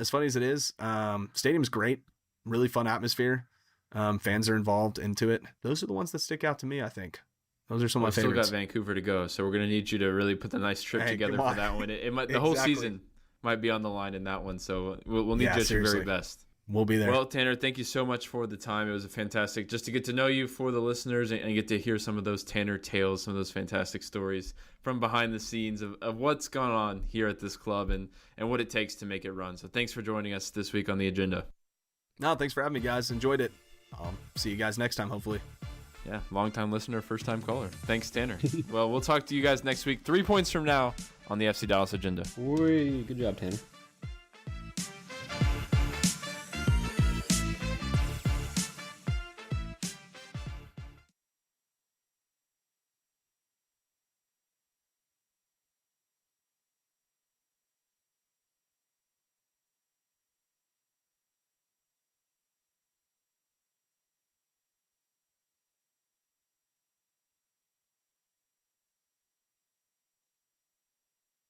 as funny as it is, stadium's great, really fun atmosphere. Fans are involved into it. Those are the ones that stick out to me, I think. Those are some of my favorites. Still got Vancouver to go, so we're going to need you to really put the nice trip together for that one. It might, the whole season might be on the line in that one, so we'll need you at your very best. We'll be there. Well, Tanner, thank you so much for the time. It was a fantastic just to get to know you for the listeners and get to hear some of those Tanner tales, some of those fantastic stories from behind the scenes of what's gone on here at this club and what it takes to make it run. So thanks for joining us this week on The Agenda. No, thanks for having me, guys. Enjoyed it. I'll see you guys next time, hopefully. Yeah, long-time listener, first-time caller. Thanks, Tanner. Well, we'll talk to you guys next week, 3 points from now on the FC Dallas Agenda. Good job, Tanner.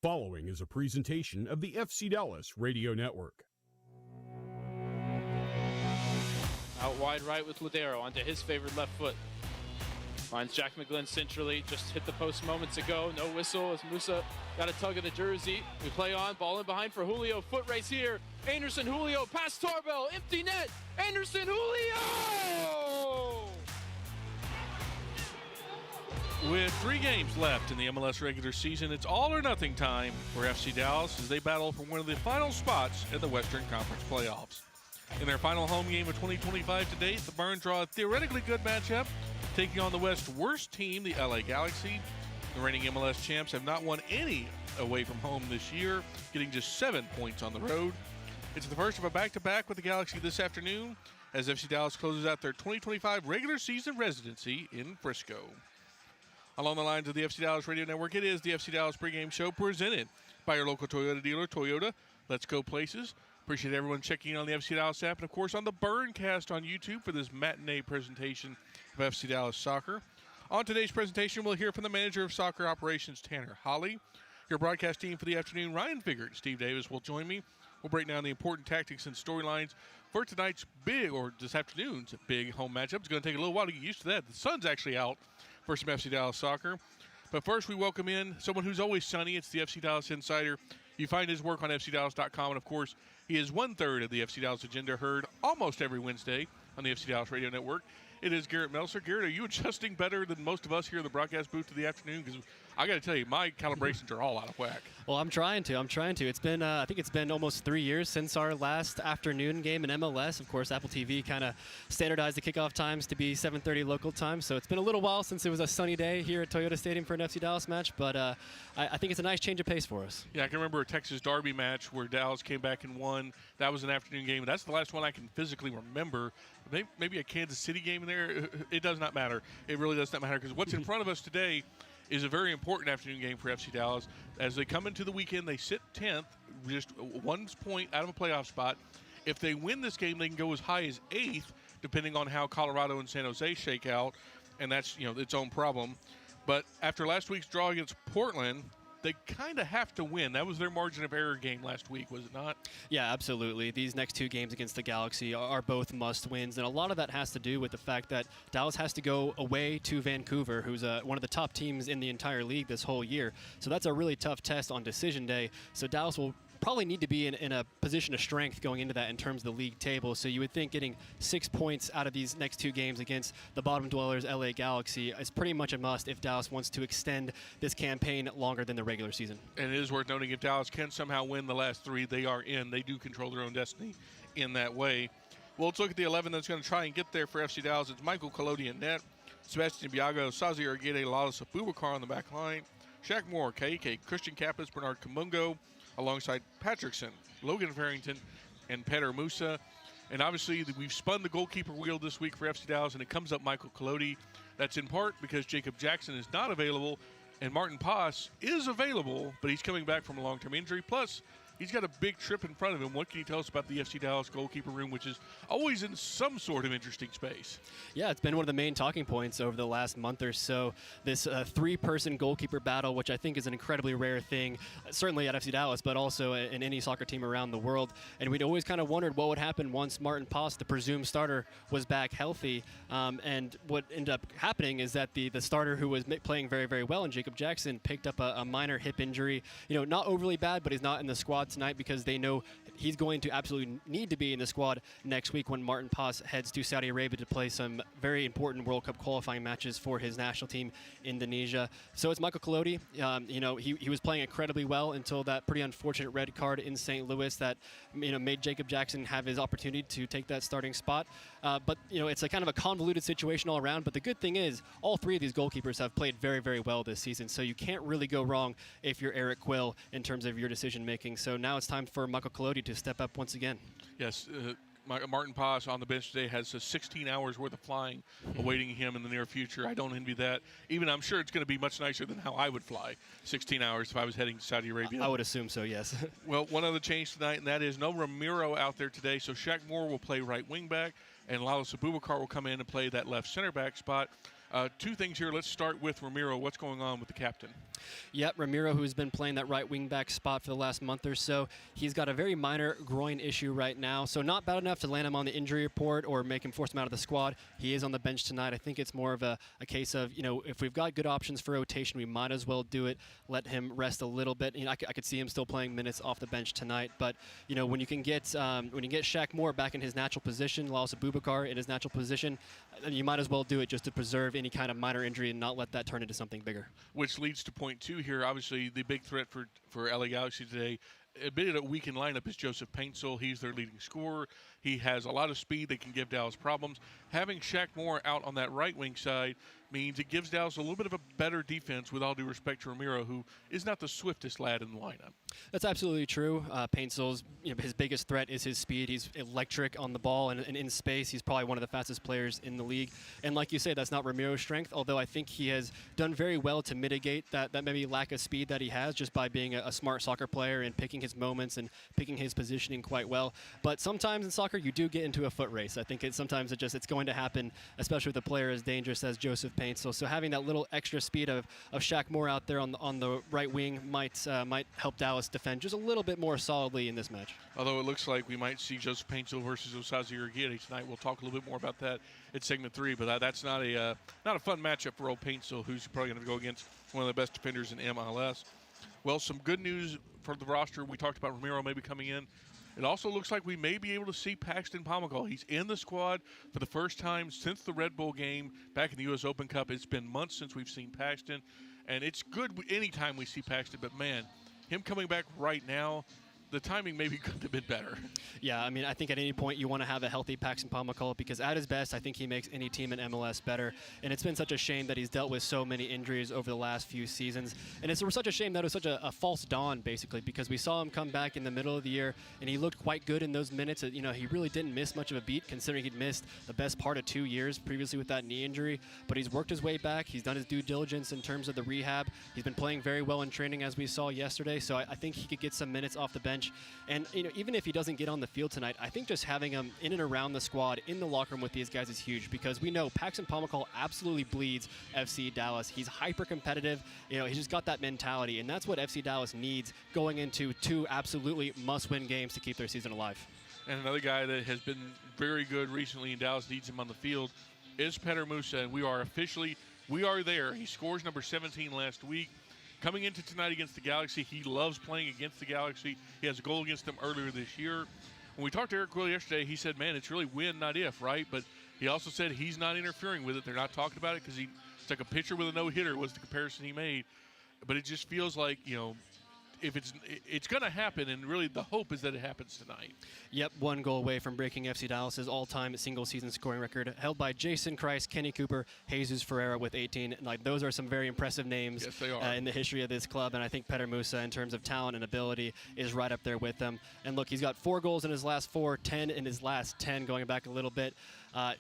Following is a presentation of the FC Dallas Radio Network. Out wide right with Ladero onto his favorite left foot. Finds Jack McGlynn centrally, just hit the post moments ago. No whistle as Musa got a tug of the jersey. We play on, ball in behind for Julio. Foot race here. Anderson, Julio, past Tarbell, empty net. Anderson, Julio! With 3 games left in the MLS regular season, it's all or nothing time for FC Dallas as they battle for one of the final spots in the Western Conference playoffs. In their final home game of 2025 to date, the Burns draw a theoretically good matchup, taking on the West's worst team, the LA Galaxy. The reigning MLS champs have not won any away from home this year, getting just 7 points on the road. It's the first of a back-to-back with the Galaxy this afternoon as FC Dallas closes out their 2025 regular season residency in Frisco. Along the lines of the FC Dallas Radio Network, it is the FC Dallas Pregame Show presented by your local Toyota dealer, Toyota. Let's go places. Appreciate everyone checking in on the FC Dallas app and, of course, on the Burncast on YouTube for this matinee presentation of FC Dallas Soccer. On today's presentation, we'll hear from the manager of soccer operations, Tanner Hale. Your broadcast team for the afternoon, Ryan Figert and Steve Davis, will join me. We'll break down the important tactics and storylines for tonight's this afternoon's big home matchup. It's going to take a little while to get used to that. The sun's actually out for some FC Dallas soccer. But first, we welcome in someone who's always sunny. It's the FC Dallas Insider. You find his work on FCDallas.com. And, of course, he is 1/3 of the FC Dallas Agenda, heard almost every Wednesday on the FC Dallas Radio Network. It is Garrett Melser. Garrett, are you adjusting better than most of us here in the broadcast booth to the afternoon? Because I got to tell you, my calibrations are all out of whack. Well, I'm trying to. It's been, I think it's been almost 3 years since our last afternoon game in MLS. Of course, Apple TV kind of standardized the kickoff times to be 7:30 local time. So it's been a little while since it was a sunny day here at Toyota Stadium for an FC Dallas match. But I think it's a nice change of pace for us. Yeah, I can remember a Texas Derby match where Dallas came back and won. That was an afternoon game. That's the last one I can physically remember. Maybe a Kansas City game in there. It does not matter. It really does not matter because what's in front of us today is a very important afternoon game for FC Dallas. As they come into the weekend, they sit 10th, just 1 point out of a playoff spot. If they win this game, they can go as high as 8th, depending on how Colorado and San Jose shake out, and that's its own problem. But after last week's draw against Portland, they kind of have to win. That was their margin of error game last week, was it not? Yeah, absolutely. These next 2 games against the Galaxy are both must-wins, and a lot of that has to do with the fact that Dallas has to go away to Vancouver, who's one of the top teams in the entire league this whole year. So that's a really tough test on decision day. So Dallas will probably need to be in a position of strength going into that in terms of the league table. So you would think getting 6 points out of these next 2 games against the bottom dwellers, LA Galaxy, is pretty much a must if Dallas wants to extend this campaign longer than the regular season. And it is worth noting if Dallas can somehow win the last 3, they are in. They do control their own destiny in that way. Well, let's look at the 11 that's going to try and get there for FC Dallas. It's Michael Collodi in net, Sebastian Biago, Sazi Arguede, Lalas Abubakar on the back line, Shaq Moore, KK, Christian Kappas, Bernard Kamungo, alongside Patrickson, Logan Farrington, and Petter Musa. And obviously, we've spun the goalkeeper wheel this week for FC Dallas, and it comes up Michael Collodi. That's in part because Jacob Jackson is not available, and Martin Paz is available, but he's coming back from a long-term injury. Plus, he's got a big trip in front of him. What can you tell us about the FC Dallas goalkeeper room, which is always in some sort of interesting space? Yeah, it's been one of the main talking points over the last month or so. This three-person goalkeeper battle, which I think is an incredibly rare thing, certainly at FC Dallas, but also in any soccer team around the world. And we'd always kind of wondered what would happen once Martin Paz, the presumed starter, was back healthy. And what ended up happening is that the starter who was playing very, very well, and Jacob Jackson, picked up a minor hip injury. Not overly bad, but he's not in the squad tonight because they know he's going to absolutely need to be in the squad next week when Martin Paz heads to Saudi Arabia to play some very important World Cup qualifying matches for his national team, Indonesia. So it's Michael Collodi. He was playing incredibly well until that pretty unfortunate red card in St. Louis that made Jacob Jackson have his opportunity to take that starting spot. But it's a kind of a convoluted situation all around. But the good thing is all three of these goalkeepers have played very, very well this season. So you can't really go wrong if you're Eric Quill in terms of your decision making. So now it's time for Michael Collodi to step up once again. Yes, Martin Paz on the bench today has 16 hours worth of flying awaiting him in the near future. I don't envy that. Even I'm sure it's going to be much nicer than how I would fly 16 hours if I was heading to Saudi Arabia. I would assume so, yes. Well, one other change tonight, and that is no Ramiro out there today. So Shaq Moore will play right wing back, and Lalo Abubakar will come in and play that left center back spot. Two things here. Let's start with Ramiro. What's going on with the captain? Yep, Ramiro, who's been playing that right wing back spot for the last month or so. He's got a very minor groin issue right now, so not bad enough to land him on the injury report or force him out of the squad. He is on the bench tonight. I think it's more of a case of, if we've got good options for rotation, we might as well do it. Let him rest a little bit. I could see him still playing minutes off the bench tonight, but when you get Shaq Moore back in his natural position, Lalo Abubakar in his natural position, you might as well do it just to preserve any kind of minor injury and not let that turn into something bigger. Which leads to point two here. Obviously, the big threat for LA Galaxy today, a bit of a weakened lineup, is Joseph Paintsel. He's their leading scorer. He has a lot of speed that can give Dallas problems. Having Shaq Moore out on that right wing side means it gives Dallas a little bit of a better defense, with all due respect to Ramiro, who is not the swiftest lad in the lineup. That's absolutely true. Painsel's, his biggest threat is his speed. He's electric on the ball and in space. He's probably one of the fastest players in the league. And like you say, that's not Ramiro's strength, although I think he has done very well to mitigate that maybe lack of speed that he has just by being a smart soccer player and picking his moments and picking his positioning quite well. But sometimes in soccer, you do get into a foot race. I think sometimes it's going to happen, especially with a player as dangerous as Joseph Paintsel. So having that little extra speed of Shaq Moore out there on the right wing might help Dallas defend just a little bit more solidly in this match. Although it looks like we might see Joseph Paintsel versus Osaze Urquidy tonight. We'll talk a little bit more about that at segment 3, but that's not a fun matchup for old Paintsel, who's probably going to go against one of the best defenders in MLS. Well, some good news for the roster. We talked about Ramiro maybe coming in. It also looks like we may be able to see Paxton Pomykal. He's in the squad for the first time since the Red Bull game back in the U.S. Open Cup. It's been months since we've seen Paxton, and it's good anytime we see Paxton, but man, him coming back right now, the timing maybe could have been better. Yeah, I think at any point you want to have a healthy Paxton Pomykal because at his best, I think he makes any team in MLS better. And it's been such a shame that he's dealt with so many injuries over the last few seasons. And it's such a shame that it was such a false dawn, basically, because we saw him come back in the middle of the year, and he looked quite good in those minutes. He really didn't miss much of a beat, considering he'd missed the best part of 2 years previously with that knee injury. But he's worked his way back. He's done his due diligence in terms of the rehab. He's been playing very well in training, as we saw yesterday. So I think he could get some minutes off the bench. And even if he doesn't get on the field tonight, I think just having him in and around the squad in the locker room with these guys is huge, because we know Paxton Pomykal absolutely bleeds FC Dallas. He's hyper competitive. He's just got that mentality, and that's what FC Dallas needs going into 2 absolutely must-win games to keep their season alive. And another guy that has been very good recently, and Dallas needs him on the field, is Petar Musa, and we are there. He scores number 17 last week. Coming into tonight against the Galaxy, he loves playing against the Galaxy. He has a goal against them earlier this year. When we talked to Eric Quill yesterday, he said, man, it's really win, not if, right? But he also said he's not interfering with it. They're not talking about it because it's like a pitcher with a no-hitter was the comparison he made. But it just feels like, if it's going to happen, and really the hope is that it happens tonight. Yep, 1 goal away from breaking FC Dallas's all-time single-season scoring record, held by Jason Christ, Kenny Cooper, Jesus Ferreira with 18. Those are some very impressive names. Yes, they are. In the history of this club, and I think Petar Musa, in terms of talent and ability, is right up there with them. And look, he's got 4 goals in his last 4, 10 in his last 10, going back a little bit.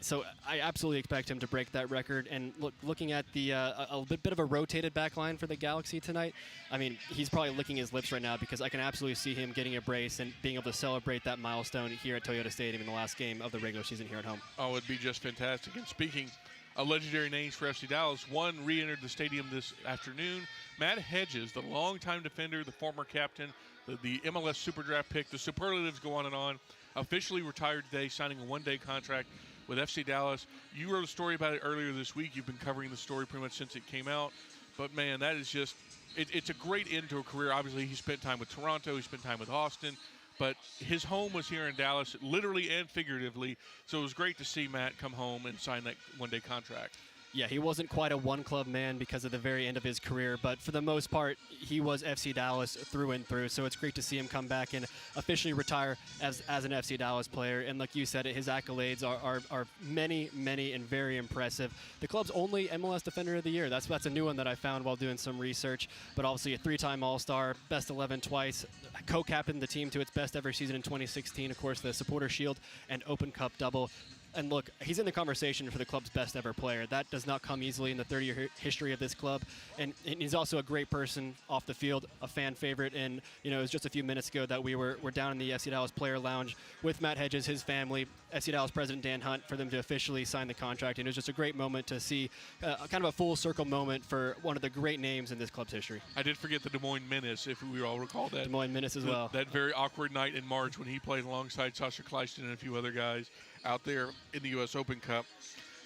So I absolutely expect him to break that record. And looking at the a bit of a rotated back line for the Galaxy tonight, I mean, he's probably licking his lips right now because I can absolutely see him getting a brace and being able to celebrate that milestone here at Toyota Stadium in the last game of the regular season here at home. Oh, it'd be just fantastic. And speaking of legendary names for FC Dallas, one re-entered the stadium this afternoon. Matt Hedges, the longtime defender, the former captain, the MLS Super Draft pick, the superlatives go on and on, officially retired today, signing a one-day contract with FC Dallas. You wrote a story about it earlier this week. You've been covering the story pretty much since it came out. But, man, that is just it's a great end to a career. Obviously, he spent time with Toronto. He spent time with Austin. But his home was here in Dallas, literally and figuratively. So it was great to see Matt come home and sign that one-day contract. Yeah, he wasn't quite a one-club man because of the very end of his career, but for the most part, he was FC Dallas through and through. So it's great to see him come back and officially retire as an FC Dallas player. And like you said, his accolades are many, many, and very impressive. The club's only MLS Defender of the Year. That's a new one that I found while doing some research. But obviously a 3-time All-Star, best 11 twice, co-captained the team to its best ever season in 2016. Of course, the Supporter Shield and Open Cup double. And look, he's in the conversation for the club's best ever player. That does not come easily in the 30-year history of this club. And he's also a great person off the field, a fan favorite. And, you know, it was just a few minutes ago that we're down in the FC Dallas Player Lounge with Matt Hedges, his family, FC Dallas President Dan Hunt, for them to officially sign the contract. And it was just a great moment to see kind of a full circle moment for one of the great names in this club's history. I did forget the Des Moines Menace, if we all recall that. Des Moines Menace as well. That very awkward night in March when he played alongside Sasha Kleiston and a few other guys out there in the U.S. Open Cup.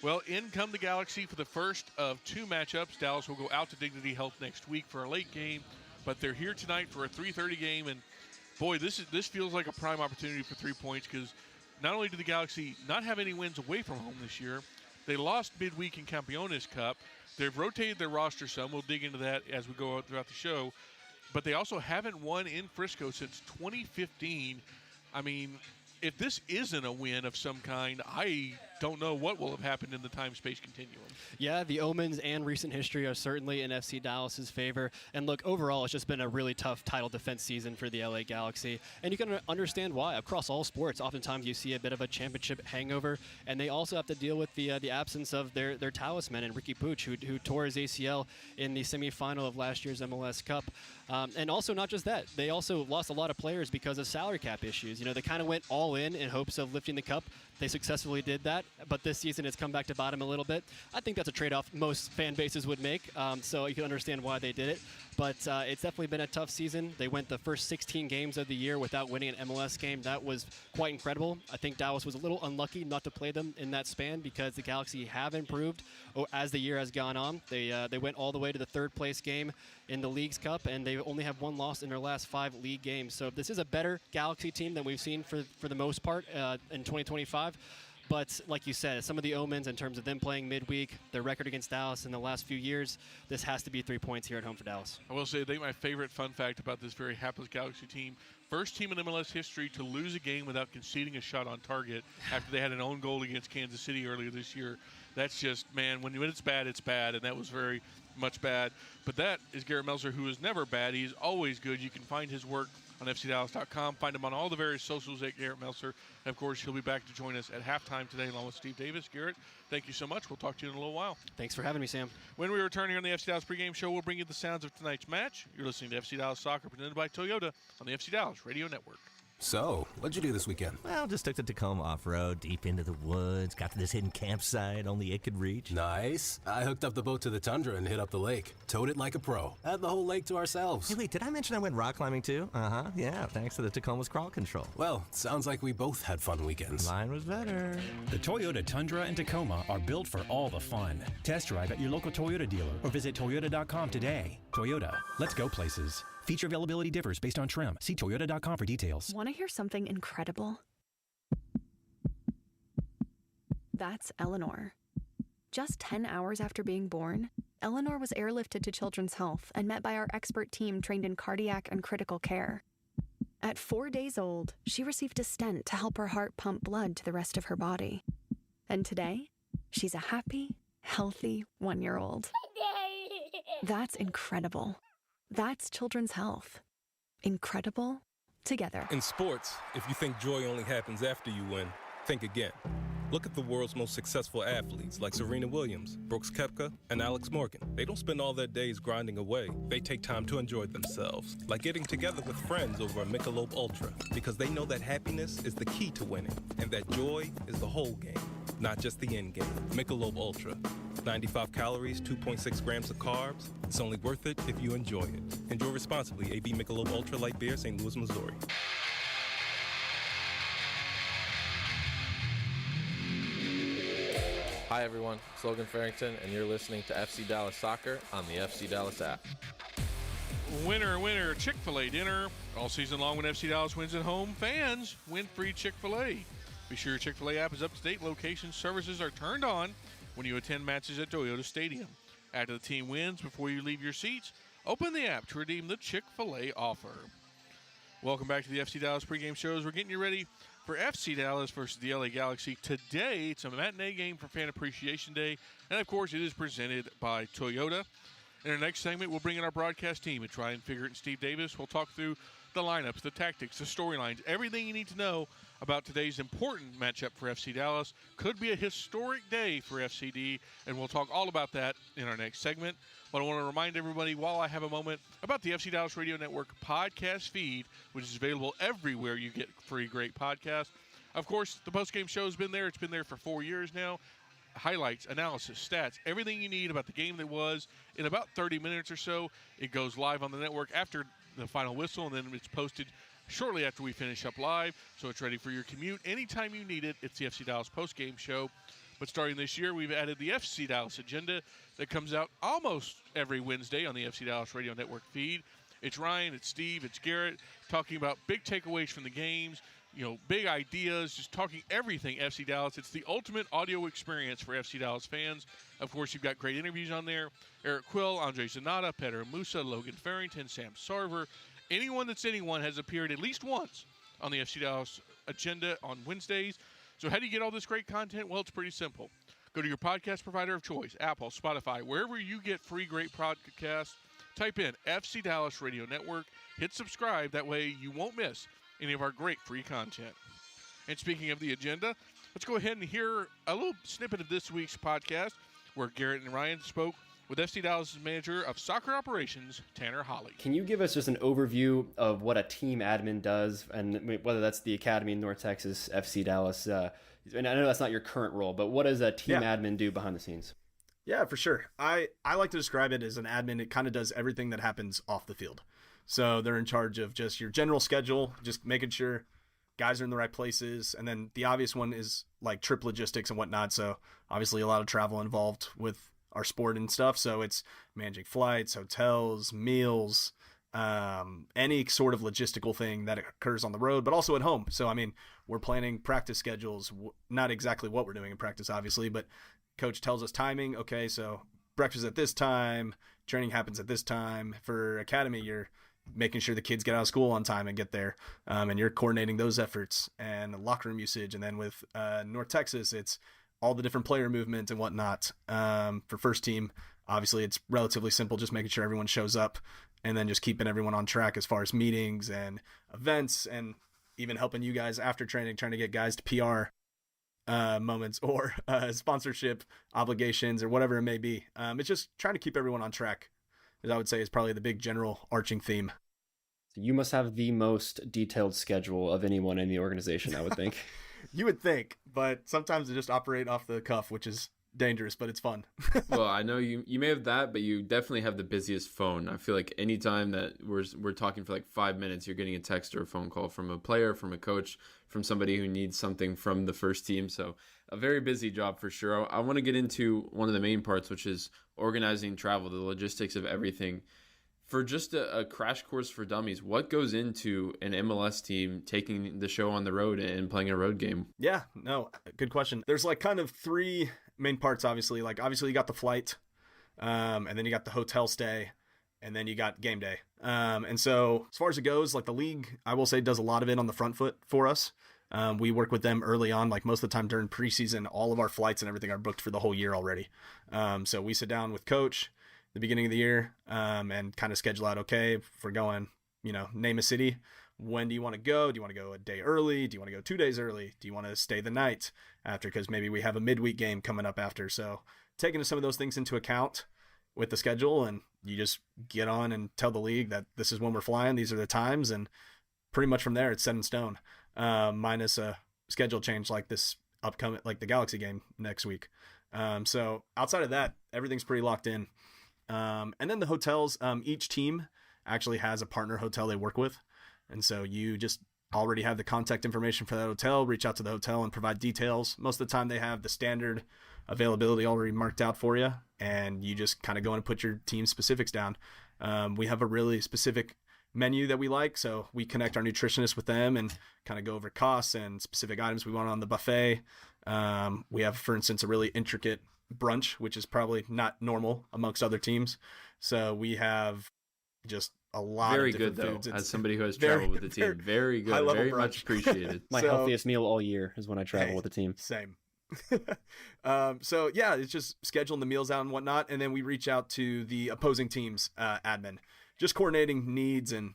Well, in come the Galaxy for the first of two matchups. Dallas will go out to Dignity Health next week for a late game, but they're here tonight for a 3:30 game. And boy, this feels like a prime opportunity for 3 points, because not only do the Galaxy not have any wins away from home this year, they lost midweek in Campeones Cup. They've rotated their roster some. We'll dig into that as we go throughout the show. But they also haven't won in Frisco since 2015. I mean, if this isn't a win of some kind, I don't know what will have happened in the time-space continuum. Yeah, the omens and recent history are certainly in FC Dallas's favor. And look, overall, it's just been a really tough title defense season for the LA Galaxy. And you can understand why. Across all sports, oftentimes you see a bit of a championship hangover. And they also have to deal with the absence of their talisman, and Ricky Puig, who tore his ACL in the semifinal of last year's MLS Cup. And also, not just that, they also lost a lot of players because of salary cap issues. You know, they kind of went all in hopes of lifting the cup. They successfully did that, but this season it's come back to bottom a little bit. I think that's a trade-off most fan bases would make, so you can understand why they did it. But it's definitely been a tough season. They went the first 16 games of the year without winning an MLS game. That was quite incredible. I think Dallas was a little unlucky not to play them in that span, because the Galaxy have improved as the year has gone on. They went all the way to the third-place game in the League's Cup, and they only have one loss in their last 5 league games. So this is a better Galaxy team than we've seen for the most part in 2025. But like you said, some of the omens in terms of them playing midweek, their record against Dallas in the last few years, this has to be 3 points here at home for Dallas. I will say, I think my favorite fun fact about this very hapless Galaxy team, first team in MLS history to lose a game without conceding a shot on target after they had an own goal against Kansas City earlier this year. That's just, man, when it's bad, it's bad, and that was very much bad. But that is Garrett Melzer, who is never bad. He's always good. You can find his work on FCDallas.com. Find him on all the various socials at Garrett Melzer. And, of course, he'll be back to join us at halftime today along with Steve Davis. Garrett, thank you so much. We'll talk to you in a little while. Thanks for having me, Sam. When we return here on the FC Dallas pregame show, we'll bring you the sounds of tonight's match. You're listening to FC Dallas Soccer, presented by Toyota on the FC Dallas Radio Network. So, what'd you do this weekend? Well, just took the Tacoma off-road, deep into the woods, got to this hidden campsite only it could reach. Nice. I hooked up the boat to the Tundra and hit up the lake. Towed it like a pro. Had the whole lake to ourselves. Hey, wait, did I mention I went rock climbing too? Uh-huh, yeah, thanks to the Tacoma's crawl control. Well, sounds like we both had fun weekends. Mine was better. The Toyota Tundra and Tacoma are built for all the fun. Test drive at your local Toyota dealer or visit Toyota.com today. Toyota, let's go places. Feature availability differs based on trim. See Toyota.com for details. Want to hear something incredible? That's Eleanor. Just 10 hours after being born, Eleanor was airlifted to Children's Health and met by our expert team trained in cardiac and critical care. At 4 days old, she received a stent to help her heart pump blood to the rest of her body. And today, she's a happy, healthy 1-year-old. That's incredible. That's Children's Health. Incredible together. In sports, if you think joy only happens after you win, think again. Look at the world's most successful athletes like Serena Williams, Brooks Koepka, and Alex Morgan. They don't spend all their days grinding away. They take time to enjoy themselves, like getting together with friends over a Michelob Ultra, because they know that happiness is the key to winning, and that joy is the whole game, not just the end game. Michelob Ultra. 95 calories, 2.6 grams of carbs. It's only worth it if you enjoy it. Enjoy responsibly. AB Michelob Ultra Light Beer, St. Louis, Missouri. Hi everyone, it's Logan Farrington, and you're listening to FC Dallas Soccer on the FC Dallas app. Winner, Chick-fil-A dinner. All season long when FC Dallas wins at home, fans win free Chick-fil-A. Be sure your Chick-fil-A app is up to date. Location services are turned on when you attend matches at Toyota Stadium. After the team wins, before you leave your seats, open the app to redeem the Chick-fil-A offer. Welcome back to the FC Dallas pregame shows. We're getting you ready for FC Dallas versus the LA Galaxy. Today, it's a matinee game for Fan Appreciation Day. And, of course, it is presented by Toyota. In our next segment, we'll bring in our broadcast team. It's Figert and Steve Davis. We'll talk through the lineups, the tactics, the storylines, everything you need to know about today's important matchup for FC Dallas. Could be a historic day for FCD, and we'll talk all about that in our next segment. But I want to remind everybody, while I have a moment, about the FC Dallas Radio Network podcast feed, which is available everywhere you get free great podcasts. Of course, the postgame show has been there. It's been there for 4 years now. Highlights, analysis, stats, everything you need about the game that was in about 30 minutes or so. It goes live on the network after the final whistle, and then it's posted shortly after we finish up live, so it's ready for your commute anytime you need it. It's the FC Dallas postgame show. But starting this year, we've added the FC Dallas agenda that comes out almost every Wednesday on the FC Dallas Radio Network feed. It's Ryan, it's Steve, it's Garrett talking about big takeaways from the games, big ideas, just talking everything FC Dallas. It's the ultimate audio experience for FC Dallas fans. Of course, you've got great interviews on there. Eric Quill, Andre Zanata, Peter Musa, Logan Farrington, Sam Sarver. Anyone that's anyone has appeared at least once on the FC Dallas agenda on Wednesdays. So how do you get all this great content? Well, it's pretty simple. Go to your podcast provider of choice, Apple, Spotify, wherever you get free great podcasts. Type in FC Dallas Radio Network. Hit subscribe. That way you won't miss any of our great free content. And speaking of the agenda, let's go ahead and hear a little snippet of this week's podcast where Garrett and Ryan spoke with FC Dallas' manager of soccer operations, Tanner Holly. Can you give us just an overview of what a team admin does, and whether that's the Academy in North Texas, FC Dallas? And I know that's not your current role, but what does a team admin do behind the scenes? Yeah, for sure. I like to describe it as an admin. It kind of does everything that happens off the field. So they're in charge of just your general schedule, just making sure guys are in the right places. And then the obvious one is like trip logistics and whatnot. So obviously a lot of travel involved with our sport and stuff. So it's managing flights, hotels, meals, any sort of logistical thing that occurs on the road, but also at home. So, I mean, we're planning practice schedules, not exactly what we're doing in practice, obviously, but coach tells us timing. Okay, so breakfast at this time, training happens at this time. For academy, you're making sure the kids get out of school on time and get there, and you're coordinating those efforts and locker room usage. And then with North Texas, it's all the different player movement and whatnot. For first team, obviously it's relatively simple, just making sure everyone shows up and then just keeping everyone on track as far as meetings and events, and even helping you guys after training, trying to get guys to PR moments or sponsorship obligations or whatever it may be. It's just trying to keep everyone on track, as I would say is probably the big general arching theme. So you must have the most detailed schedule of anyone in the organization, I would think. You would think, but sometimes they just operate off the cuff, which is dangerous, but it's fun. Well, I know you may have that, but you definitely have the busiest phone. I feel like anytime that we're talking for like 5 minutes, you're getting a text or a phone call from a player, from a coach, from somebody who needs something from the first team. So a very busy job for sure. I want to get into one of the main parts, which is organizing travel, the logistics of everything. For just a crash course for dummies, what goes into an MLS team taking the show on the road and playing a road game? Yeah, no, good question. There's like kind of three main parts, obviously. Like obviously you got the flight, and then you got the hotel stay, and then you got game day. And so as far as it goes, like the league, I will say, does a lot of it on the front foot for us. We work with them early on, like most of the time during preseason, all of our flights and everything are booked for the whole year already. So we sit down with coach the beginning of the year, and kind of schedule out, okay, if we're going, name a city, when do you want to go? Do you want to go a day early? Do you want to go 2 days early? Do you want to stay the night after? Because maybe we have a midweek game coming up after. So taking some of those things into account with the schedule, and you just get on and tell the league that this is when we're flying. These are the times, and pretty much from there it's set in stone, minus a schedule change like this upcoming, like the Galaxy game next week. So outside of that, everything's pretty locked in. And then the hotels, each team actually has a partner hotel they work with. And so you just already have the contact information for that hotel, reach out to the hotel and provide details. Most of the time they have the standard availability already marked out for you, and you just kind of go and put your team specifics down. We have a really specific menu that we like, so we connect our nutritionist with them and kind of go over costs and specific items we want on the buffet. We have, for instance, a really intricate brunch, which is probably not normal amongst other teams. So we have just a lot very of good different though. foods. As somebody who has traveled with the team, very good, very much appreciated. My healthiest meal all year is when I travel with the team. Same. So yeah, it's just scheduling the meals out and whatnot, and then we reach out to the opposing team's admin, just coordinating needs. And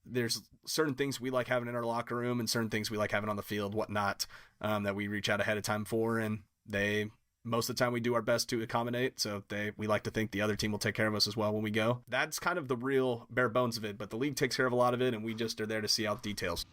there's certain things we like having in our locker room and certain things we like having on the field, whatnot, that we reach out ahead of time for, and they, most of the time we do our best to accommodate. So we like to think the other team will take care of us as well when we go. That's kind of the real bare bones of it, but the league takes care of a lot of it, and we just are there to see out the details.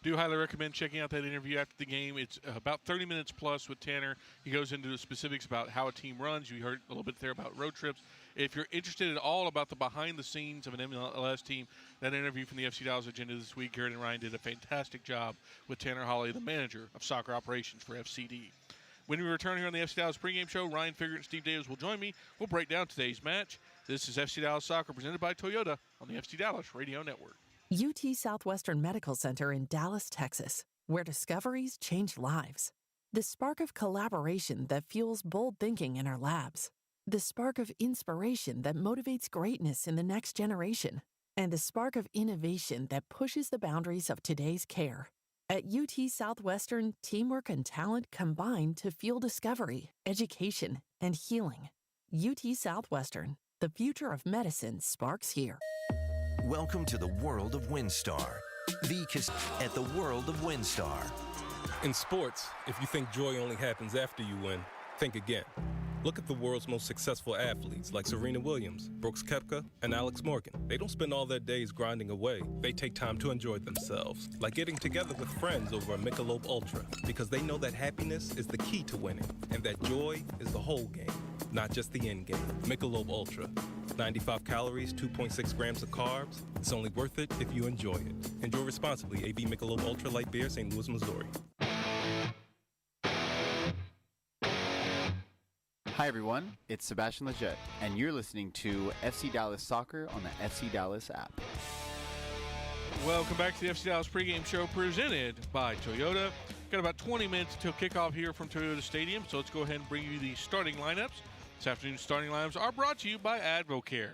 Do highly recommend checking out that interview after the game. It's about 30 minutes plus with Tanner. He goes into the specifics about how a team runs. You heard a little bit there about road trips. If you're interested at all about the behind the scenes of an MLS team, that interview from the FC Dallas agenda this week, Garrett and Ryan did a fantastic job with Tanner Hawley, the manager of soccer operations for FCD. When we return here on the FC Dallas pregame show, Ryan Figert and Steve Davis will join me. We'll break down today's match. This is FC Dallas Soccer presented by Toyota on the FC Dallas Radio Network. UT Southwestern Medical Center in Dallas, Texas, where discoveries change lives. The spark of collaboration that fuels bold thinking in our labs. The spark of inspiration that motivates greatness in the next generation. And the spark of innovation that pushes the boundaries of today's care. At UT Southwestern, teamwork and talent combine to fuel discovery, education, and healing. UT Southwestern, the future of medicine sparks here. Welcome to the world of WinStar. At the world of WinStar. In sports, if you think joy only happens after you win, think again. Look at the world's most successful athletes like Serena Williams, Brooks Koepka, and Alex Morgan. They don't spend all their days grinding away. They take time to enjoy themselves, like getting together with friends over a Michelob Ultra, because they know that happiness is the key to winning, and that joy is the whole game, not just the end game. Michelob Ultra. 95 calories, 2.6 grams of carbs. It's only worth it if you enjoy it. Enjoy responsibly. AB Michelob Ultra Light Beer, St. Louis, Missouri. Hi everyone, it's Sebastian Leggett, and you're listening to FC Dallas Soccer on the FC Dallas app. Welcome back to the FC Dallas pregame show presented by Toyota. Got about 20 minutes until kickoff here from Toyota Stadium, so let's go ahead and bring you the starting lineups. This afternoon's starting lineups are brought to you by AdvoCare.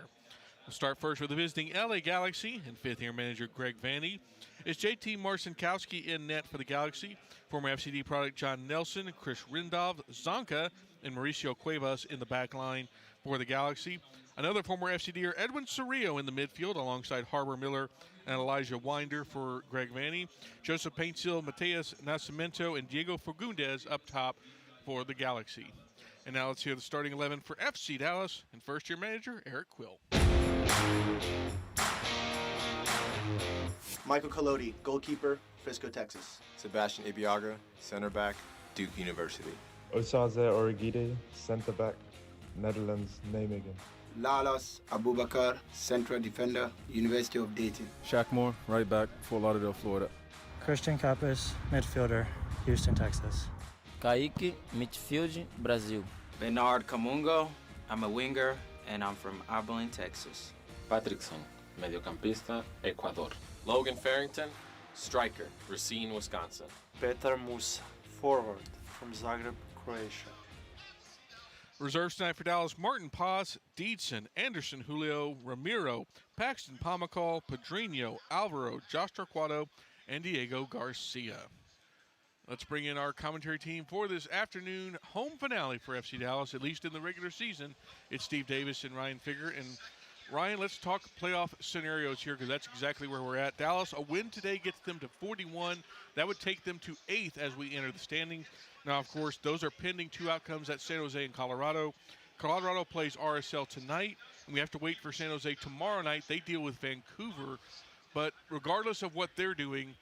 We'll start first with the visiting LA Galaxy and fifth-year manager Greg Vandy. It's JT Marcinkowski in net for the Galaxy. Former FCD product John Nelson, Chris Rindov, Zonka, and Mauricio Cuevas in the back line for the Galaxy. Another former FCDer, Edwin Cerrillo, in the midfield alongside Harbor Miller and Elijah Winder for Greg Vandy. Joseph Paintsil, Mateus Nascimento, and Diego Fagundes up top for the Galaxy. And now let's hear the starting 11 for FC Dallas and first-year manager Eric Quill. Michael Colodi, goalkeeper, Frisco, Texas. Sebastian Ibiaga, center back, Duke University. Osaze Origide, center back, Netherlands, Nijmegen. Lalas Abubakar, central defender, University of Dayton. Shaq Moore, right back, Fort Lauderdale, Florida. Christian Capis, midfielder, Houston, Texas. Kaique, midfield, Brazil. Bernard Camungo, I'm a winger, and I'm from Abilene, Texas. Patrickson, mediocampista, Ecuador. Logan Farrington, striker, Racine, Wisconsin. Petar Musa, forward, from Zagreb, Croatia. Reserves tonight for Dallas: Martin Paz, Deedson, Anderson Julio, Ramiro, Paxton Pomacall, Pedrinho, Alvaro, Josh Torquato, and Diego Garcia. Let's bring in our commentary team for this afternoon home finale for FC Dallas, at least in the regular season. It's Steve Davis and Ryan Figert. And Ryan, let's talk playoff scenarios here because that's exactly where we're at. Dallas, a win today gets them to 41. That would take them to 8th as we enter the standings. Now, of course, those are pending 2 outcomes at San Jose and Colorado. Colorado plays RSL tonight, and we have to wait for San Jose tomorrow night. They deal with Vancouver. But regardless of what they're doing,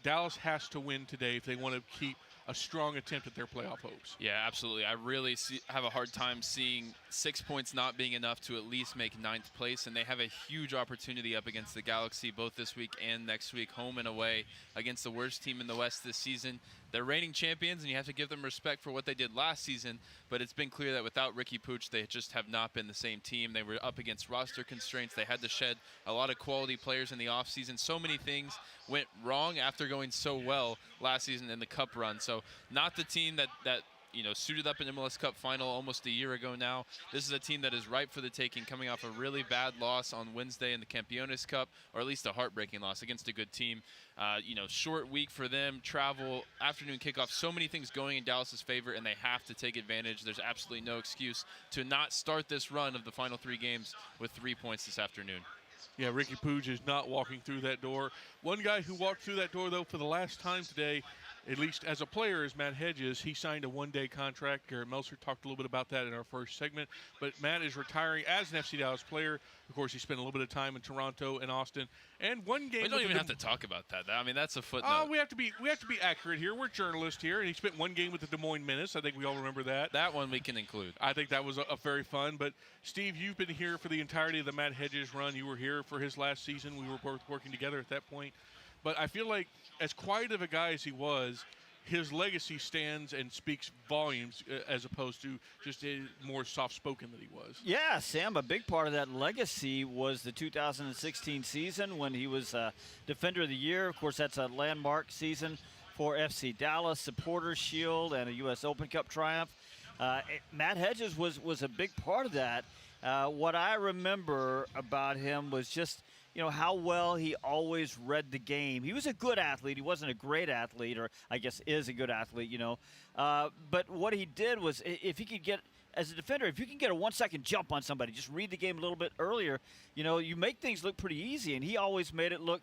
Dallas has to win today if they want to keep a strong attempt at their playoff hopes. Yeah, absolutely. I really have a hard time seeing 6 points not being enough to at least make 9th place, and they have a huge opportunity up against the Galaxy both this week and next week, home and away, against the worst team in the West this season. They're reigning champions, and you have to give them respect for what they did last season, but it's been clear that without Ricky Puig, they just have not been the same team. They were up against roster constraints. They had to shed a lot of quality players in the offseason. So many things went wrong after going so well last season in the Cup run. So not the team that suited up in MLS Cup final almost a year ago now. This is a team that is ripe for the taking, coming off a really bad loss on Wednesday in the Campeones Cup, or at least a heartbreaking loss against a good team. Short week for them, travel, afternoon kickoff, so many things going in Dallas's favor, and they have to take advantage. There's absolutely no excuse to not start this run of the final 3 games with 3 points this afternoon. Yeah, Ricky Puig is not walking through that door. One guy who walked through that door, though, for the last time today, at least as a player, is Matt Hedges. He signed a 1-day contract. Garrett Meltzer talked a little bit about that in our first segment. But Matt is retiring as an FC Dallas player. Of course, he spent a little bit of time in Toronto and Austin. And one game. We don't even have to talk about that. I mean, that's a footnote. Oh, we have to be accurate here. We're journalists here. And he spent 1 game with the Des Moines Menace. I think we all remember that. That one we can include. I think that was a very fun. But, Steve, you've been here for the entirety of the Matt Hedges run. You were here for his last season. We were both working together at that point. But I feel like as quiet of a guy as he was, his legacy stands and speaks volumes as opposed to just more soft-spoken than he was. Yeah, Sam, a big part of that legacy was the 2016 season when he was Defender of the Year. Of course, that's a landmark season for FC Dallas, Supporters Shield, and a U.S. Open Cup triumph. Matt Hedges was a big part of that. What I remember about him was just how well he always read the game. He was a good athlete. He wasn't a great athlete, or I guess is a good athlete, But what he did was, if he could get, as a defender, if you can get a 1-second jump on somebody, just read the game a little bit earlier, you make things look pretty easy, and he always made it look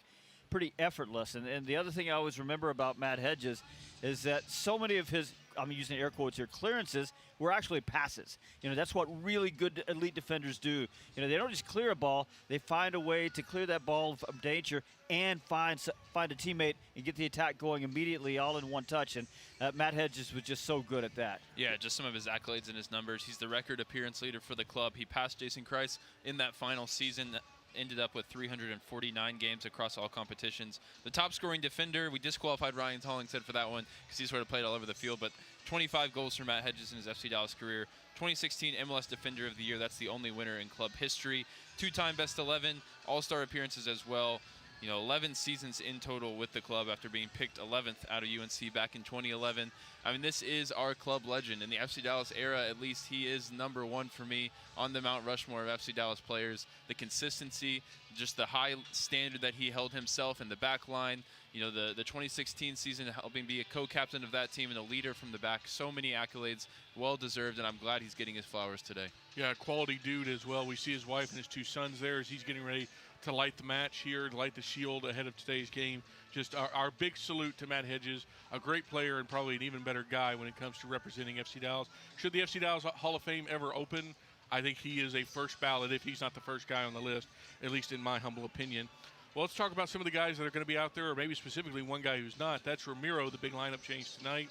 pretty effortless. And the other thing I always remember about Matt Hedges is that so many of his, I'm using air quotes here, clearances were actually passes. That's what really good elite defenders do. They don't just clear a ball, they find a way to clear that ball from danger and find a teammate and get the attack going immediately, all in one touch. And Matt Hedges was just so good at that. Yeah, just some of his accolades and his numbers. He's the record appearance leader for the club. He passed Jason Kreis in that final season. Ended up with 349 games across all competitions. The top scoring defender, we disqualified Ryan Hollingshead for that one because he sort of played all over the field, but 25 goals for Matt Hedges in his FC Dallas career. 2016 MLS Defender of the Year, that's the only winner in club history. 2-time Best 11, All-Star appearances as well. 11 seasons in total with the club after being picked 11th out of UNC back in 2011. I mean, this is our club legend. In the FC Dallas era, at least, he is number 1 for me on the Mount Rushmore of FC Dallas players. The consistency, just the high standard that he held himself in the back line. The 2016 season helping be a co-captain of that team and a leader from the back. So many accolades, well-deserved, and I'm glad he's getting his flowers today. Yeah, quality dude as well. We see his wife and his 2 sons there as he's getting ready to light the match here, to light the shield ahead of today's game. Just our big salute to Matt Hedges, a great player and probably an even better guy when it comes to representing FC Dallas. Should the FC Dallas Hall of Fame ever open, I think he is a first ballot if he's not the first guy on the list, at least in my humble opinion. Well, let's talk about some of the guys that are going to be out there, or maybe specifically one guy who's not. That's Ramiro, the big lineup change tonight.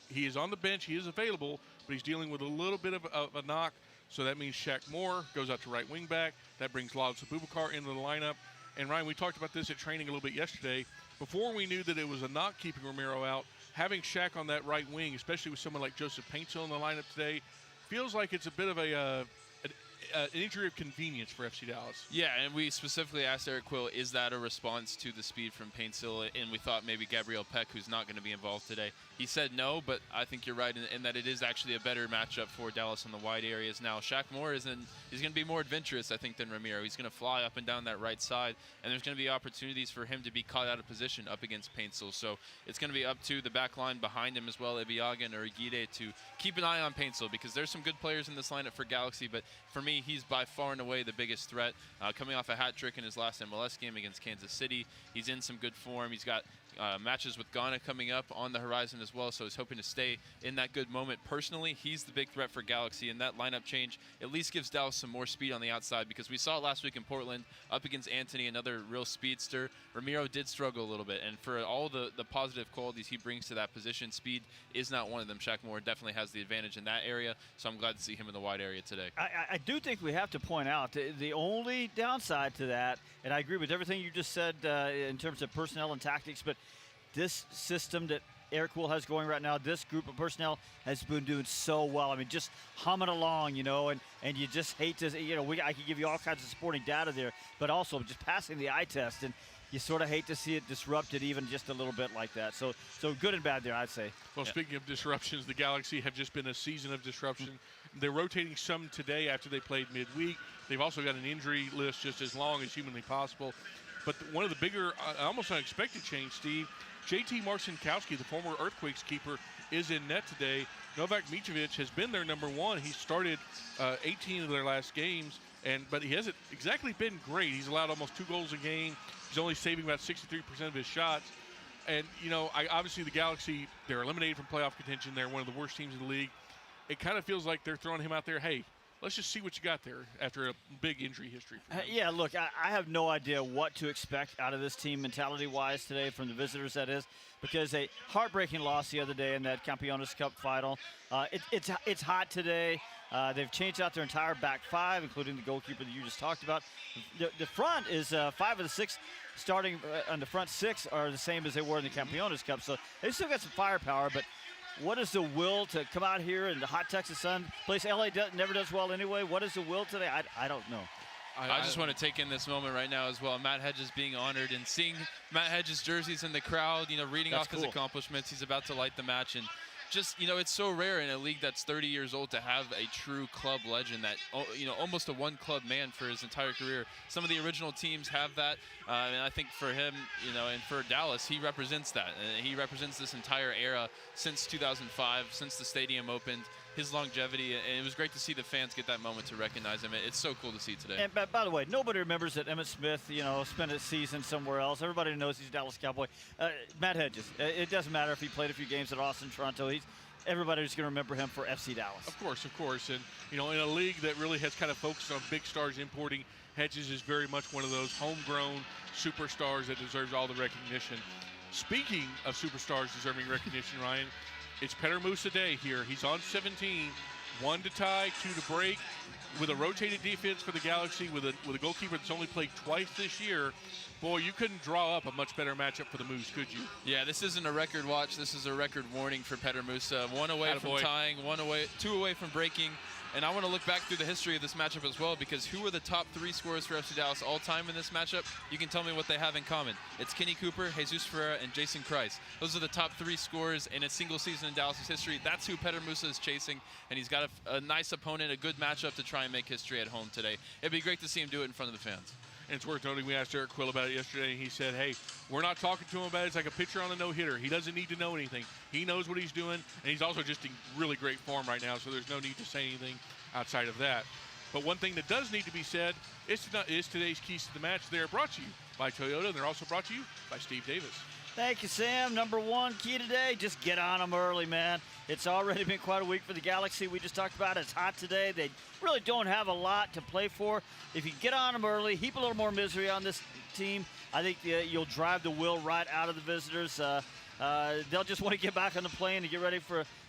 He is on the bench. He is available, but he's dealing with a little bit of a knock. So that means Shaq Moore goes out to right wing back. That brings Lawrence Abubakar into the lineup. And, Ryan, we talked about this at training a little bit yesterday. Before we knew that it was a knock keeping Ramiro out, having Shaq on that right wing, especially with someone like Joseph Paintsville in the lineup today, feels like it's a bit of an injury of convenience for FC Dallas. Yeah, and we specifically asked Eric Quill, is that a response to the speed from Paintsville? And we thought maybe Gabriel Peck, who's not going to be involved today. He said no, but I think you're right in that it is actually a better matchup for Dallas in the wide areas now. Shaq Moore he's going to be more adventurous, I think, than Ramiro. He's going to fly up and down that right side, and there's going to be opportunities for him to be caught out of position up against Paintsville. So it's going to be up to the back line behind him as well, Ebiaga and Uriguide, to keep an eye on Paintsville, because there's some good players in this lineup for Galaxy, but for me, me, he's by far and away the biggest threat. Coming off a hat trick in his last MLS game against Kansas City, he's in some good form. He's got matches with Ghana coming up on the horizon as well, so he's hoping to stay in that good moment. Personally, he's the big threat for Galaxy, and that lineup change at least gives Dallas some more speed on the outside, because we saw it last week in Portland up against Antony, another real speedster. Ramiro did struggle a little bit, and for all the positive qualities he brings to that position, speed is not one of them. Shaq Moore definitely has the advantage in that area, so I'm glad to see him in the wide area today. I do think we have to point out the only downside to that, and I agree with everything you just said in terms of personnel and tactics, but this system that Eric Will has going right now, this group of personnel has been doing so well. I mean, just humming along, and you just hate to, I could give you all kinds of supporting data there, but also just passing the eye test, and you sort of hate to see it disrupted even just a little bit like that. So good and bad there, I'd say. Well, speaking of disruptions, the Galaxy have just been a season of disruption. They're rotating some today after they played midweek. They've also got an injury list just as long as humanly possible. But one of the bigger, almost unexpected change, Steve, JT Marcinkowski, the former Earthquakes keeper, is in net today. Novak Mitrovic has been their number one. He started 18 of their last games, but he hasn't exactly been great. He's allowed almost 2 goals a game. He's only saving about 63% of his shots. And, obviously the Galaxy, they're eliminated from playoff contention. They're one of the worst teams in the league. It kind of feels like they're throwing him out there, hey, let's just see what you got there after a big injury history. Yeah, look, I have no idea what to expect out of this team mentality-wise today from the visitors, that is, because a heartbreaking loss the other day in that Campeones Cup final. It's hot today. They've changed out their entire back five, including the goalkeeper that you just talked about. The front is 5 of the 6 starting on the front 6 are the same as they were in the Campeones Cup, so they've still got some firepower, but what is the will to come out here in the hot Texas sun? Place LA never does well anyway. What is the will today? I don't know. I just want to take in this moment right now as well. Matt Hedges being honored and seeing Matt Hedges' jerseys in the crowd, reading off his accomplishments. He's about to light the match, and just, it's so rare in a league that's 30 years old to have a true club legend that, almost a one-club man for his entire career. Some of the original teams have that, and I think for him, and for Dallas, he represents that. He represents this entire era since 2005, since the stadium opened, his longevity, and it was great to see the fans get that moment to recognize him. It's so cool to see today. And by the way, nobody remembers that Emmitt Smith, spent a season somewhere else. Everybody knows he's a Dallas Cowboy. Matt Hedges, it doesn't matter if he played a few games at Austin, Toronto. Everybody's going to remember him for FC Dallas. Of course. And, in a league that really has kind of focused on big stars importing, Hedges is very much one of those homegrown superstars that deserves all the recognition. Speaking of superstars deserving recognition, Ryan, it's Petar Musa Day here. He's on 17, 1 to tie, 2 to break, with a rotated defense for the Galaxy, with a goalkeeper that's only played twice this year. Boy, you couldn't draw up a much better matchup for the Moose, could you? Yeah, this isn't a record watch. This is a record warning for Petar Musa. 1 away from tying, 2 away from breaking. And I want to look back through the history of this matchup as well, because who are the top 3 scorers for FC Dallas all time in this matchup? You can tell me what they have in common. It's Kenny Cooper, Jesus Ferreira, and Jason Kreis. Those are the top 3 scorers in a single season in Dallas' history. That's who Petar Musa is chasing, and he's got a nice opponent, a good matchup to try and make history at home today. It'd be great to see him do it in front of the fans. And it's worth noting, we asked Eric Quill about it yesterday, and he said, hey, we're not talking to him about it. It's like a pitcher on a no-hitter. He doesn't need to know anything. He knows what he's doing, and he's also just in really great form right now, so there's no need to say anything outside of that. But one thing that does need to be said is today's Keys to the Match. They're brought to you by Toyota, and they're also brought to you by Steve Davis. Thank you, Sam. Number 1 key today, just get on them early, man. It's already been quite a week for the Galaxy. We just talked about it. It's hot today. They really don't have a lot to play for. If you get on them early, heap a little more misery on this team, I think you'll drive the will right out of the visitors. They'll just want to get back on the plane and get ready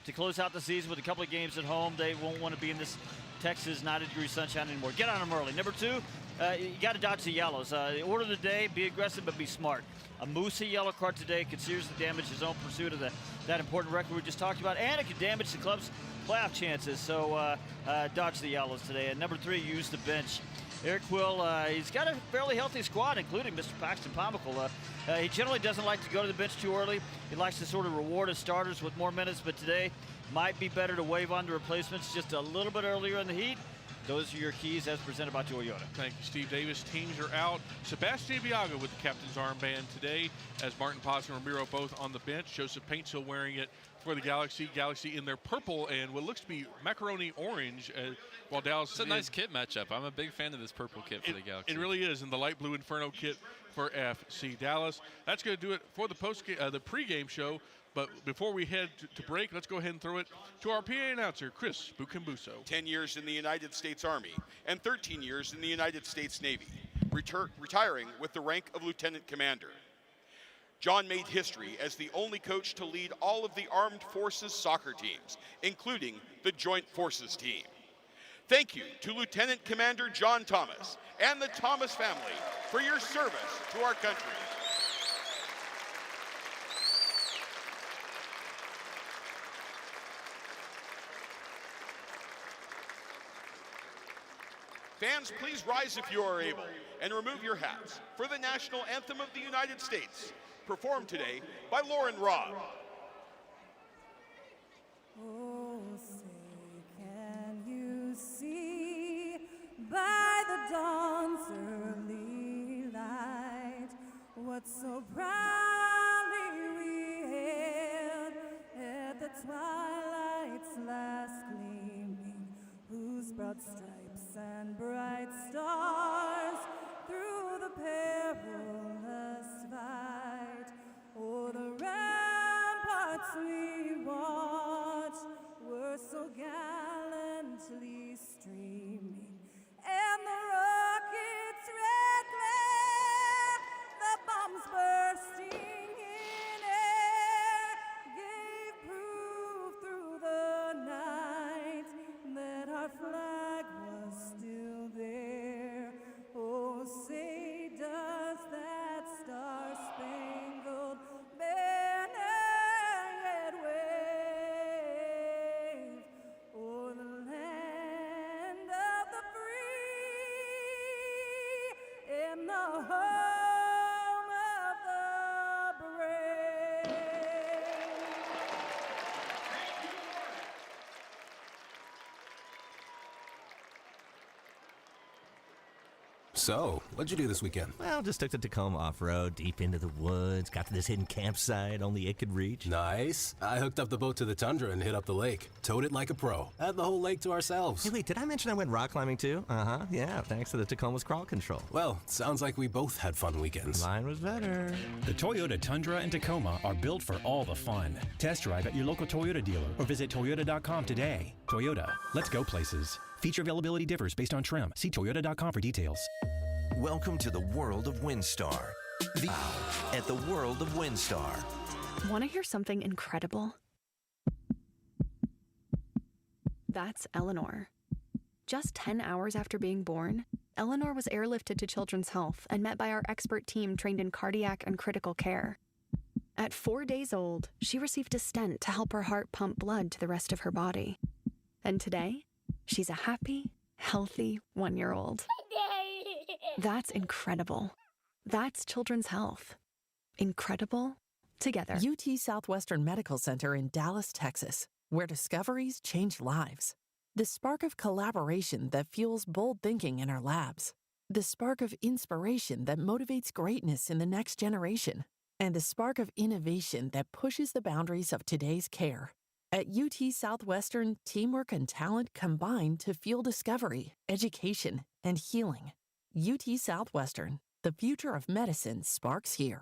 to close out the season with a couple of games at home. They won't want to be in this Texas 90-degree sunshine anymore. Get on them early. Number 2, you got to dodge the yellows. The order of the day, be aggressive but be smart. A Musa yellow card today could seriously damage his own pursuit of that important record we just talked about, and it could damage the club's playoff chances. So dodge the yellows today. And number 3, use the bench. Eric Quill, he's got a fairly healthy squad, including Mr. Paxton Pomykal. He generally doesn't like to go to the bench too early. He likes to sort of reward his starters with more minutes, but today might be better to wave on the replacements just a little bit earlier in the heat. Those are your keys as presented by Toyota. Thank you, Steve Davis. Teams are out. Sebastian Biaga with the captain's armband today, as Martin Paz and Ramiro both on the bench. Joseph Paintsville wearing it for the Galaxy. Galaxy in their purple and what looks to be macaroni orange, while Dallas It's a nice kit matchup. I'm a big fan of this purple kit for the Galaxy. It really is, in the light blue Inferno kit for FC Dallas. That's going to do it for the the pregame show. But before we head to break, let's go ahead and throw it to our PA announcer, Chris Bucambuso. 10 years in the United States Army and 13 years in the United States Navy, retiring with the rank of Lieutenant Commander. John made history as the only coach to lead all of the Armed Forces soccer teams, including the Joint Forces team. Thank you to Lieutenant Commander John Thomas and the Thomas family for your service to our country. Fans, please rise if you are able and remove your hats for the national anthem of the United States, performed today by Lauren Robb. Oh, say, can you see by the dawn's early light what so proudly we hailed at the twilight's last gleaming, whose broad stripes and bright stars through the perilous fight o'er the ramparts we watched were so gallantly streaming, and the rockets' red glare, the bombs bursting in air, gave proof through the night that our flag was still there. Oh, say, does that star-spangled banner yet wave o'er the land of the free in the home of the brave? So, what'd you do this weekend? Well, just took the Tacoma off-road, deep into the woods, got to this hidden campsite only it could reach. Nice. I hooked up the boat to the Tundra and hit up the lake. Towed it like a pro. Had the whole lake to ourselves. Hey, wait, did I mention I went rock climbing too? Uh-huh, yeah, thanks to the Tacoma's crawl control. Well, sounds like we both had fun weekends. Mine was better. The Toyota Tundra and Tacoma are built for all the fun. Test drive at your local Toyota dealer or visit Toyota.com today. Toyota, let's go places. Feature availability differs based on trim. See Toyota.com for details. Welcome to the world of WinStar. At the world of WinStar. Want to hear something incredible? That's Eleanor. Just 10 hours after being born, Eleanor was airlifted to Children's Health and met by our expert team trained in cardiac and critical care. At 4 days old, she received a stent to help her heart pump blood to the rest of her body. And today, she's a happy, healthy 1-year-old. That's incredible. That's Children's Health. Incredible together. UT Southwestern Medical Center in Dallas, Texas, where discoveries change lives. The spark of collaboration that fuels bold thinking in our labs. The spark of inspiration that motivates greatness in the next generation. And the spark of innovation that pushes the boundaries of today's care. At UT Southwestern, teamwork and talent combine to fuel discovery, education, and healing. UT Southwestern, the future of medicine sparks here.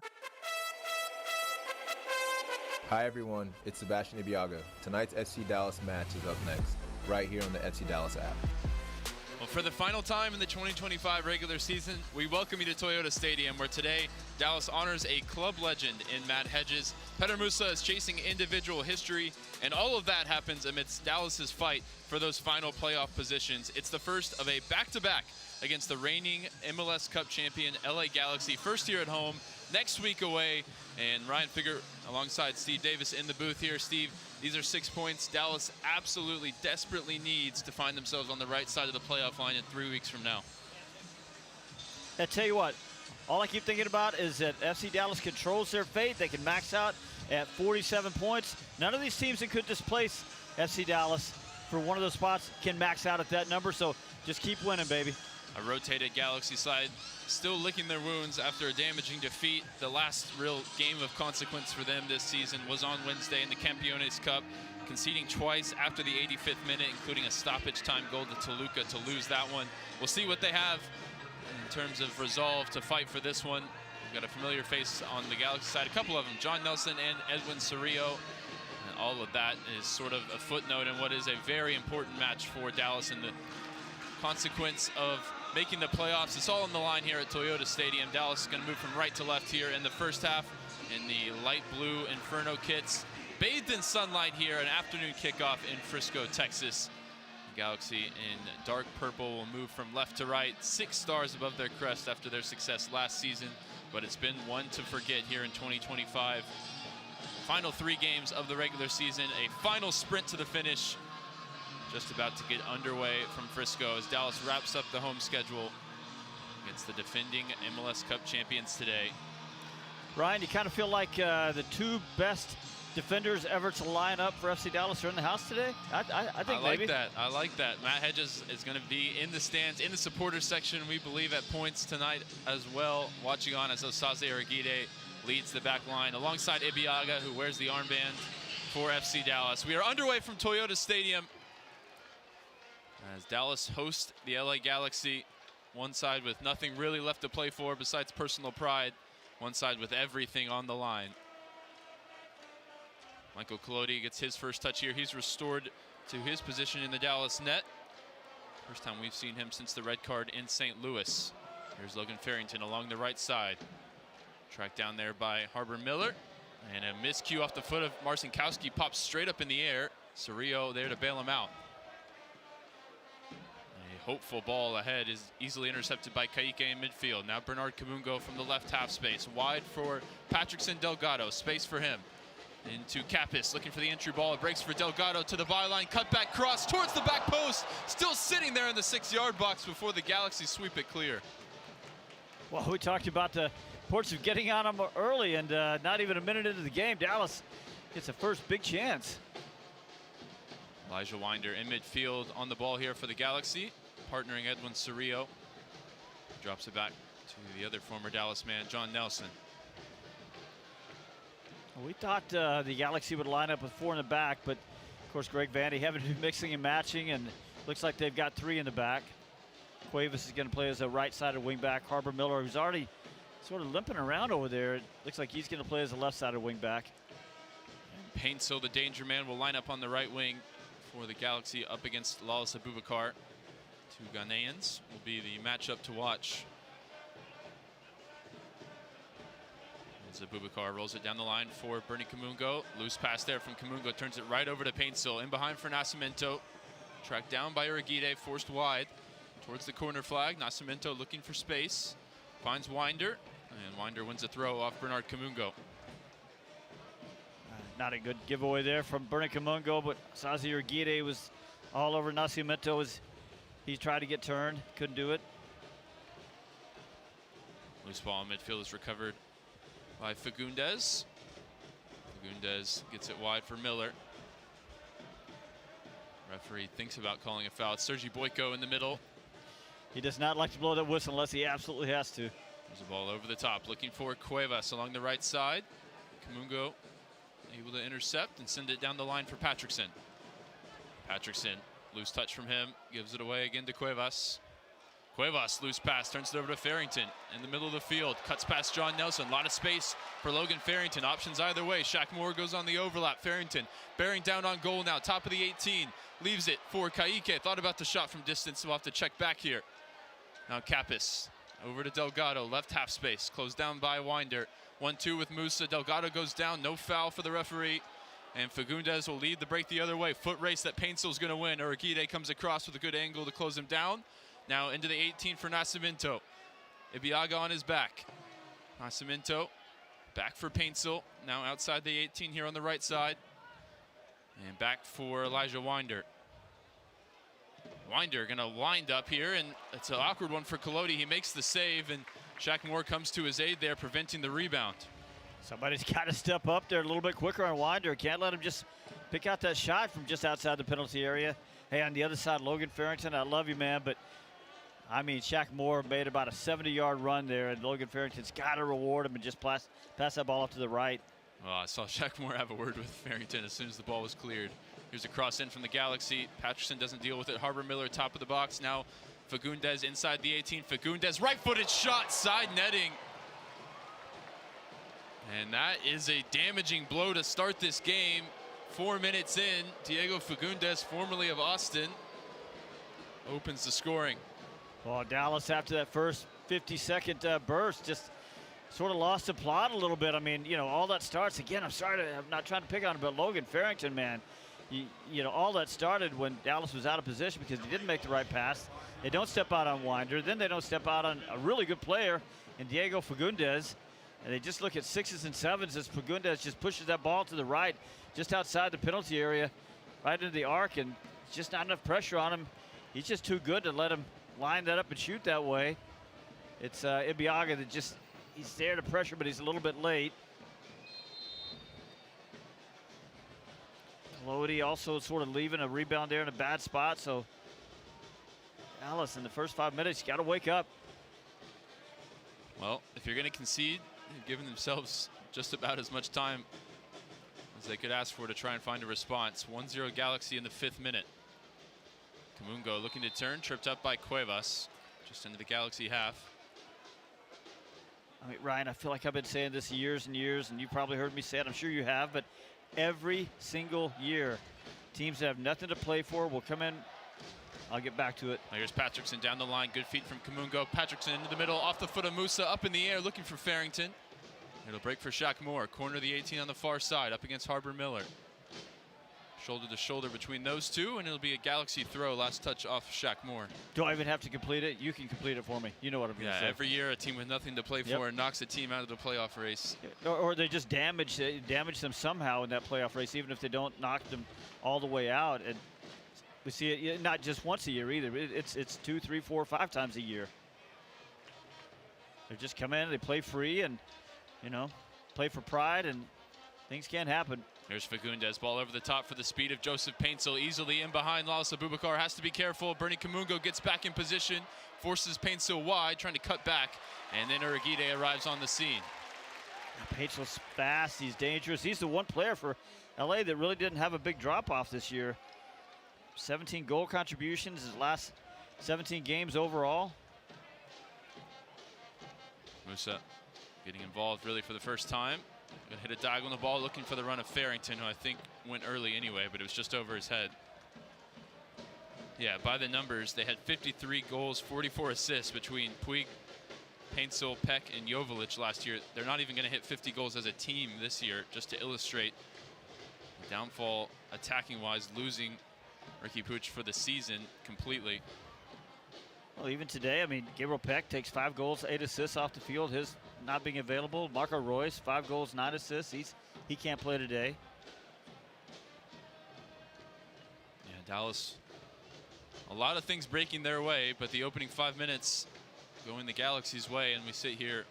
Hi everyone, it's Sebastian Ibiaga. Tonight's FC Dallas match is up next, right here on the FC Dallas app. Well, for the final time in the 2025 regular season, we welcome you to Toyota Stadium, where today Dallas honors a club legend in Matt Hedges. Petter Musa is chasing individual history, and all of that happens amidst Dallas's fight for those final playoff positions. It's the first of a back-to-back against the reigning MLS Cup champion LA Galaxy. First here at home, next week away. And Ryan Figert alongside Steve Davis in the booth here. Steve, these are 6 points Dallas absolutely desperately needs to find themselves on the right side of the playoff line in 3 weeks from now. I tell you what, all I keep thinking about is that FC Dallas controls their fate. They can max out at 47 points. None of these teams that could displace FC Dallas for one of those spots can max out at that number. So just keep winning, baby. A rotated Galaxy side still licking their wounds after a damaging defeat. The last real game of consequence for them this season was on Wednesday in the Campeones Cup, conceding twice after the 85th minute, including a stoppage time goal to Toluca to lose that one. We'll see what they have in terms of resolve to fight for this one. We've got a familiar face on the Galaxy side, a couple of them, John Nelson and Edwin Cerrillo. And all of that is sort of a footnote in what is a very important match for Dallas in the consequence of making the playoffs. It's all on the line here at Toyota Stadium. Dallas is going to move from right to left here in the first half in the light blue Inferno kits. Bathed in sunlight here, an afternoon kickoff in Frisco, Texas. The Galaxy in dark purple will move from left to right, 6 stars above their crest after their success last season, but it's been one to forget here in 2025. Final 3 games of the regular season, a final sprint to the finish. Just about to get underway from Frisco as Dallas wraps up the home schedule against the defending MLS Cup champions today. Ryan, you kind of feel like the 2 best defenders ever to line up for FC Dallas are in the house today? I think like maybe. that. I like that. Matt Hedges is going to be in the stands, in the supporter section, we believe, at points tonight as well, watching on as Osaze Arguide leads the back line alongside Ibiaga, who wears the armband for FC Dallas. We are underway from Toyota Stadium as Dallas hosts the LA Galaxy. One side with nothing really left to play for besides personal pride. One side with everything on the line. Michael Collodi gets his first touch here. He's restored to his position in the Dallas net. First time we've seen him since the red card in St. Louis. Here's Logan Farrington along the right side. Tracked down there by Harbor Miller. And a miscue off the foot of Marcinkowski pops straight up in the air. Cerrillo there to bail him out. A hopeful ball ahead is easily intercepted by Kaique in midfield. Now Bernard Kamungo from the left half space. Wide for Patrickson Delgado. Space for him. Into Kapis, looking for the entry ball. It breaks for Delgado to the byline. Cut back cross towards the back post. Still sitting there in the 6-yard box before the Galaxy sweep it clear. Well, we talked about the importance of getting on them early, and not even a minute into the game, Dallas gets a first big chance. Elijah Winder in midfield on the ball here for the Galaxy, partnering Edwin Cerrillo. Drops it back to the other former Dallas man, John Nelson. We thought the Galaxy would line up with 4 in the back, but of course Greg Vandy having to do mixing and matching, and looks like they've got 3 in the back. Cuevas is going to play as a right-sided wingback. Harbor Miller, who's already sort of limping around over there, it looks like he's going to play as a left-sided wingback. Painsil, the danger man, will line up on the right wing for the Galaxy up against Lalas Abubakar. 2 Ghanaians will be the matchup to watch. Abubakar rolls it down the line for Bernie Kamungo. Loose pass there from Kamungo, turns it right over to Painsil. In behind for Nascimento. Tracked down by Arguide, forced wide towards the corner flag. Nascimento looking for space. Finds Winder, and Winder wins a throw off Bernard Kamungo. Not a good giveaway there from Bernie Kamungo, but Sazi Arguide was all over Nascimento as he tried to get turned, couldn't do it. Loose ball in midfield is recovered by Fagundes. Fagundes gets it wide for Miller. Referee thinks about calling a foul. It's Sergi Boyko in the middle. He does not like to blow that whistle unless he absolutely has to. There's a ball over the top, looking for Cuevas along the right side. Kamungo able to intercept and send it down the line for Patrickson. Patrickson, loose touch from him, gives it away again to Cuevas. Cuevas, loose pass, turns it over to Farrington in the middle of the field, cuts past John Nelson. A lot of space for Logan Farrington. Options either way. Shaq Moore goes on the overlap. Farrington bearing down on goal now, top of the 18. Leaves it for Kaique. Thought about the shot from distance. We'll have to check back here. Now Kapis over to Delgado, left half space, closed down by Winder. 1-2 with Musa. Delgado goes down, no foul for the referee. And Fagundes will lead the break the other way. Foot race that Painsil's going to win. Arguide comes across with a good angle to close him down. Now into the 18 for Nascimento. Ibiaga on his back. Nascimento back for Painsil. Now outside the 18 here on the right side. And back for Elijah Winder. Winder going to wind up here, and it's an awkward one for Collodi. He makes the save, and Shaq Moore comes to his aid there, preventing the rebound. Somebody's got to step up there a little bit quicker on Winder. Can't let him just pick out that shot from just outside the penalty area. Hey, on the other side, Logan Farrington, I love you, man, but I mean, Shaq Moore made about a 70-yard run there, and Logan Farrington's got to reward him and just pass that ball off to the right. Well, I saw Shaq Moore have a word with Farrington as soon as the ball was cleared. Here's a cross in from the Galaxy. Patterson doesn't deal with it. Harbor Miller, top of the box. Now Fagundez inside the 18. Fagundez, right-footed shot, side netting. And that is a damaging blow to start this game. 4 minutes in, Diego Fagundez, formerly of Austin, opens the scoring. Well, Dallas, after that first 50-second burst, just sort of lost the plot a little bit. I mean, you know, all that starts, again, I'm not trying to pick on him, but Logan Farrington, man, you know, all that started when Dallas was out of position because he didn't make the right pass. They don't step out on Winder. Then they don't step out on a really good player in Diego Fagundez. And they just look at 6s and 7s as Fagundez just pushes that ball to the right, just outside the penalty area, right into the arc, and just not enough pressure on him. He's just too good to let him line that up and shoot that way. It's Ibeagha that just, he's there to pressure, but he's a little bit late. Lodi also sort of leaving a rebound there in a bad spot, so Dallas in the first 5 minutes, you got to wake up. Well, if you're going to concede, they've given themselves just about as much time as they could ask for to try and find a response. 1-0 Galaxy in the 5th minute. Kamungo looking to turn, tripped up by Cuevas, just into the Galaxy half. I mean, Ryan, I feel like I've been saying this years and years, and you probably heard me say it. I'm sure you have, but every single year, teams that have nothing to play for will come in. I'll get back to it. Here's Patrickson down the line. Good feet from Kamungo. Patrickson into the middle, off the foot of Musa, up in the air, looking for Farrington. It'll break for Shaq Moore. Corner of the 18 on the far side, up against Harbor Miller. Shoulder to shoulder between those two, and it'll be a Galaxy throw. Last touch off Shaq Moore. Do I even have to complete it? You can complete it for me. You know what I'm going to say. Yeah, every year a team with nothing to play for knocks a team out of the playoff race. Or they just damage them somehow in that playoff race, even if they don't knock them all the way out. And we see it not just once a year either. It's 2, 3, 4, 5 times a year. They just come in, they play free, and you know, play for pride, and things can't happen. There's Fagundez, ball over the top for the speed of Joseph Paintsel, easily in behind. Lalas Abubakar has to be careful. Bernie Kamungo gets back in position, forces Paintsel wide, trying to cut back, and then Uragide arrives on the scene. Paintsel's fast, he's dangerous. He's the one player for LA that really didn't have a big drop-off this year. 17 goal contributions his last 17 games overall. Musa getting involved really for the first time. Gonna hit a diagonal ball, looking for the run of Farrington, who I think went early anyway, but it was just over his head. Yeah, by the numbers, they had 53 goals, 44 assists between Puig, Paintsel, Peck, and Joveljic last year. They're not even gonna hit 50 goals as a team this year, just to illustrate the downfall attacking-wise, losing Ricky Puig for the season completely. Well, even today, I mean, Gabriel Peck takes 5 goals, 8 assists off the field. His not being available. Marco Royce, 5 goals, 9 assists. He can't play today. Yeah, Dallas, a lot of things breaking their way, but the opening 5 minutes going the Galaxy's way, and we sit here,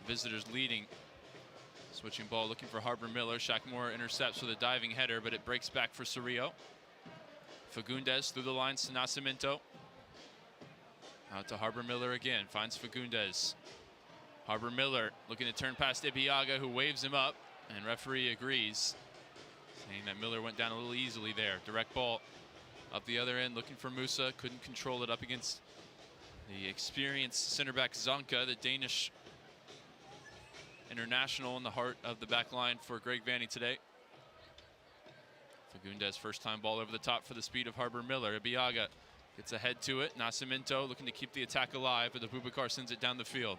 visitors leading. Switching ball, looking for Harbor Miller. Shaq Moore intercepts with a diving header, but it breaks back for Cerrillo. Fagundez through the lines to Nascimento. Out to Harbor Miller again, finds Fagundez. Harbor Miller looking to turn past Ibeagha, who waves him up, and referee agrees, saying that Miller went down a little easily there. Direct ball up the other end, looking for Musa, couldn't control it up against the experienced center back Zonka, the Danish international in the heart of the back line for Greg Vanney today. Fagundez, first time ball over the top for the speed of Harbor Miller. Ibeagha gets ahead to it. Nascimento looking to keep the attack alive, but Abubakar sends it down the field.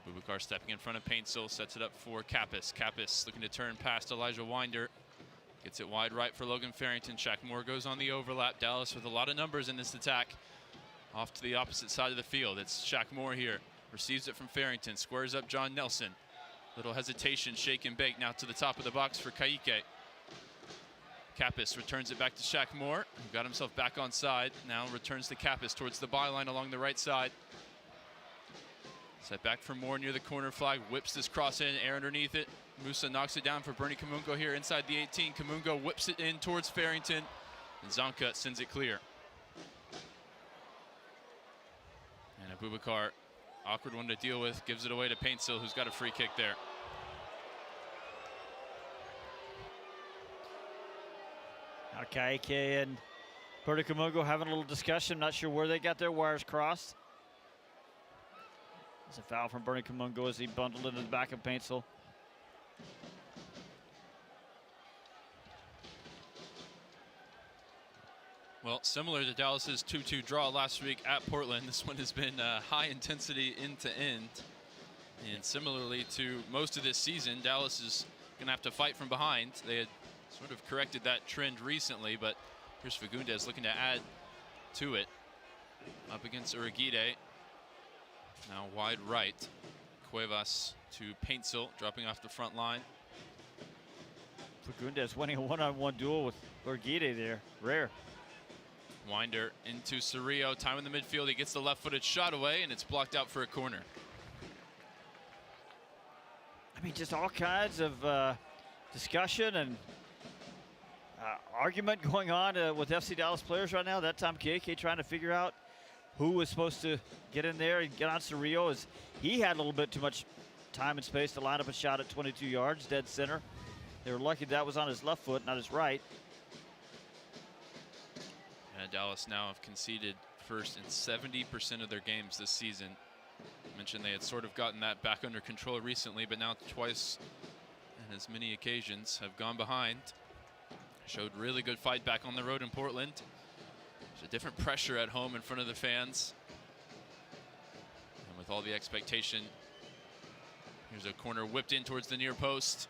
Abubakar stepping in front of Paintsel, sets it up for Kappas. Kappas looking to turn past Elijah Winder. Gets it wide right for Logan Farrington. Shaq Moore goes on the overlap. Dallas with a lot of numbers in this attack. Off to the opposite side of the field. It's Shaq Moore here. Receives it from Farrington. Squares up John Nelson. Little hesitation, shake and bake now to the top of the box for Kaique. Kappas returns it back to Shaq Moore, who got himself back on side. Now returns to Kappas towards the byline along the right side. Set back for Moore near the corner flag. Whips this cross in, air underneath it. Musa knocks it down for Bernie Kamungo here inside the 18. Kamungo whips it in towards Farrington. And Zonka sends it clear. And Abubakar, awkward one to deal with, gives it away to Paintsill, who's got a free kick there. Now Kaike and Bernie Kamungo having a little discussion. Not sure where they got their wires crossed. It's a foul from Bernie Kamungo as he bundled into the back of Paintsill. Well, similar to Dallas's 2-2 draw last week at Portland, this one has been high intensity end to end. And similarly to most of this season, Dallas is going to have to fight from behind. They had sort of corrected that trend recently, but here's Fagundez looking to add to it. Up against Uragide. Now wide right. Cuevas to Paintsill, dropping off the front line. Fagundez winning a one-on-one duel with Uragide there. Rare. Winder into Cerrillo, time in the midfield. He gets the left-footed shot away, and it's blocked out for a corner. I mean, just all kinds of discussion and argument going on with FC Dallas players right now. That time, KK trying to figure out who was supposed to get in there and get on Cerrillo, as he had a little bit too much time and space to line up a shot at 22 yards, dead center. They were lucky that was on his left foot, not his right. And Dallas now have conceded first in 70% of their games this season. I mentioned they had sort of gotten that back under control recently, but now twice and as many occasions have gone behind. Showed really good fight back on the road in Portland. There's a different pressure at home in front of the fans. And with all the expectation, here's a corner whipped in towards the near post.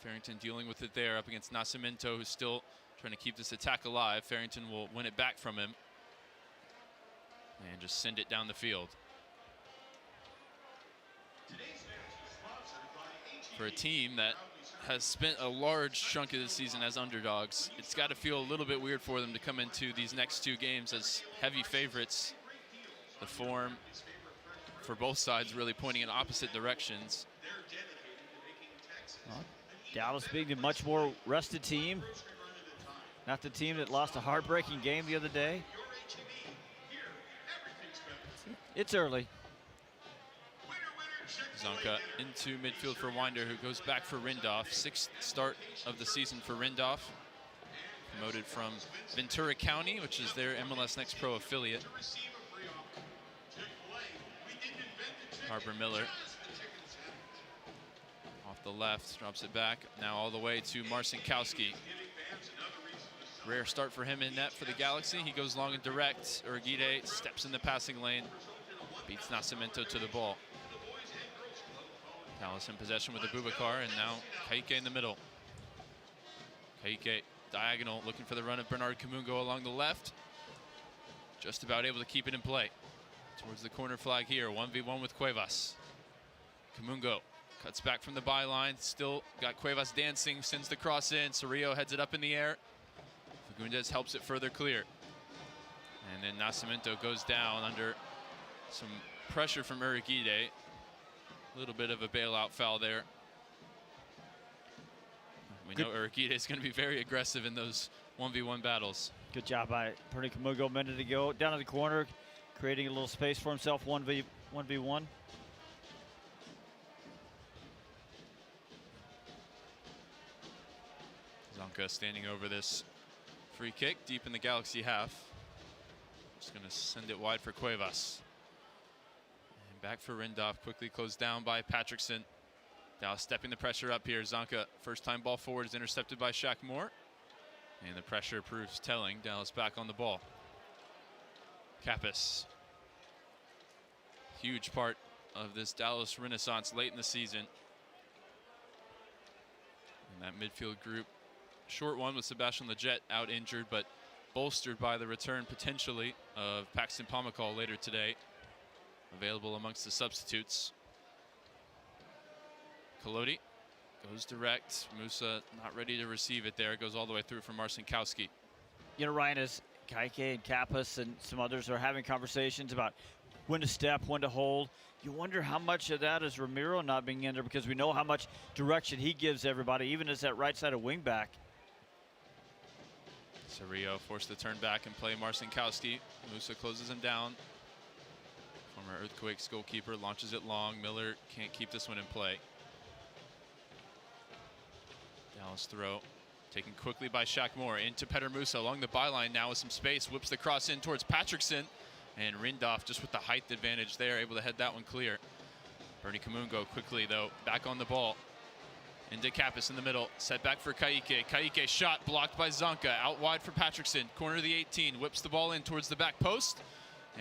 Farrington dealing with it there up against Nascimento, who's still trying to keep this attack alive. Farrington will win it back from him and just send it down the field. For a team that has spent a large chunk of the season as underdogs, it's got to feel a little bit weird for them to come into these next two games as heavy favorites. The form for both sides really pointing in opposite directions. Well, Dallas being a much more rested team. Not the team that lost a heartbreaking game the other day. It's early. Zonka into midfield for Winder, who goes back for Rindolph. Sixth start of the season for Rindolph. Promoted from Ventura County, which is their MLS Next Pro affiliate. Harper Miller. Off the left, drops it back. Now all the way to Marcinkowski. Rare start for him in net for the Galaxy. He goes long and direct. Uragide steps in the passing lane. Beats Nascimento to the ball. Dallas in possession with Abubakar, and now Kaike in the middle. Kaike diagonal, looking for the run of Bernard Kamungo along the left. Just about able to keep it in play. Towards the corner flag here, 1v1 with Cuevas. Kamungo cuts back from the byline, still got Cuevas dancing, sends the cross in. Cerrillo heads it up in the air. Fagundez helps it further clear. And then Nascimento goes down under some pressure from Uragide. A little bit of a bailout foul there. We know Uragide is going to be very aggressive in those 1v1 battles. Good job by Bernie Kamungo a minute ago. Down to the corner, creating a little space for himself, 1v1. Zonka standing over this free kick deep in the Galaxy half. Just going to send it wide for Cuevas. And back for Rindolph, quickly closed down by Patrickson. Dallas stepping the pressure up here. Zonka, first time ball forward, is intercepted by Shaq Moore. And the pressure proves telling. Dallas back on the ball. Kappas. Huge part of this Dallas renaissance late in the season. And that midfield group, short one with Sebastian Leggett out injured, but bolstered by the return potentially of Paxton Pomacall later today. Available amongst the substitutes. Kolodi goes direct. Musa not ready to receive it there. Goes all the way through for Marcinkowski. You know, Ryan, as Kaike and Kappas and some others are having conversations about when to step, when to hold. You wonder how much of that is Ramiro not being in there, because we know how much direction he gives everybody, even as that right side of wing back. Cerrillo forced to turn back and play Marcinkowski. Musa closes him down. Former Earthquakes goalkeeper launches it long. Miller can't keep this one in play. Dallas throw taken quickly by Shaq Moore into Petter Musa along the byline now with some space. Whips the cross in towards Patrickson. And Rindolph just with the height advantage there, able to head that one clear. Bernie Kamungo quickly, though, back on the ball. Into Kappas in the middle. Set back for Kaique. Kaique shot blocked by Zonka. Out wide for Patrickson. Corner of the 18. Whips the ball in towards the back post.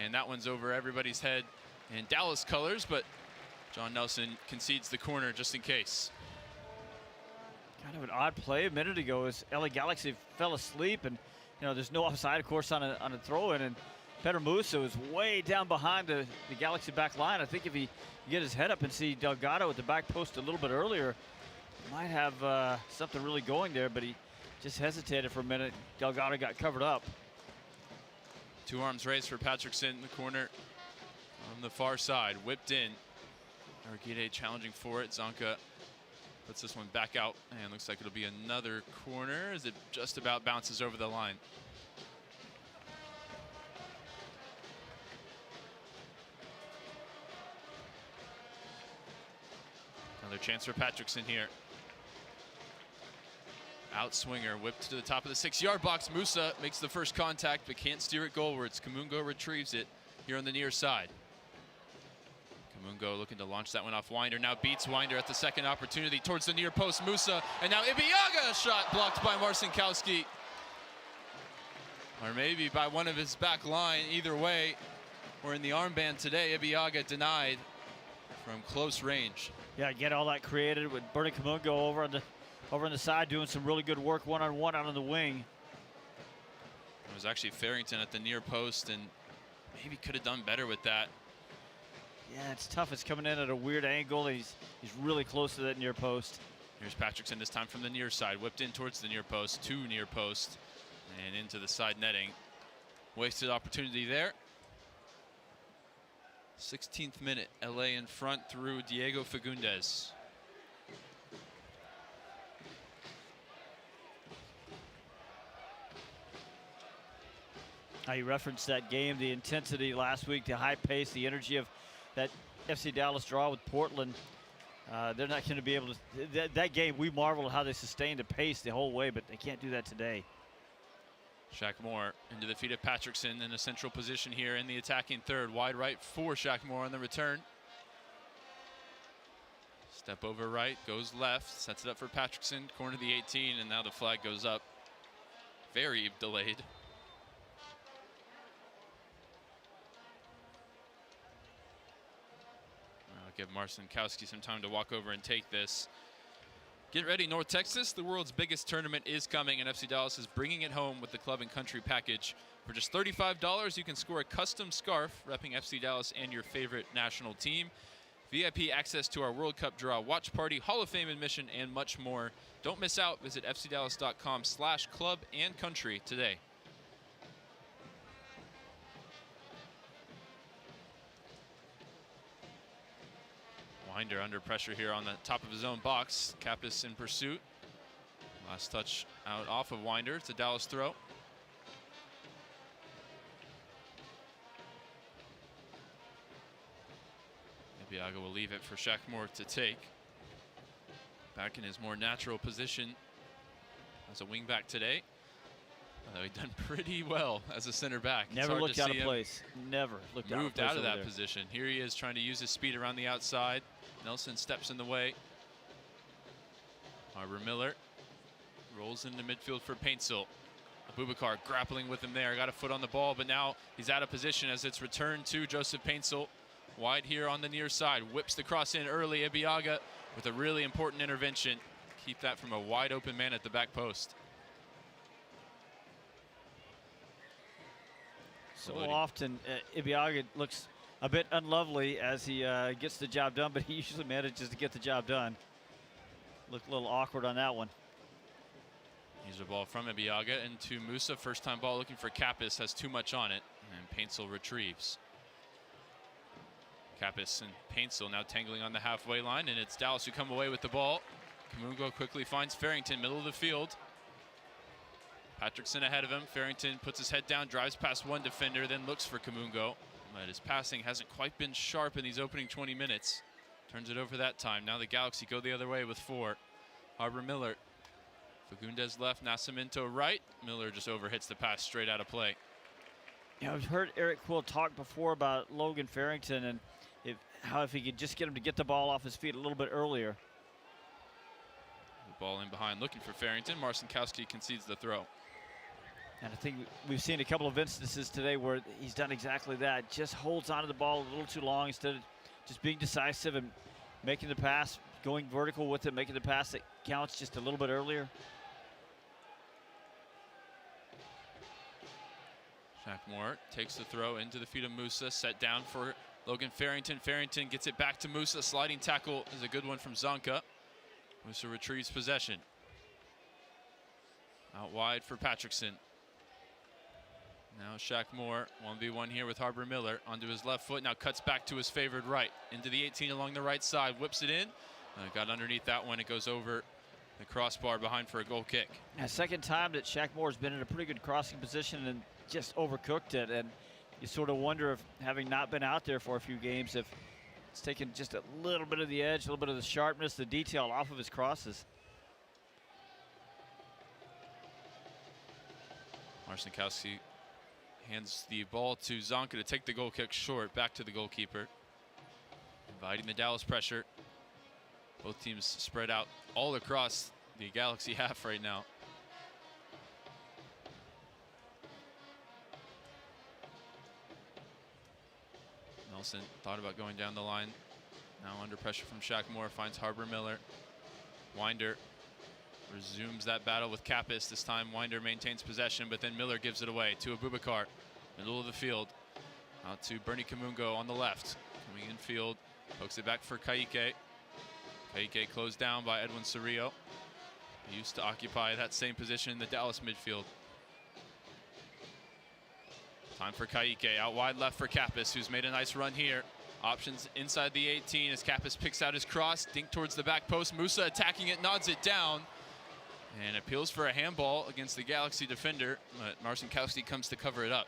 And that one's over everybody's head in Dallas colors, but John Nelson concedes the corner just in case. Kind of an odd play a minute ago as LA Galaxy fell asleep, and there's no offside, of course, on a throw-in, and Petter Musa was way down behind the Galaxy back line. I think if he get his head up and see Delgado at the back post a little bit earlier, might have something really going there, but he just hesitated for a minute. Delgado got covered up. Two arms raised for Patrickson in the corner on the far side. Whipped in. Arguide challenging for it. Zonka puts this one back out, and looks like it'll be another corner as it just about bounces over the line. Another chance for Patrickson here. Outswinger whipped to the top of the 6-yard box. Musa makes the first contact but can't steer it goalwards. Kamungo retrieves it here on the near side. Kamungo looking to launch that one off Winder. Now beats Winder at the second opportunity towards the near post. Musa, and now Ibeagha shot blocked by Marcinkowski. Or maybe by one of his back line. Either way, we're in the armband today. Ibeagha denied from close range. Yeah, get all that created with Bernie Kamungo over on the side, doing some really good work one-on-one out on the wing. It was actually Farrington at the near post, and maybe could have done better with that. Yeah, it's tough. It's coming in at a weird angle. He's really close to that near post. Here's Patrickson this time from the near side. Whipped in towards the near post, to near post, and into the side netting. Wasted opportunity there. 16th minute, LA in front through Diego Fagundes. You referenced that game, the intensity last week, the high pace, the energy of that FC Dallas draw with Portland. They're not going to be able to. That game, we marveled at how they sustained the pace the whole way, but they can't do that today. Shaq Moore into the feet of Patrickson in a central position here in the attacking third. Wide right for Shaq Moore on the return. Step over right, goes left, sets it up for Patrickson, corner of the 18, and now the flag goes up. Very delayed. I'll give Marcinkowski some time to walk over and take this. Get ready, North Texas. The world's biggest tournament is coming, and FC Dallas is bringing it home with the Club and Country package. For just $35, you can score a custom scarf repping FC Dallas and your favorite national team. VIP access to our World Cup draw, watch party, Hall of Fame admission, and much more. Don't miss out. Visit fcdallas.com/club and country today. Winder under pressure here on the top of his own box. Kappas in pursuit. Last touch out off of Winder. It's a Dallas throw. Ibeagha will leave it for Shaq Moore to take. Back in his more natural position as a wingback today. Although he's done pretty well as a center back. Never looked out of place. Never looked out of place. Moved out of that position. Here he is trying to use his speed around the outside. Nelson steps in the way. Arbor Miller rolls into midfield for Paintsel. Abubakar grappling with him there. Got a foot on the ball, but now he's out of position as it's returned to Joseph Paintsel. Wide here on the near side. Whips the cross in early. Ibeagha with a really important intervention. Keep that from a wide open man at the back post. So often, Ibeagha looks a bit unlovely as he gets the job done, but he usually manages to get the job done. Looked a little awkward on that one. Here's a ball from Ibeagha into Musa. First time ball looking for Kappas, has too much on it, and Paintsel retrieves. Kappas and Paintsel now tangling on the halfway line, and it's Dallas who come away with the ball. Kamungo quickly finds Farrington, middle of the field. Patrickson ahead of him. Farrington puts his head down, drives past one defender, then looks for Kamungo. But his passing hasn't quite been sharp in these opening 20 minutes. Turns it over that time. Now the Galaxy go the other way with 4. Harbor Miller. Fagundes left, Nascimento right. Miller just overhits the pass straight out of play. Yeah, I've heard Eric Quill talk before about Logan Farrington and how if he could just get him to get the ball off his feet a little bit earlier. The ball in behind looking for Farrington. Marcinkowski concedes the throw. And I think we've seen a couple of instances today where he's done exactly that. Just holds onto the ball a little too long instead of just being decisive and making the pass, going vertical with it, making the pass that counts just a little bit earlier. Shaq Moore takes the throw into the feet of Musa, set down for Logan Farrington. Farrington gets it back to Musa. Sliding tackle is a good one from Zonka. Musa retrieves possession. Out wide for Patrickson. Now Shaq Moore, 1v1 here with Harbor Miller. Onto his left foot, now cuts back to his favored right. Into the 18 along the right side, whips it in. Got underneath that one, it goes over the crossbar behind for a goal kick. Yeah, second time that Shaq Moore's been in a pretty good crossing position and just overcooked it. And you sort of wonder if, having not been out there for a few games, if it's taken just a little bit of the edge, a little bit of the sharpness, the detail off of his crosses. Marcinkowski hands the ball to Zonka to take the goal kick short, back to the goalkeeper. Inviting the Dallas pressure. Both teams spread out all across the Galaxy half right now. Nelson thought about going down the line. Now under pressure from Shaq Moore, finds Harbor Miller. Winder resumes that battle with Kappas. This time Winder maintains possession, but then Miller gives it away to Abubakar. Middle of the field. Out to Bernie Kamungo on the left. Coming in field. Pokes it back for Kaike. Kaike closed down by Edwin Cerrillo. He used to occupy that same position in the Dallas midfield. Time for Kaike. Out wide left for Kappas, who's made a nice run here. Options inside the 18 as Kappas picks out his cross. Dink towards the back post. Musa attacking it, nods it down. And appeals for a handball against the Galaxy defender, but Marcinkowski comes to cover it up.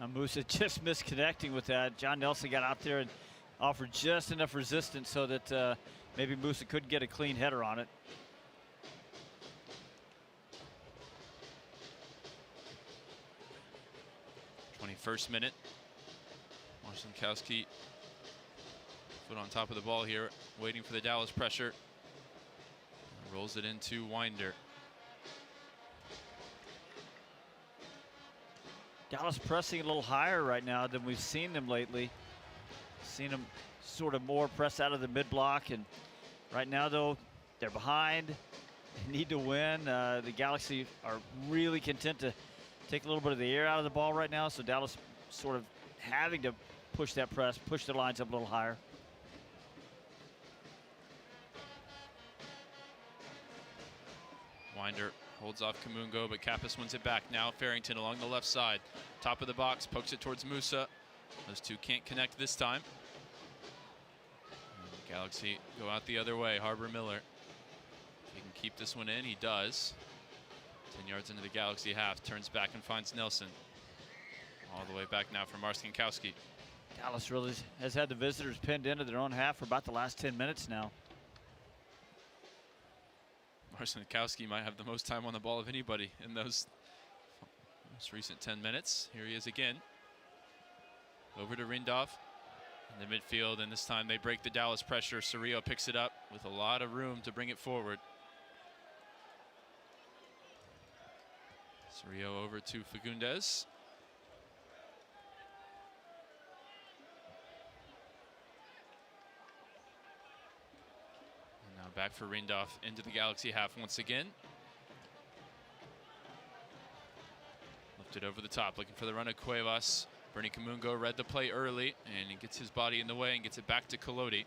Now Musa just misconnecting with that. John Nelson got out there and offered just enough resistance so that maybe Musa couldn't get a clean header on it. First minute. Marcinkowski foot on top of the ball here, waiting for the Dallas pressure. Rolls it into Winder. Dallas pressing a little higher right now than we've seen them lately. Seen them sort of more press out of the mid block, and right now though they're behind. They need to win. The Galaxy are really content to take a little bit of the air out of the ball right now, so Dallas sort of having to push that press, push the lines up a little higher. Winder holds off Kamungo, but Kappas wins it back. Now Farrington along the left side. Top of the box, pokes it towards Musa. Those two can't connect this time. And the Galaxy go out the other way. Harbor Miller. If he can keep this one in, he does. 10 yards into the Galaxy half, turns back and finds Nelson. All the way back now for Marcinkowski. Dallas really has had the visitors pinned into their own half for about the last 10 minutes now. Marcinkowski might have the most time on the ball of anybody in those most recent 10 minutes. Here he is again. Over to Rindhoff in the midfield, and this time they break the Dallas pressure. Cerrillo picks it up with a lot of room to bring it forward. Cerrillo over to Fagundes. And now back for Rindhoff into the Galaxy half once again. Lifted over the top, looking for the run of Cuevas. Bernie Kamungo read the play early, and he gets his body in the way and gets it back to Collodi.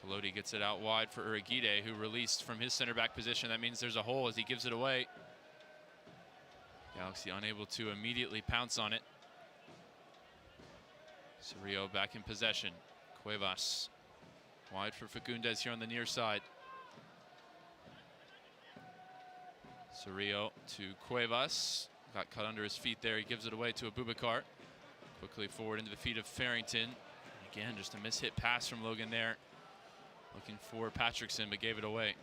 Collodi gets it out wide for Uragide, who released from his center back position. That means there's a hole as he gives it away. Galaxy unable to immediately pounce on it. Cerrillo back in possession. Cuevas wide for Fagundes here on the near side. Cerrillo to Cuevas. Got cut under his feet there. He gives it away to Abubakar. Quickly forward into the feet of Farrington. Again, just a mishit pass from Logan there. Looking for Patrickson, but gave it away.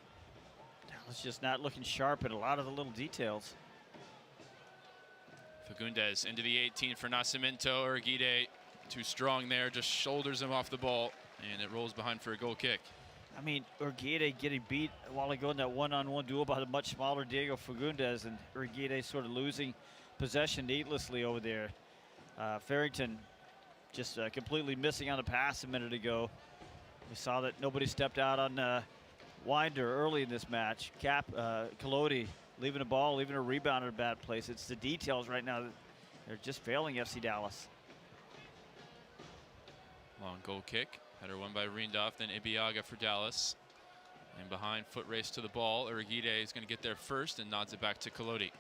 Dallas just not looking sharp in a lot of the little details. Fagundes into the 18 for Nascimento. Urguide too strong there, just shoulders him off the ball, and it rolls behind for a goal kick. I mean, Urguide getting beat a while ago in that one-on-one duel by the much smaller Diego Fagundes, and Urguide sort of losing possession needlessly over there. Farrington just completely missing on the pass a minute ago. We saw that nobody stepped out on Winder early in this match. Collodi leaving the ball, leaving a rebound in a bad place. It's the details right now that they're just failing FC Dallas. Long goal kick. Header won by Rindolph, then Ibiaga for Dallas. And behind, foot race to the ball. Urguide is going to get there first and nods it back to Collodi.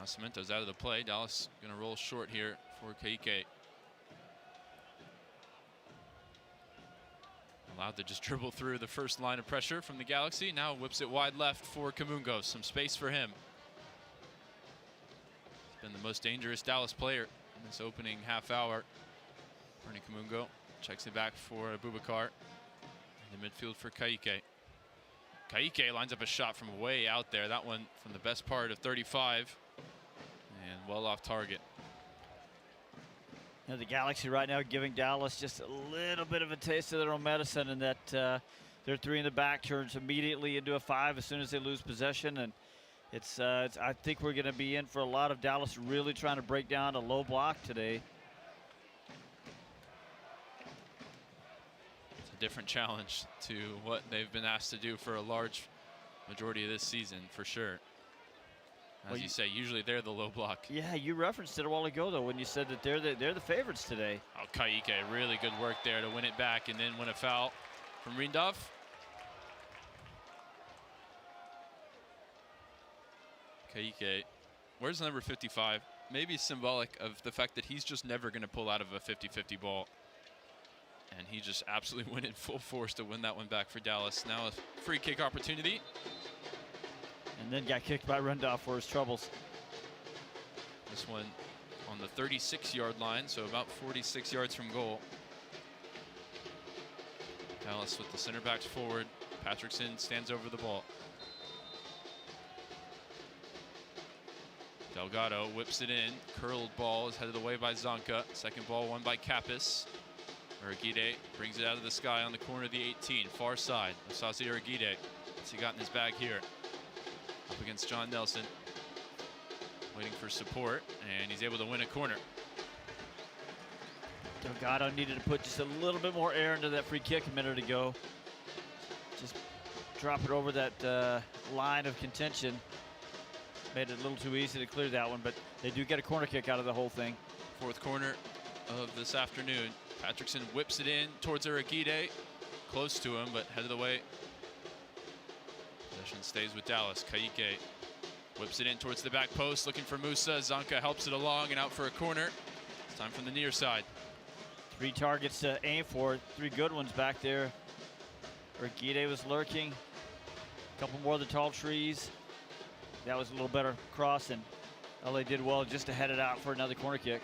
Nascimento's out of the play. Dallas going to roll short here for Ka'ike. Allowed to just dribble through the first line of pressure from the Galaxy. Now whips it wide left for Kamungo. Some space for him. He's been the most dangerous Dallas player in this opening half hour. Bernie Kamungo checks it back for Abubakar. In the midfield for Ka'ike. Ka'ike lines up a shot from way out there. That one from the best part of 35. And well off target. You know, the Galaxy right now giving Dallas just a little bit of a taste of their own medicine, and that their 3 in the back turns immediately into a 5 as soon as they lose possession. And it's I think we're going to be in for a lot of Dallas really trying to break down a low block today. It's a different challenge to what they've been asked to do for a large majority of this season, for sure. As you say, usually they're the low block. Yeah, you referenced it a while ago, though, when you said that they're the favorites today. Oh, Ka'ike, really good work there to win it back and then win a foul from Rindolph. Ka'ike, where's number 55? Maybe symbolic of the fact that he's just never going to pull out of a 50-50 ball. And he just absolutely went in full force to win that one back for Dallas. Now a free kick opportunity. And then got kicked by Rindolph for his troubles. This one on the 36-yard line, so about 46 yards from goal. Dallas with the center backs forward. Patrickson stands over the ball. Delgado whips it in. Curled ball is headed away by Zonka. Second ball won by Kapis. Urguide brings it out of the sky on the corner of the 18. Far side. Osasi Urguide. What's he got in his bag here? Up against John Nelson. Waiting for support, and he's able to win a corner. Delgado needed to put just a little bit more air into that free kick a minute ago. Just drop it over that line of contention. Made it a little too easy to clear that one, but they do get a corner kick out of the whole thing. Fourth corner of this afternoon. Patrickson whips it in towards Urguide. Close to him, but headed away. Possession stays with Dallas. Ka'ike whips it in towards the back post, looking for Musa. Zonka helps it along and out for a corner. It's time from the near side. 3 targets to aim for, 3 good ones back there. Urguide was lurking. A couple more of the tall trees. That was a little better cross, and LA did well just to head it out for another corner kick.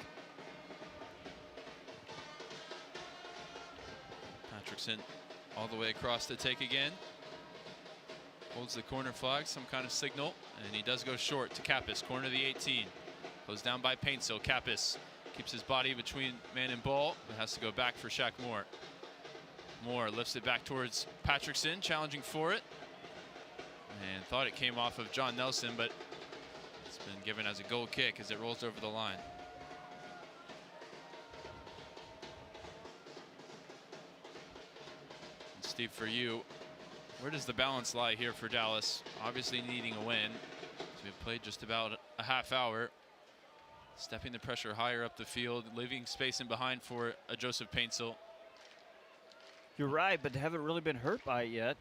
Patrickson all the way across to take again. Holds the corner flag, some kind of signal, and he does go short to Kapis, corner of the 18. Goes down by Paintsill. Kapis keeps his body between man and ball, but has to go back for Shaq Moore. Moore lifts it back towards Patrickson, challenging for it. And thought it came off of John Nelson, but it's been given as a goal kick as it rolls over the line. And Steve, for you, where does the balance lie here for Dallas? Obviously needing a win. So we've played just about a half hour. Stepping the pressure higher up the field, leaving space in behind for a Joseph Paintsill. You're right, but they haven't really been hurt by it yet.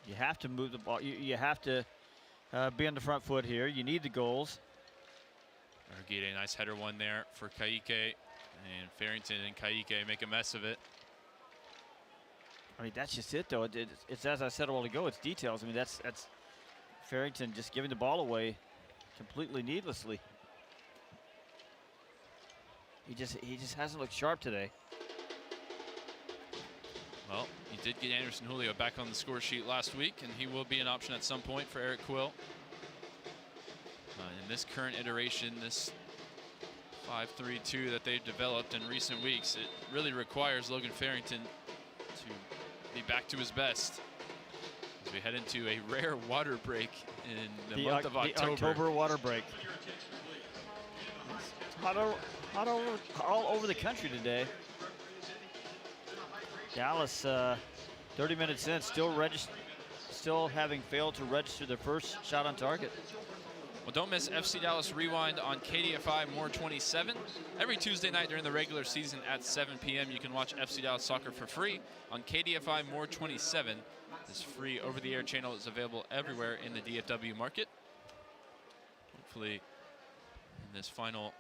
You have to move the ball. You have to be on the front foot here. You need the goals. Argueta, nice header one there for Ka'ike. And Farrington and Ka'ike make a mess of it. I mean, that's just it, though. It's as I said a while ago, it's details. I mean, that's Farrington just giving the ball away completely needlessly. He just hasn't looked sharp today. Well, he did get Anderson Julio back on the score sheet last week, and he will be an option at some point for Eric Quill. In this current iteration, this 5-3-2 that they've developed in recent weeks, it really requires Logan Farrington to be back to his best as we head into a rare water break in the month of October. The October water break. It's hot all over the country today. Dallas, 30 minutes in, still having failed to register their first shot on target. Well, don't miss FC Dallas Rewind on KDFI More 27. Every Tuesday night during the regular season at 7 p.m. you can watch FC Dallas Soccer for free on KDFI More 27. This free over-the-air channel is available everywhere in the DFW market. Hopefully, in this final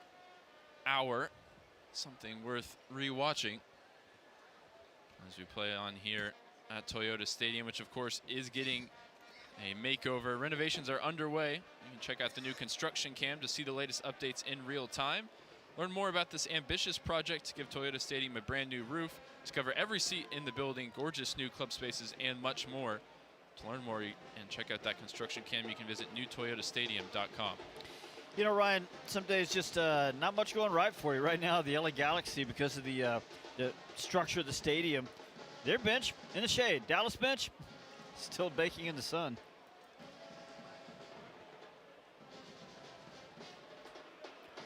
hour, something worth re-watching as we play on here at Toyota Stadium, which of course is getting a makeover. Renovations are underway. You can check out the new construction cam to see the latest updates in real time. Learn more about this ambitious project to give Toyota Stadium a brand new roof, discover every seat in the building, gorgeous new club spaces, and much more. To learn more and check out that construction cam, you can visit newtoyotastadium.com. You know, Ryan, some days just not much going right for you. Right now, the LA Galaxy, because of the structure of the stadium, their bench in the shade. Dallas bench still baking in the sun.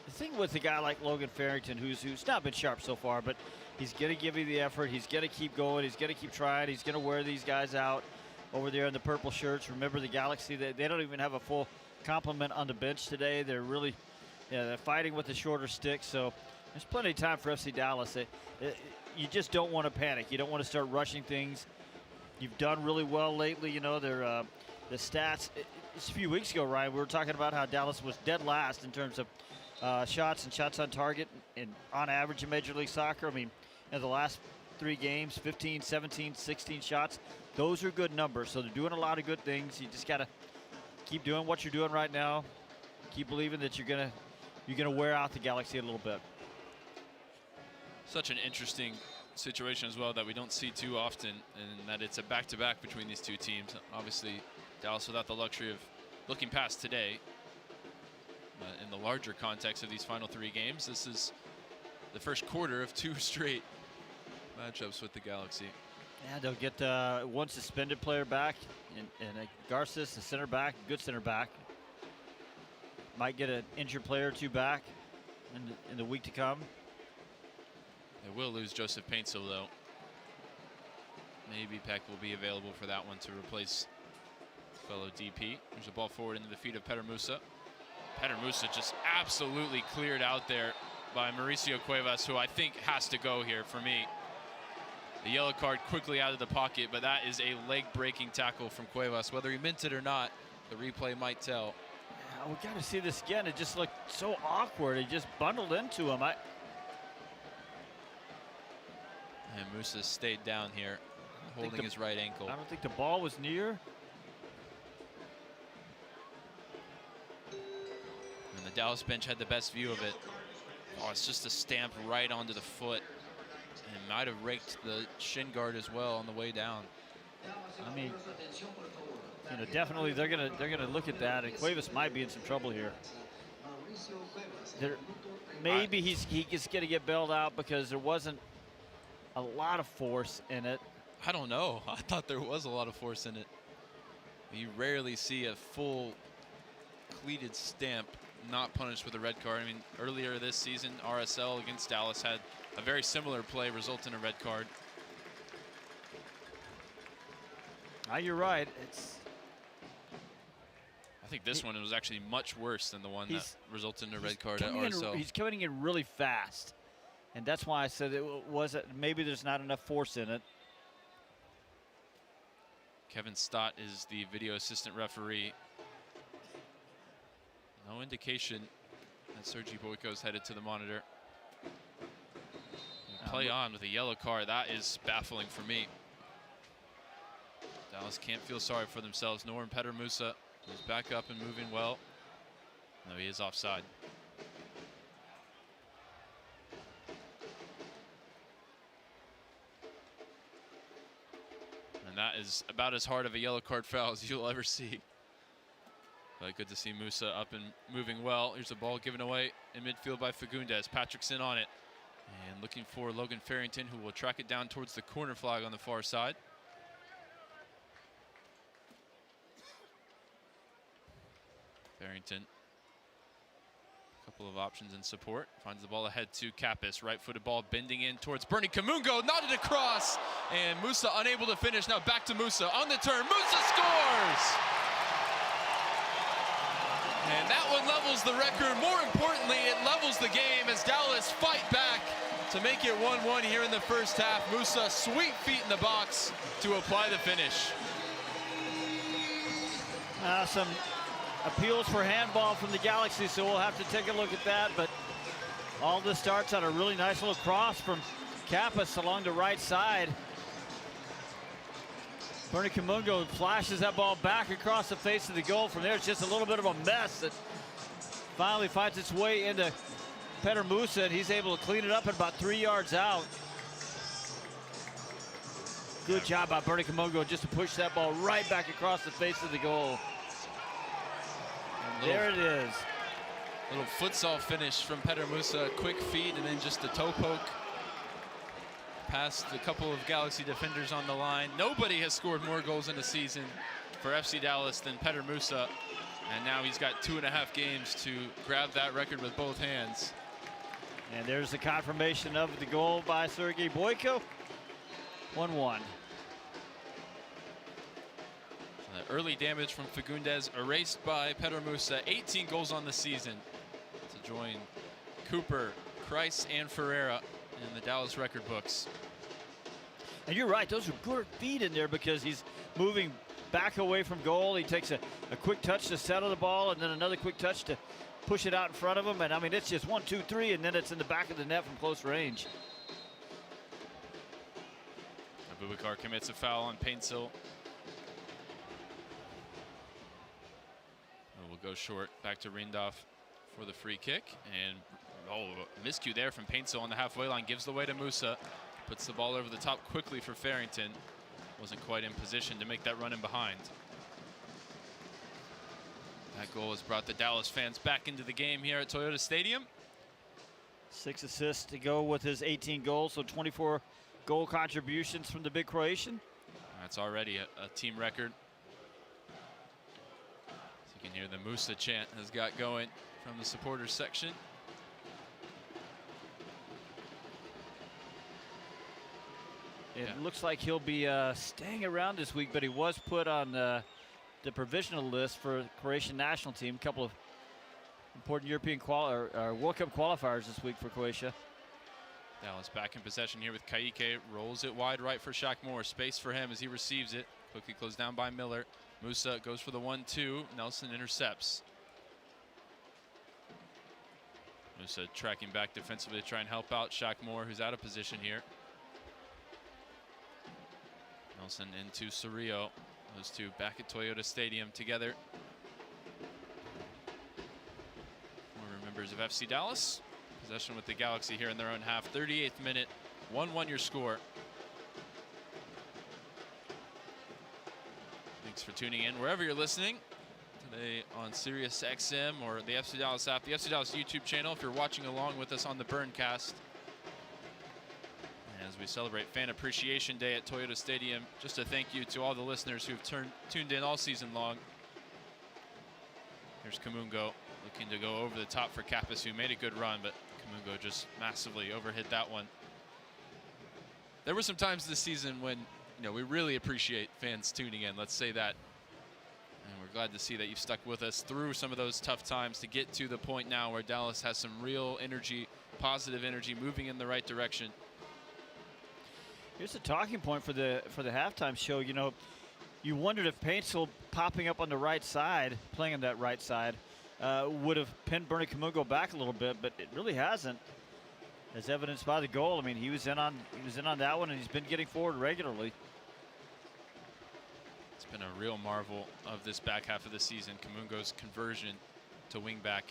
The thing with a guy like Logan Farrington, who's not been sharp so far, but he's going to give you the effort. He's going to keep going. He's going to keep trying. He's going to wear these guys out over there in the purple shirts. Remember the Galaxy, they don't even have a full complement on the bench today. They're really they're fighting with the shorter stick, so there's plenty of time for FC Dallas. You just don't want to panic. You don't want to start rushing things. You've done really well lately. You know, the stats. Just a few weeks ago, Ryan, we were talking about how Dallas was dead last in terms of shots and shots on target and on average in Major League Soccer. I mean, in the last 3 games, 15, 17, 16 shots. Those are good numbers. So they're doing a lot of good things. You just got to keep doing what you're doing right now. Keep believing that you're gonna wear out the Galaxy a little bit. Such an interesting situation as well that we don't see too often, and that it's a back-to-back between these two teams. Obviously, Dallas without the luxury of looking past today. In the larger context of these final 3 games, this is the first quarter of 2 straight matchups with the Galaxy. Yeah, they'll get one suspended player back, and Garces, the center back, good center back. Might get an injured player or 2 back in the week to come. They will lose Joseph Paintsel, though. Maybe Peck will be available for that one to replace fellow DP. There's a ball forward into the feet of Petter Musa. Petter Musa just absolutely cleared out there by Mauricio Cuevas, who I think has to go here for me. The yellow card quickly out of the pocket, but that is a leg-breaking tackle from Cuevas. Whether he meant it or not, the replay might tell. Yeah, we got to see this again. It just looked so awkward. He just bundled into him. And Musa stayed down here, holding his right ankle. I don't think the ball was near. And the Dallas bench had the best view of it. Oh, it's just a stamp right onto the foot. And might have raked the shin guard as well on the way down. I mean, you know, definitely they're gonna look at that, and Cuevas might be in some trouble here. Maybe he's gonna get bailed out because there wasn't a lot of force in it. I don't know. I thought there was a lot of force in it. You rarely see a full cleated stamp not punished with a red card. I mean, earlier this season, RSL against Dallas had a very similar play result in a red card. You're right. I think this one was actually much worse than the one that resulted in a red card at RSL. He's coming in really fast, and that's why I said maybe there's not enough force in it. Kevin Stott is the video assistant referee. No indication And Sergei Boyko's headed to the monitor. Play on with a yellow card. That is baffling for me. Dallas can't feel sorry for themselves. Nor Petar Musa, who's back up and moving well. No, he is offside. And that is about as hard of a yellow card foul as you'll ever see. But good to see Musa up and moving well. Here's a ball given away in midfield by Fagundez. Patrick's in on it. And looking for Logan Farrington, who will track it down towards the corner flag on the far side. Farrington, a couple of options in support. Finds the ball ahead to Kappas. Right-footed ball bending in towards Bernie Kamungo. Nodded across. And Musa unable to finish. Now back to Musa on the turn. Musa scores! And that one levels the record. More importantly, it levels the game as Dallas fight back to make it 1-1 here in the first half. Musa, sweet feet in the box to apply the finish. Some appeals for handball from the Galaxy, so we'll have to take a look at that. But all this starts on a really nice little cross from Kappas along the right side. Bernie Kamungo flashes that ball back across the face of the goal. From there, it's just a little bit of a mess that finally finds its way into Petar Musa, and he's able to clean it up at about 3 yards out. Good job by Bernie Kamungo just to push that ball right back across the face of the goal. And there it is. Little futsal finish from Petar Musa. Quick feed and then just a toe poke. Past a couple of Galaxy defenders on the line. Nobody has scored more goals in a season for FC Dallas than Petar Musa. And now he's got 2.5 games to grab that record with both hands. And there's the confirmation of the goal by Sergei Boyko. 1-1. The early damage from Fagundez erased by Petar Musa. 18 goals on the season to join Cooper, Kreis, and Ferreira in the Dallas record books. And you're right, those are good feet in there because he's moving back away from goal. He takes a quick touch to settle the ball and then another quick touch to push it out in front of him. And I mean, it's just 1, 2, 3, and then it's in the back of the net from close range. Abubakar commits a foul on Paintsill. Will go short, back to Rindhoff for the free kick. And miscue there from Paintsill on the halfway line, gives the way to Musa. Puts the ball over the top quickly for Farrington. Wasn't quite in position to make that run in behind. That goal has brought the Dallas fans back into the game here at Toyota Stadium. 6 assists to go with his 18 goals, so 24 goal contributions from the big Croatian. That's already a team record. So you can hear the Musa chant has got going from the supporters section. It looks like he'll be staying around this week, but he was put on the provisional list for the Croatian national team. A couple of important European World Cup qualifiers this week for Croatia. Dallas back in possession here with Kayike. Rolls it wide right for Shaq Moore. Space for him as he receives it. Quickly closed down by Miller. Musa goes for the 1-2. Nelson intercepts. Musa tracking back defensively to try and help out Shaq Moore, who's out of position here. Nelson into Cerrillo. Those two back at Toyota Stadium together. Former members of FC Dallas. Possession with the Galaxy here in their own half. 38th minute. 1-1 your score. Thanks for tuning in wherever you're listening. Today on Sirius XM or the FC Dallas app, the FC Dallas YouTube channel if you're watching along with us on the Burncast. As we celebrate Fan Appreciation Day at Toyota Stadium, just a thank you to all the listeners who've tuned in all season long. Here's Kamungo looking to go over the top for Kappas, who made a good run, but Kamungo just massively overhit that one. There were some times this season when we really appreciate fans tuning in, let's say that. And we're glad to see that you've stuck with us through some of those tough times to get to the point now where Dallas has some real energy, positive energy, moving in the right direction. Here's the talking point for the halftime show. You wondered if Paintsill popping up on the right side, playing on that right side, would have pinned Bernie Kamungo back a little bit, but it really hasn't, as evidenced by the goal. I mean, he was in on that one, and he's been getting forward regularly. It's been a real marvel of this back half of the season. Kamungo's conversion to wing back.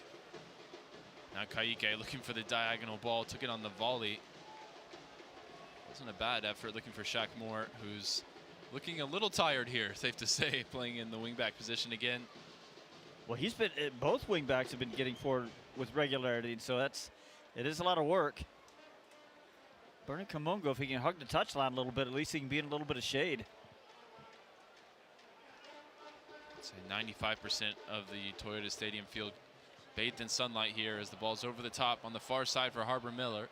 Now Kaike looking for the diagonal ball, took it on the volley. Wasn't a bad effort, looking for Shaq Moore, who's looking a little tired here, safe to say, playing in the wingback position again. Well, he's been, both wingbacks have been getting forward with regularity, and so it is a lot of work. Bernie Kamungo, if he can hug the touchline a little bit, at least he can be in a little bit of shade. I'd say 95% of the Toyota Stadium field bathed in sunlight here as the ball's over the top on the far side for Harbor Miller.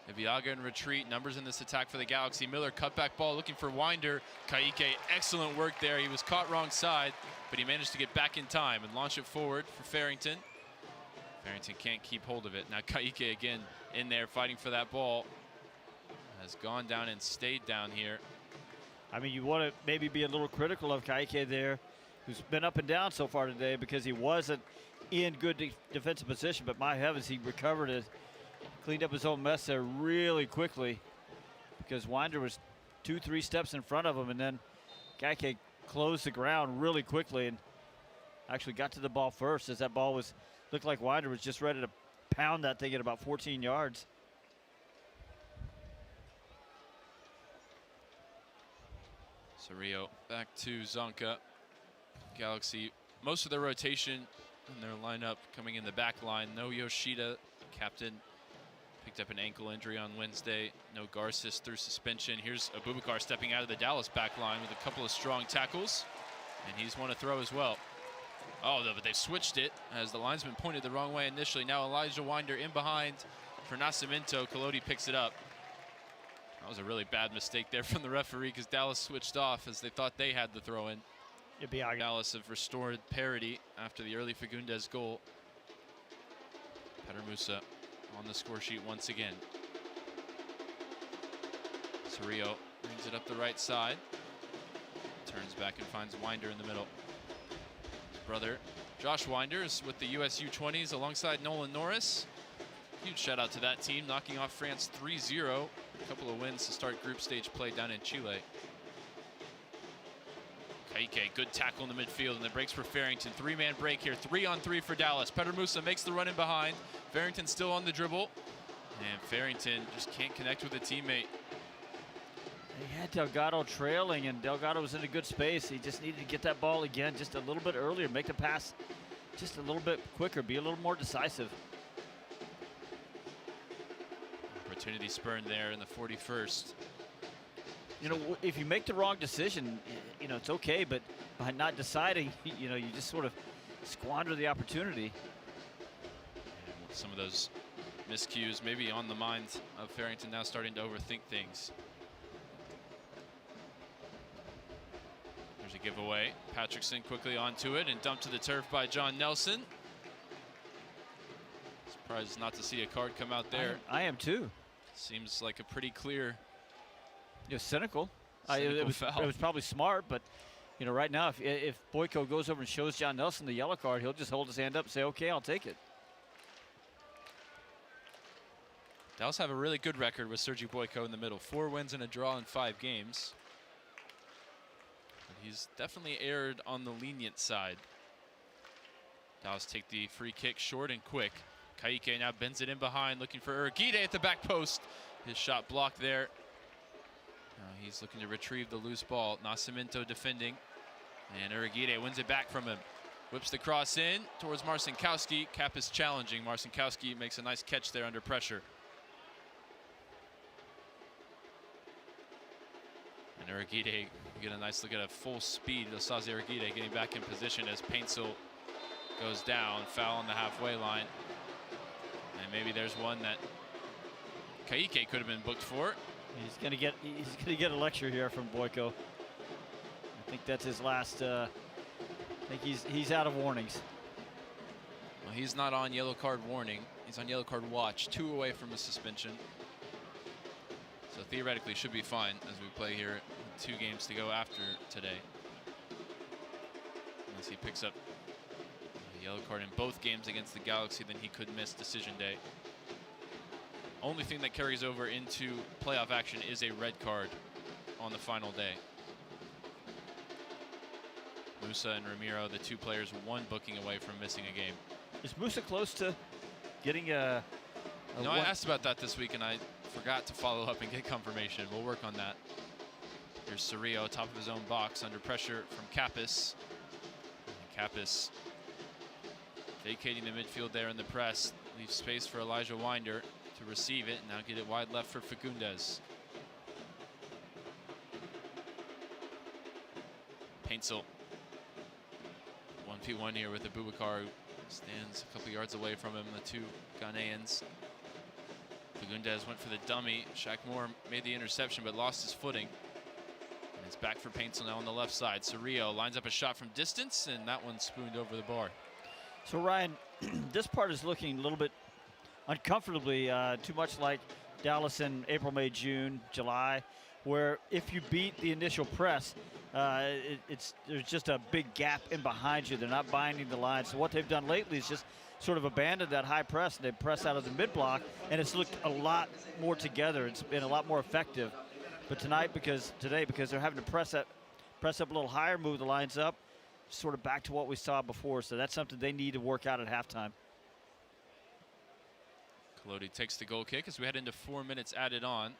Ibiaga in retreat, numbers in this attack for the Galaxy. Miller cutback ball looking for Winder. Kaike, excellent work there. He was caught wrong side, but he managed to get back in time and launch it forward for Farrington. Farrington can't keep hold of it. Now Kaike again in there fighting for that ball. Has gone down and stayed down here. I mean, you want to maybe be a little critical of Kaike there, who's been up and down so far today because he wasn't in good defensive position, but my heavens, he recovered it. Cleaned up his own mess there really quickly because Winder was 2-3 steps in front of him, and then Kaike closed the ground really quickly and actually got to the ball first as that ball looked like Winder was just ready to pound that thing at about 14 yards. Cerrillo back to Zonka. Galaxy, most of their rotation in their lineup coming in the back line. No Yoshida, captain. Picked up an ankle injury on Wednesday. No Garces through suspension. Here's Abubakar stepping out of the Dallas back line with a couple of strong tackles. And he's won a throw as well. Oh, but they've switched it as the linesman pointed the wrong way initially. Now Elijah Winder in behind for Nascimento. Collodi picks it up. That was a really bad mistake there from the referee because Dallas switched off as they thought they had the throw in. Dallas have restored parity after the early Fagundes goal. Petter Musa on the score sheet once again. Cerrillo brings it up the right side. Turns back and finds Winder in the middle. His brother, Josh Winder, is with the US U20s alongside Nolan Norris. Huge shout out to that team, knocking off France 3-0. A couple of wins to start group stage play down in Chile. Kaike, good tackle in the midfield, and then breaks for Farrington. Three-man break here, 3-on-3 for Dallas. Petter Musa makes the run in behind. Farrington still on the dribble, and Farrington just can't connect with a teammate. He had Delgado trailing, and Delgado was in a good space. He just needed to get that ball again just a little bit earlier, make the pass just a little bit quicker, be a little more decisive. Opportunity spurned there in the 41st. You know, if you make the wrong decision, you know, it's okay, but by not deciding, you know, you just sort of squander the opportunity. And some of those miscues maybe on the mind of Farrington now starting to overthink things. There's a giveaway. Patrickson quickly onto it and dumped to the turf by John Nelson. Surprised not to see a card come out there. I am too. Seems like a pretty clear. You're cynical. It was probably smart, but you know, right now, if Boyko goes over and shows John Nelson the yellow card, he'll just hold his hand up and say, "Okay, I'll take it." Dallas have a really good record with Sergi Boyko in the middle. 4 wins and a draw in 5 games. But he's definitely erred on the lenient side. Dallas take the free kick short and quick. Kaike now bends it in behind, looking for Urquide at the back post. His shot blocked there. He's looking to retrieve the loose ball. Nascimento defending. And Urquide wins it back from him. Whips the cross in towards Marcinkowski. Cap is challenging. Marcinkowski makes a nice catch there under pressure. And Urquide, you get a nice look at a full speed. Osaze Urquide getting back in position as Paintsel goes down. Foul on the halfway line. And maybe there's one that Kaike could have been booked for. He's gonna get a lecture here from Boyko. I think that's his last. I think he's out of warnings. Well, he's not on yellow card warning. He's on yellow card watch. 2 away from a suspension. So theoretically should be fine as we play here. 2 games to go after today. Unless he picks up. The yellow card in both games against the Galaxy, then he could miss decision day. Only thing that carries over into playoff action is a red card on the final day. Musa and Ramiro, the two players, one booking away from missing a game. Is Musa close to getting a I asked about that this week and I forgot to follow up and get confirmation. We'll work on that. Here's Cerrillo, top of his own box, under pressure from Kappas. And Kappas vacating the midfield there in the press. Leaves space for Elijah Winder to receive it. Now get it wide left for Fagundes. Paintsel. 1v1 here with Abubakar, who stands a couple yards away from him, the two Ghanaians. Fagundes went for the dummy. Shaq Moore made the interception but lost his footing. And it's back for Paintsel now on the left side. Cerrillo lines up a shot from distance, and that one spooned over the bar. So Ryan, this part is looking a little bit uncomfortably too much like Dallas in April, May, June, July, where if you beat the initial press, there's just a big gap in behind you. They're not binding the line. So what they've done lately is just sort of abandoned that high press. They press out of the mid block, and it's looked a lot more together. It's been a lot more effective. But today, because they're having to press up a little higher, move the lines up, sort of back to what we saw before. So that's something they need to work out at halftime. Colodi takes the goal kick as we head into 4 minutes added on.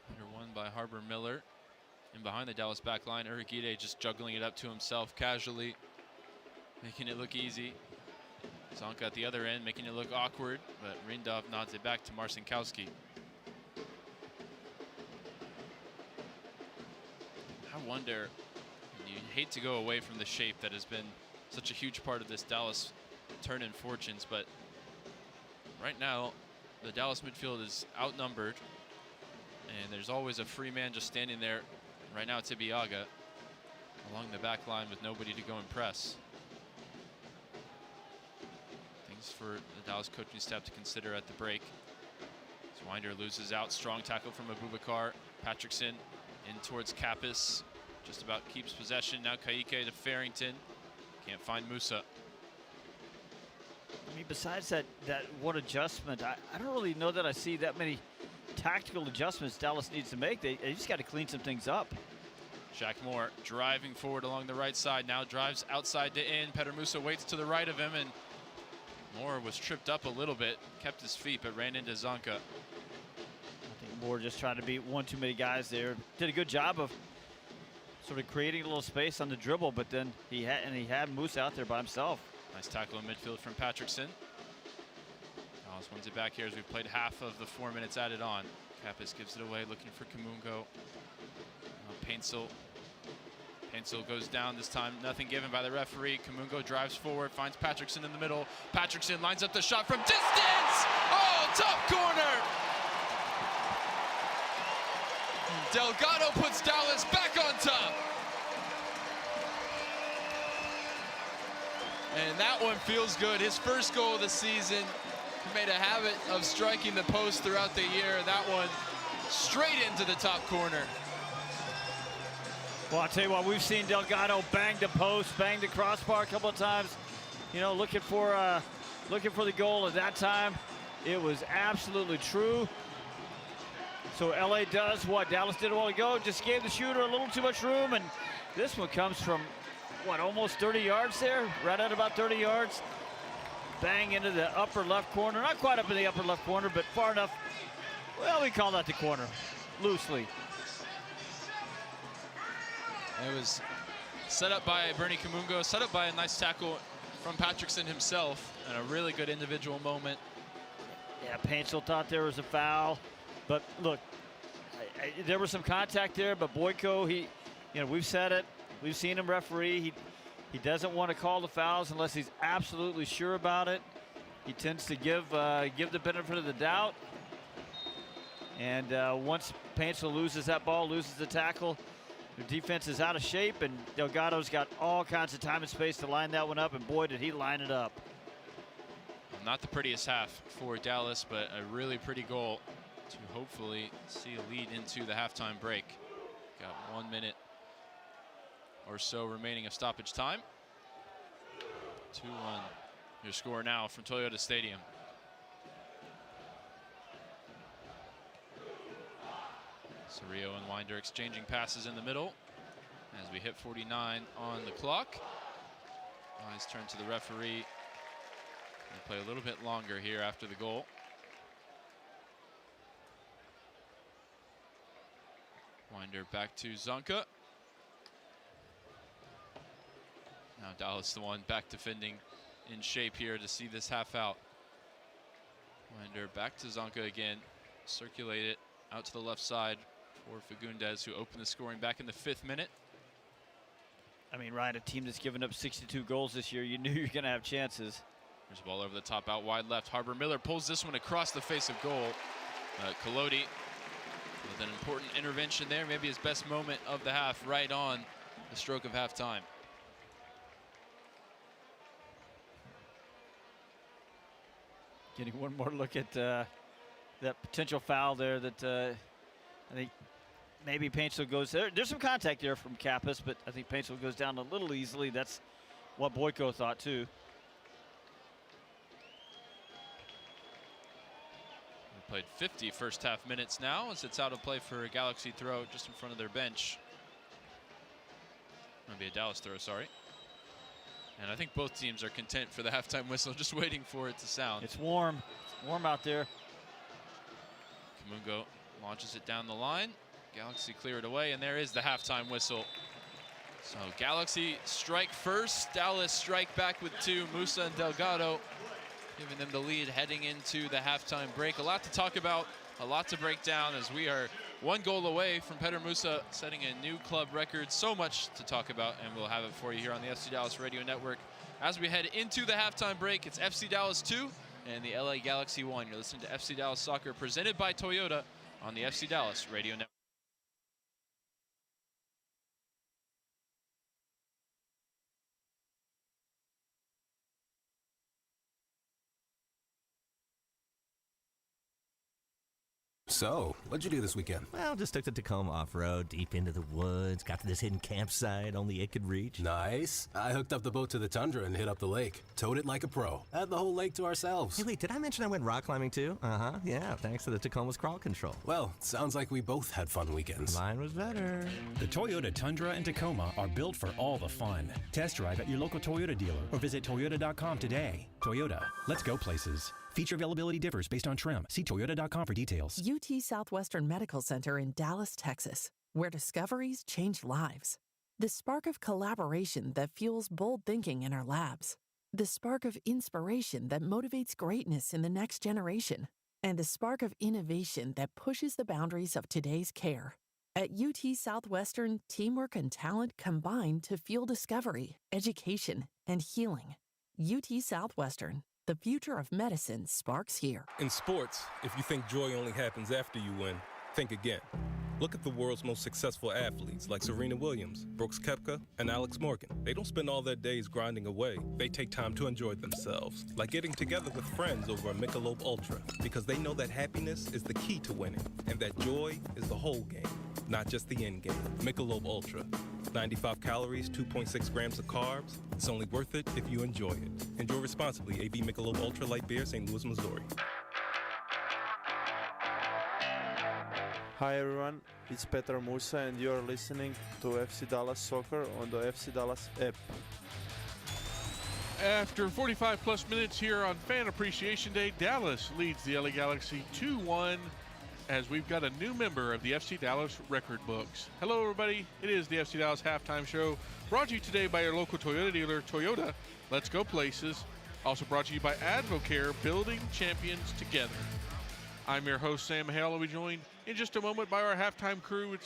Under one by Harbor Miller. And behind the Dallas back line, Urugide just juggling it up to himself casually, making it look easy. Zonka at the other end, making it look awkward, but Rindov nods it back to Marcinkowski. I wonder, you hate to go away from the shape that has been such a huge part of this Dallas turn in fortunes, but right now the Dallas midfield is outnumbered, and there's always a free man just standing there. Right now it's Ibiaga along the back line with nobody to go and press. Things for the Dallas coaching staff to consider at the break. As Winder loses out, strong tackle from Abubakar. Patrickson in towards Kappas, just about keeps possession. Now Kaike to Farrington, can't find Musa. I mean, besides that one adjustment, I don't really know that I see that many tactical adjustments Dallas needs to make. They just got to clean some things up. Shaq Moore driving forward along the right side, now drives outside to in. Petter Musa waits to the right of him, and Moore was tripped up a little bit, kept his feet, but ran into Zonka. I think Moore just trying to beat one too many guys there. Did a good job of sort of creating a little space on the dribble, but then he had Musa out there by himself. Nice tackle in midfield from Patrickson. Dallas wins it back here as we've played half of the 4 minutes added on. Kappas gives it away, looking for Kamungo. Paintsel goes down this time, nothing given by the referee. Kamungo drives forward, finds Patrickson in the middle. Patrickson lines up the shot from distance! Oh, top corner! Delgado puts Dallas back on top. And that one feels good. His first goal of the season. He made a habit of striking the post throughout the year. That one straight into the top corner. Well, I'll tell you what, we've seen Delgado bang the post, bang the crossbar a couple of times. You know, looking for the goal at that time. It was absolutely true. So LA does what Dallas did a while ago, just gave the shooter a little too much room, and this one comes from, what, almost 30 yards there? Right at about 30 yards. Bang into the upper left corner. Not quite up in the upper left corner, but far enough. Well, we call that the corner, loosely. It was set up by Bernie Kamungo, set up by a nice tackle from Patrickson himself, and a really good individual moment. Yeah, Paintsel thought there was a foul, but look, there was some contact there, but Boyko, we've said it, we've seen him referee. He doesn't want to call the fouls unless he's absolutely sure about it. He tends to give the benefit of the doubt. And once Paintsel loses that ball, loses the tackle, the defense is out of shape, and Delgado's got all kinds of time and space to line that one up, and boy, did he line it up. Well, not the prettiest half for Dallas, but a really pretty goal to hopefully see a lead into the halftime break. Got 1 minute or so remaining of stoppage time. 2-1 Your score now from Toyota Stadium. Cerrillo and Winder exchanging passes in the middle as we hit 49 on the clock. Eyes turn to the referee. We'll play a little bit longer here after the goal. Winder back to Zonka. Now Dallas the one back defending in shape here to see this half out. Winder back to Zonka again. Circulate it out to the left side for Fagundes, who opened the scoring back in the 5th minute. I mean, Ryan, a team that's given up 62 goals this year, you knew you're going to have chances. There's a ball over the top out wide left. Harbor Miller pulls this one across the face of goal. Collodi with an important intervention there, maybe his best moment of the half, right on the stroke of halftime. Getting one more look at that potential foul there that I think maybe Paintsville goes there. There's some contact there from Kappas, but I think Paintsville goes down a little easily. That's what Boyko thought too. We played 50 first half minutes now as it's out of play for a Galaxy throw just in front of their bench. Might be a Dallas throw, sorry. And I think both teams are content for the halftime whistle, just waiting for it to sound. It's warm. It's warm out there. Kamungo launches it down the line. Galaxy clear it away, and there is the halftime whistle. So Galaxy strike first, Dallas strike back with 2. Musa and Delgado giving them the lead heading into the halftime break. A lot to talk about, a lot to break down as we are 1 goal away from Petar Musa setting a new club record. So much to talk about, and we'll have it for you here on the FC Dallas Radio Network. As we head into the halftime break, it's FC Dallas 2 and the LA Galaxy 1. You're listening to FC Dallas Soccer presented by Toyota on the FC Dallas Radio Network. So, what'd you do this weekend? Well, just took the Tacoma off-road, deep into the woods, got to this hidden campsite only it could reach. Nice. I hooked up the boat to the Tundra and hit up the lake. Towed it like a pro. Had the whole lake to ourselves. Hey, wait, did I mention I went rock climbing too? Uh-huh, yeah, thanks to the Tacoma's crawl control. Well, sounds like we both had fun weekends. Mine was better. The Toyota Tundra and Tacoma are built for all the fun. Test drive at your local Toyota dealer or visit Toyota.com today. Toyota, let's go places. Feature availability differs based on trim. See Toyota.com for details. UT Southwestern Medical Center in Dallas, Texas, where discoveries change lives. The spark of collaboration that fuels bold thinking in our labs. The spark of inspiration that motivates greatness in the next generation. And the spark of innovation that pushes the boundaries of today's care. At UT Southwestern, teamwork and talent combine to fuel discovery, education, and healing. UT Southwestern. The future of medicine sparks here. In sports, if you think joy only happens after you win, think again. Look at the world's most successful athletes like Serena Williams, Brooks Koepka, and Alex Morgan. They don't spend all their days grinding away. They take time to enjoy themselves, like getting together with friends over a Michelob Ultra, because they know that happiness is the key to winning, and that joy is the whole game, not just the end game. Michelob Ultra. 95 calories, 2.6 grams of carbs. It's only worth it if you enjoy it. Enjoy responsibly. AB Michelob Ultra Light Beer, St. Louis, Missouri. Hi everyone, it's Petar Musa and you're listening to FC Dallas Soccer on the FC Dallas app. After 45 plus minutes here on Fan Appreciation Day, Dallas leads the LA Galaxy 2-1 as we've got a new member of the FC Dallas record books. Hello everybody, it is the FC Dallas halftime show, brought to you today by your local Toyota dealer, Toyota. Let's go places. Also brought to you by Advocare, building champions together. I'm your host, Sam Hale, and we'll be joined in just a moment by our halftime crew.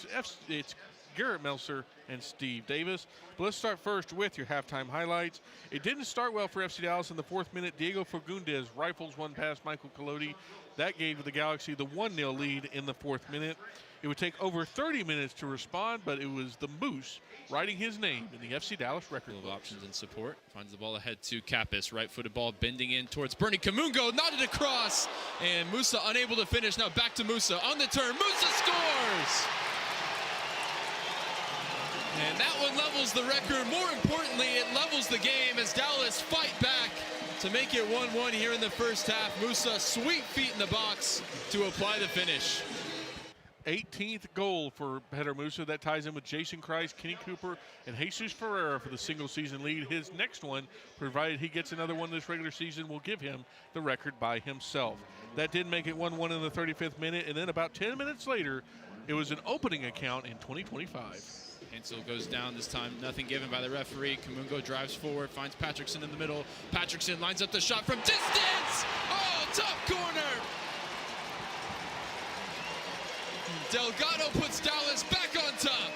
It's Garrett Meltzer and Steve Davis. But let's start first with your halftime highlights. It didn't start well for FC Dallas in the 4th minute. Diego Fagundes rifles one past Michael Collodi. That gave the Galaxy the 1-0 lead in the 4th minute. It would take over 30 minutes to respond, but it was the Moose writing his name in the FC Dallas record books. Options and support. Finds the ball ahead to Kappas. Right-footed ball bending in towards Bernie Kamungo. Nodded across, and Musa unable to finish. Now back to Musa on the turn. Musa scores! And that one levels the record. More importantly, it levels the game as Dallas fight back to make it 1-1 here in the first half. Musa, sweet feet in the box to apply the finish. 18th goal for Petar Musa. That ties in with Jason Christ, Kenny Cooper, and Jesus Ferreira for the single season lead. His next one, provided he gets another one this regular season, will give him the record by himself. That did make it 1-1 in the 35th minute, and then about 10 minutes later, it was an opening account in 2025. Hansel goes down this time, nothing given by the referee. Kamungo drives forward, finds Patrickson in the middle. Patrickson lines up the shot from distance! Oh, top corner! Delgado puts Dallas back on top.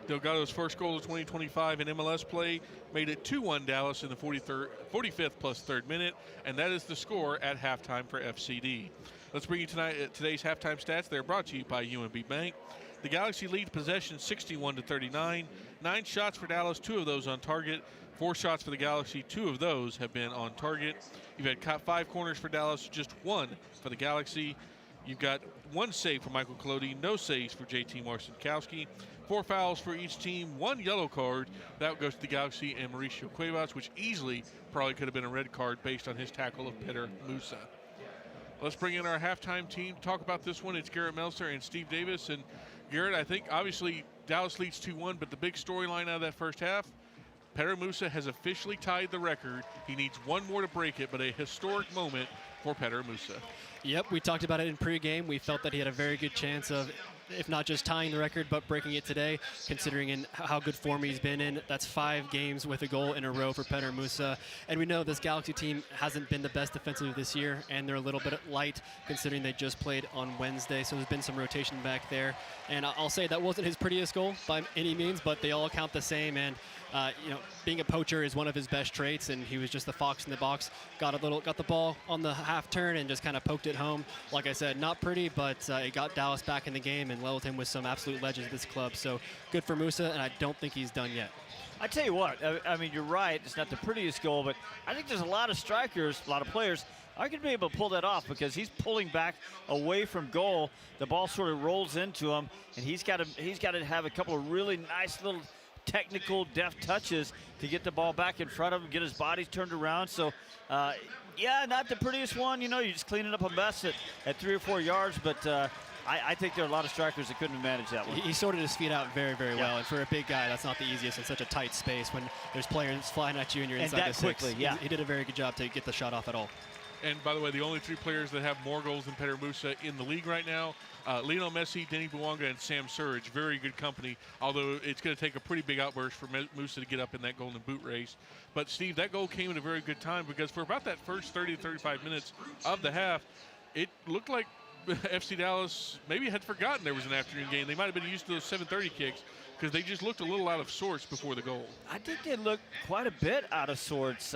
Delgado's first goal of 2025 in MLS play made it 2-1 Dallas in the 45th plus third minute, and that is the score at halftime for FCD. Let's bring you today's halftime stats. They're brought to you by UMB Bank. The Galaxy lead possession 61-39. 9 shots for Dallas, 2 of those on target. 4 shots for the Galaxy, 2 of those have been on target. You've had 5 corners for Dallas, just 1 for the Galaxy. You've got 1 save for Michael Colodi, no saves for JT Marcinkowski. 4 fouls for each team, 1 yellow card. That goes to the Galaxy and Mauricio Cuevas, which easily probably could have been a red card based on his tackle of Petar Musa. Let's bring in our halftime team to talk about this one. It's Garrett Meltzer and Steve Davis. And Garrett, I think obviously Dallas leads 2-1, but the big storyline out of that first half, Petar Musa has officially tied the record. He needs 1 more to break it, but a historic moment for Petar Musa. Yep, we talked about it in pregame. We felt that he had a very good chance of, if not just tying the record, but breaking it today, considering in how good form he's been in. That's 5 games with a goal in a row for Petar Musa. And we know this Galaxy team hasn't been the best defensively this year, and they're a little bit light considering they just played on Wednesday, so there's been some rotation back there. And I'll say that wasn't his prettiest goal by any means, but they all count the same. And being a poacher is one of his best traits, and he was just the fox in the box. Got the ball on the half turn and just kind of poked it home. Like I said, not pretty, but it got Dallas back in the game and leveled him with some absolute legends of this club. So good for Musa, and I don't think he's done yet. I tell you what, I mean, you're right. It's not the prettiest goal, but I think there's a lot of strikers, a lot of players are going to be able to pull that off because he's pulling back away from goal. The ball sort of rolls into him, and he's got to have a couple of really nice little technical, deft touches to get the ball back in front of him, get his body turned around. So, yeah, not the prettiest one. You know, you're just cleaning up a mess at 3 or 4 yards, but I think there are a lot of strikers that couldn't have managed that one. He sorted his feet out very, very well, and for a big guy, that's not the easiest in such a tight space when there's players flying at you and you're inside the 6. Quickly, yeah. He did a very good job to get the shot off at all. And by the way, the only 3 players that have more goals than Petar Musa in the league right now, Lionel Messi, Denny Bouanga, and Sam Surridge. Very good company, although it's going to take a pretty big outburst for Musa to get up in that golden boot race. But, Steve, that goal came at a very good time because for about that first 30 to 35 minutes of the half, it looked like FC Dallas maybe had forgotten there was an afternoon game. They might have been used to those 7:30 kicks because they just looked a little out of sorts before the goal. I think they looked quite a bit out of sorts.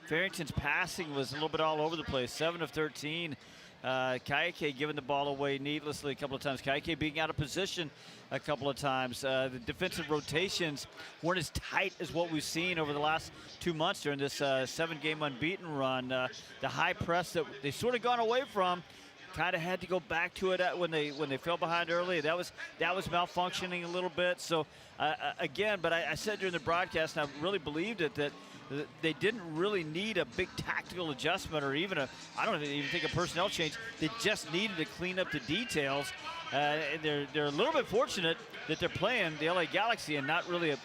Farrington's passing was a little bit all over the place, 7 of 13. Kayake giving the ball away needlessly a couple of times. Kayake being out of position a couple of times. The defensive rotations weren't as tight as what we've seen over the last 2 months during this 7-game unbeaten run. The high press that they've sort of gone away from, kind of had to go back to it when they fell behind early. That was malfunctioning a little bit. So again, but I said during the broadcast, and I really believed it, that they didn't really need a big tactical adjustment or even I don't even think a personnel change. They just needed to clean up the details. They're a little bit fortunate that they're playing the LA Galaxy and not really a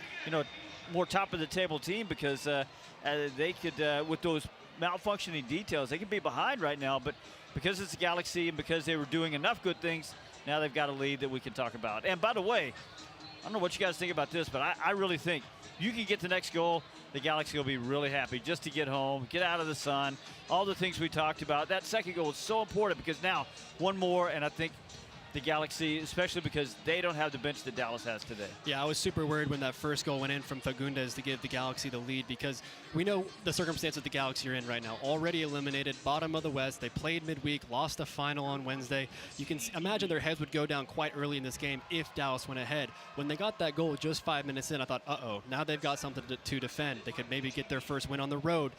more top of the table team because they could with those malfunctioning details they could be behind right now, but because it's the Galaxy and because they were doing enough good things, now they've got a lead that we can talk about. And by the way, I don't know what you guys think about this, but I really think you can get the next goal, the Galaxy will be really happy just to get home, get out of the sun, all the things we talked about. That second goal is so important because now one more, and I think the Galaxy, especially because they don't have the bench that Dallas has today. Yeah, I was super worried when that first goal went in from Fagundes to give the Galaxy the lead because we know the circumstances the Galaxy are in right now. Already eliminated, bottom of the West. They played midweek, lost a final on Wednesday. You can imagine their heads would go down quite early in this game if Dallas went ahead. When they got that goal just 5 minutes in, I thought, uh-oh, now they've got something to defend. They could maybe get their first win on the road,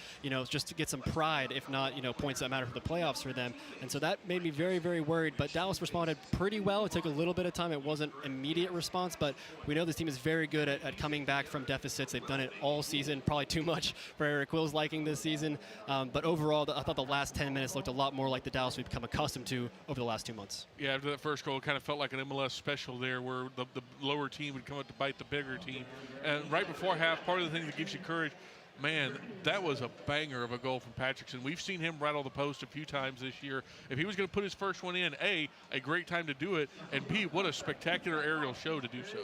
just to get some pride, if not, points that matter for the playoffs for them. And so that made me very, very worried. But Dallas responded pretty well. It took a little bit of time. It wasn't immediate response, but we know this team is very good at coming back from deficits. They've done it all season, probably too much for Eric Will's liking this season. But overall, I thought the last 10 minutes looked a lot more like the Dallas we've become accustomed to over the last 2 months. Yeah, after that first goal, it kind of felt like an MLS special there where the lower team would come up to bite the bigger team. And right before half, part of the thing that gives you courage, man, that was a banger of a goal from Patrickson. We've seen him rattle the post a few times this year. If he was going to put his first one in, A, a great time to do it, and B, what a spectacular aerial show to do so.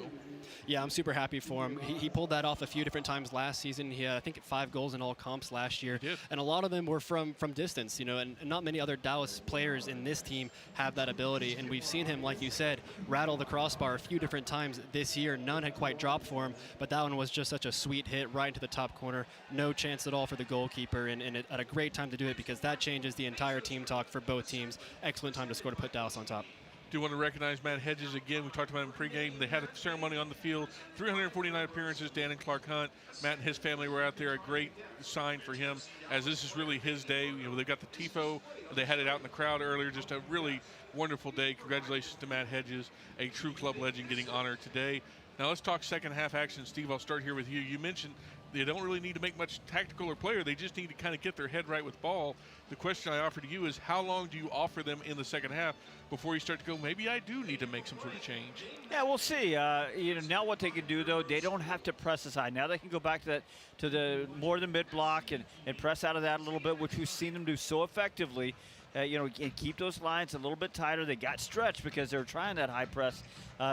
Yeah, I'm super happy for him. He pulled that off a few different times last season. He had, I think, 5 goals in all comps last year. And a lot of them were from distance, and not many other Dallas players in this team have that ability. And we've seen him, like you said, rattle the crossbar a few different times this year. None had quite dropped for him, but that one was just such a sweet hit right into the top corner. No chance at all for the goalkeeper, and at a great time to do it because that changes the entire team talk for both teams. Excellent time to score to put Dallas on top. Do want to recognize Matt Hedges again. We talked about him in pregame. They had a ceremony on the field, 349 appearances. Dan and Clark Hunt, Matt and his family were out there. A great sign for him, as this is really his day. They got the tifo. They had it out in the crowd earlier. Just a really wonderful day. Congratulations to Matt Hedges, a true club legend, getting honored today. Now let's talk second half action. Steve, I'll start here with you. You mentioned they don't really need to make much tactical or player. They just need to kind of get their head right with ball. The question I offer to you is, how long do you offer them in the second half before you start to go, maybe I do need to make some sort of change? Yeah, we'll see. Now what they can do, though, they don't have to press aside. Now they can go back to the more than mid block and press out of that a little bit, which we've seen them do so effectively. And keep those lines a little bit tighter. They got stretched because they were trying that high press,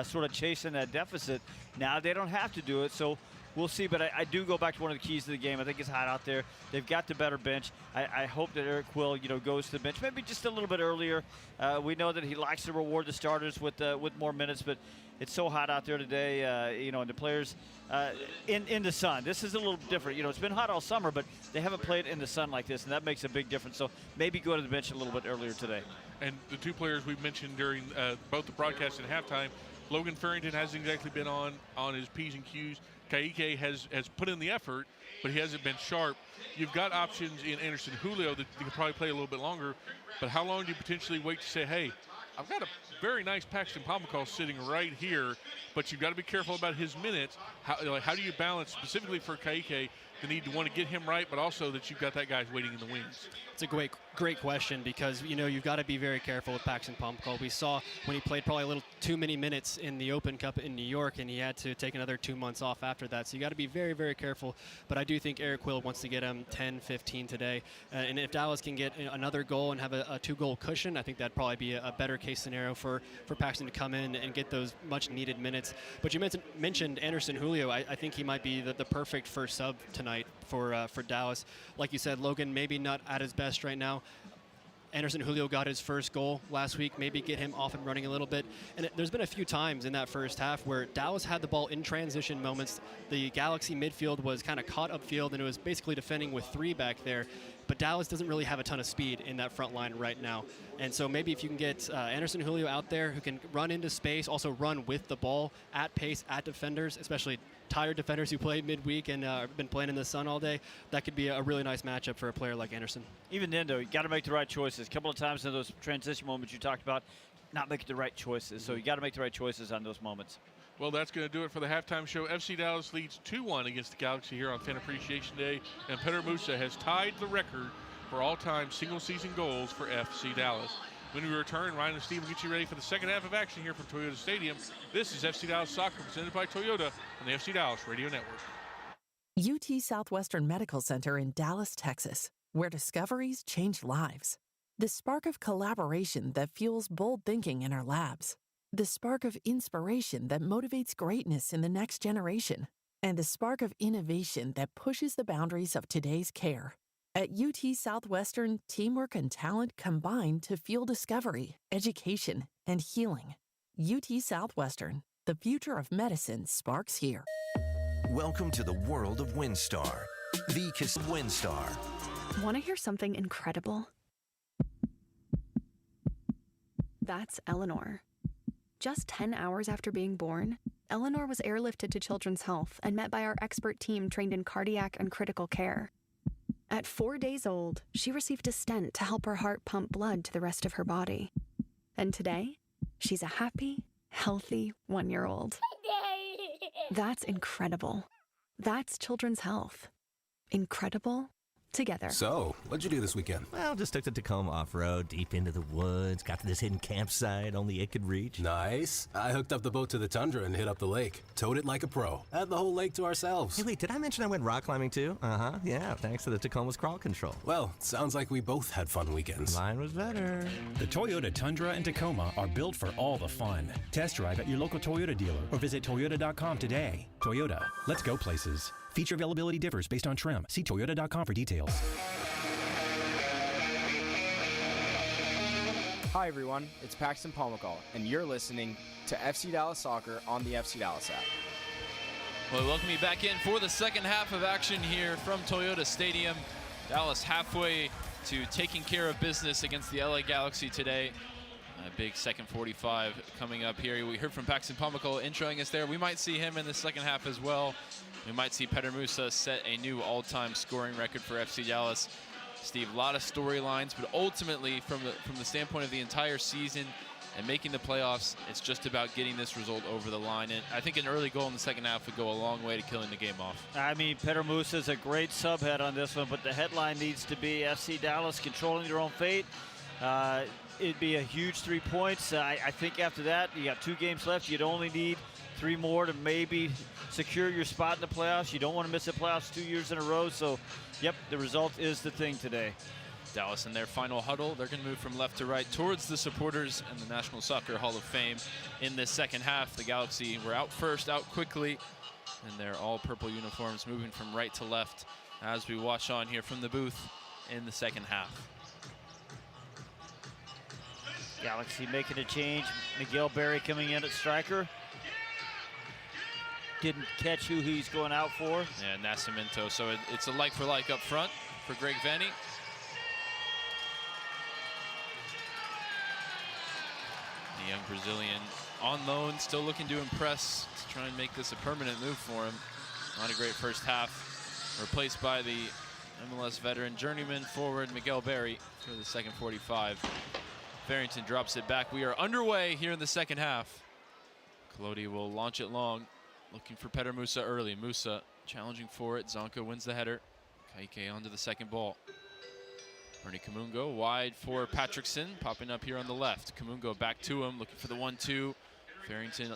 sort of chasing that deficit. Now they don't have to do it, so we'll see. But I do go back to one of the keys to the game. I think it's hot out there. They've got the better bench. I hope that Eric Will, goes to the bench maybe just a little bit earlier. We know that he likes to reward the starters with more minutes, but it's so hot out there today, and the players in the sun. This is a little different. It's been hot all summer, but they haven't played in the sun like this, and that makes a big difference. So maybe go to the bench a little bit earlier today. And the two players we mentioned during both the broadcast and halftime, Logan Farrington hasn't exactly been on his P's and Q's. Ka'ike has put in the effort, but he hasn't been sharp. You've got options in Anderson Julio that you could probably play a little bit longer, but how long do you potentially wait to say, hey, I've got a very nice Paxton Pomacall sitting right here, but you've got to be careful about his minutes. How do you balance, specifically for Ka'ike, the need to want to get him right, but also that you've got that guy waiting in the wings? It's a great question because, you've got to be very careful with Paxton Pomacall. We saw when he played probably a little too many minutes in the Open Cup in New York, and he had to take another 2 months off after that. So you got to be very, very careful. But I do think Eric Quill wants to get him 10, 15 today. And if Dallas can get another goal and have a 2-goal cushion, I think that'd probably be a better case scenario for Paxton to come in and get those much-needed minutes. But you mentioned Anderson Julio. I think he might be the perfect first sub tonight for Dallas. Like you said, Logan maybe not at his best right now. Anderson Julio got his first goal last week. Maybe get him off and running a little bit. And there's been a few times in that first half where Dallas had the ball in transition moments. The Galaxy midfield was kind of caught upfield, and it was basically defending with 3 back there. But Dallas doesn't really have a ton of speed in that front line right now. And so maybe if you can get Anderson Julio out there who can run into space, also run with the ball at pace at defenders, especially tired defenders who play midweek and been playing in the sun all day, that could be a really nice matchup for a player like Anderson. Even then, though, you got to make the right choices. A couple of times in those transition moments you talked about, not making the right choices. So you got to make the right choices on those moments. Well, that's going to do it for the halftime show. FC Dallas leads 2-1 against the Galaxy here on Fan Appreciation Day, and Petar Musa has tied the record for all-time single-season goals for FC Dallas. When we return, Ryan and Steve will get you ready for the second half of action here from Toyota Stadium. This is FC Dallas Soccer, presented by Toyota on the FC Dallas Radio Network. UT Southwestern Medical Center in Dallas, Texas, where discoveries change lives. The spark of collaboration that fuels bold thinking in our labs. The spark of inspiration that motivates greatness in the next generation. And the spark of innovation that pushes the boundaries of today's care. At UT Southwestern, teamwork and talent combine to fuel discovery, education, and healing. UT Southwestern, the future of medicine sparks here. Welcome to the world of WinStar. The WinStar. Want to hear something incredible? That's Eleanor. Just 10 hours after being born, Eleanor was airlifted to Children's Health and met by our expert team trained in cardiac and critical care. At 4 days old, she received a stent to help her heart pump blood to the rest of her body. And today, She's a happy, healthy 1-year-old. That's incredible. That's children's health. Incredible together. So, what'd you do this weekend? Well, just took the Tacoma off-road, deep into the woods, got to this hidden campsite only it could reach. Nice. I hooked up the boat to the Tundra and hit up the lake. Towed it like a pro. Had the whole lake to ourselves. Hey, wait, did I mention I went rock climbing too? Uh-huh, yeah, thanks to the Tacoma's crawl control. Well, sounds like we both had fun weekends. Mine was better. The Toyota Tundra and Tacoma are built for all the fun. Test drive at your local Toyota dealer or visit Toyota.com today. Toyota, let's go places. Feature availability differs based on trim. See Toyota.com for details. Hi everyone, it's Paxton Palmacall, and you're listening to FC Dallas Soccer on the FC Dallas app. Well, we welcome you back in for the second half of action here from Toyota Stadium. Dallas halfway to taking care of business against the LA Galaxy today. A big second 45 coming up here. We heard from Paxton Palmacall introing us there. We might see him in the second half as well. We might see Petar Musa set a new all-time scoring record for FC Dallas. Steve, a lot of storylines, but ultimately, from the standpoint of the entire season and making the playoffs, it's just about getting this result over the line. And I think an early goal in the second half would go a long way to killing the game off. I mean, Petar Musa is a great subhead on this one, but the headline needs to be FC Dallas controlling their own fate. It'd be a huge 3 points. I think after that, you got 2 games left. You'd only need 3 more to maybe secure your spot in the playoffs. You don't want to miss the playoffs 2 years in a row. So, yep, the result is the thing today. Dallas in their final huddle. They're going to move from left to right towards the supporters and the National Soccer Hall of Fame in this second half. The Galaxy were out first, out quickly, and their all-purple uniforms moving from right to left as we watch on here from the booth in the second half. Galaxy making a change. Miguel Berry coming in at striker. Didn't catch who he's going out for. Yeah, Nascimento. So it's a like-for-like up front for Greg Vanny. The young Brazilian on loan, still looking to impress, to try and make this a permanent move for him. Not a great first half. Replaced by the MLS veteran journeyman forward Miguel Berry for the second 45. Farrington drops it back. We are underway here in the second half. Colodi will launch it long, looking for Petar Musa early. Musa challenging for it. Zonka wins the header. Kaike onto the second ball. Bernie Kamungo wide for Patrickson, popping up here on the left. Kamungo back to him, looking for the 1-2. Farrington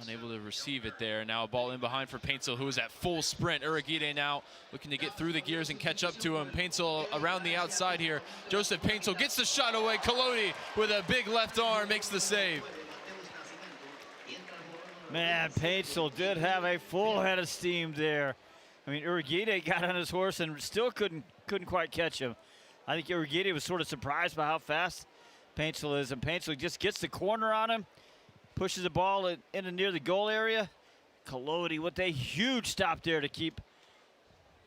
unable to receive it there. Now a ball in behind for Paintsel, who is at full sprint. Uragide now looking to get through the gears and catch up to him. Paintsel around the outside here. Joseph Paintsel gets the shot away. Colodi with a big left arm makes the save. Man, Paintsel did have a full head of steam there. I mean, Uragide got on his horse and still couldn't quite catch him. I think Uragide was sort of surprised by how fast Paintsel is, and Paintsel just gets the corner on him, pushes the ball in and near the goal area. Colodi with a huge stop there to keep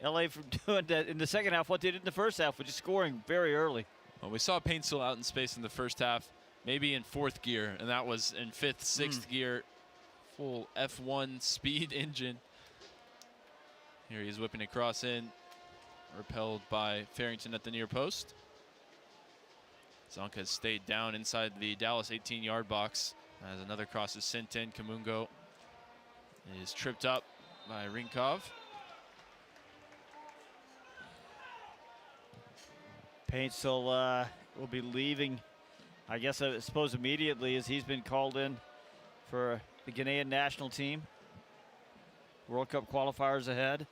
LA from doing that in the second half, what they did in the first half, which is scoring very early. Well, we saw Paintsel out in space in the first half, maybe in 4th gear, and that was in 5th, 6th gear, full F1 speed engine. Here he's whipping across in, repelled by Farrington at the near post. Zonka has stayed down inside the Dallas 18-yard box as another cross is sent in. Kamungo is tripped up by Rinkov. Paintsel will be leaving, I guess I suppose immediately, as he's been called in for the Ghanaian national team. World Cup qualifiers ahead.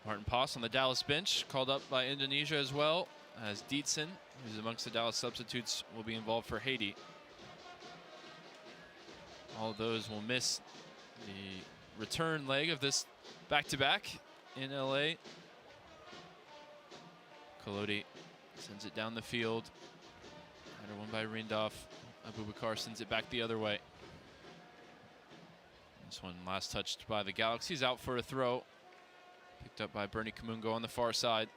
Martin Poss on the Dallas bench, called up by Indonesia as well, as Dietzen, who's amongst the Dallas substitutes, will be involved for Haiti. All of those will miss the return leg of this back-to-back in LA. Colodi sends it down the field. Header won by Rindolph. Abubakar sends it back the other way. This one last touched by the Galaxy's out for a throw. Picked up by Bernie Kamungo on the far side.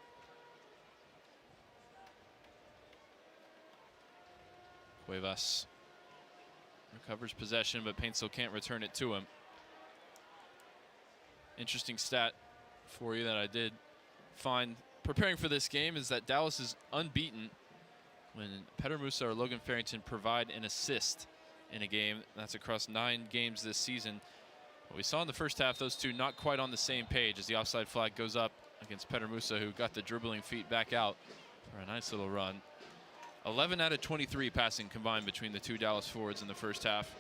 Cuevas recovers possession, but Paintsel can't return it to him. Interesting stat for you that I did find preparing for this game is that Dallas is unbeaten when Petter Musa or Logan Farrington provide an assist in a game. That's across 9 games this season. What we saw in the first half, those two not quite on the same page as the offside flag goes up against Petter Musa, who got the dribbling feet back out for a nice little run. 11 out of 23 passing combined between the two Dallas forwards in the first half.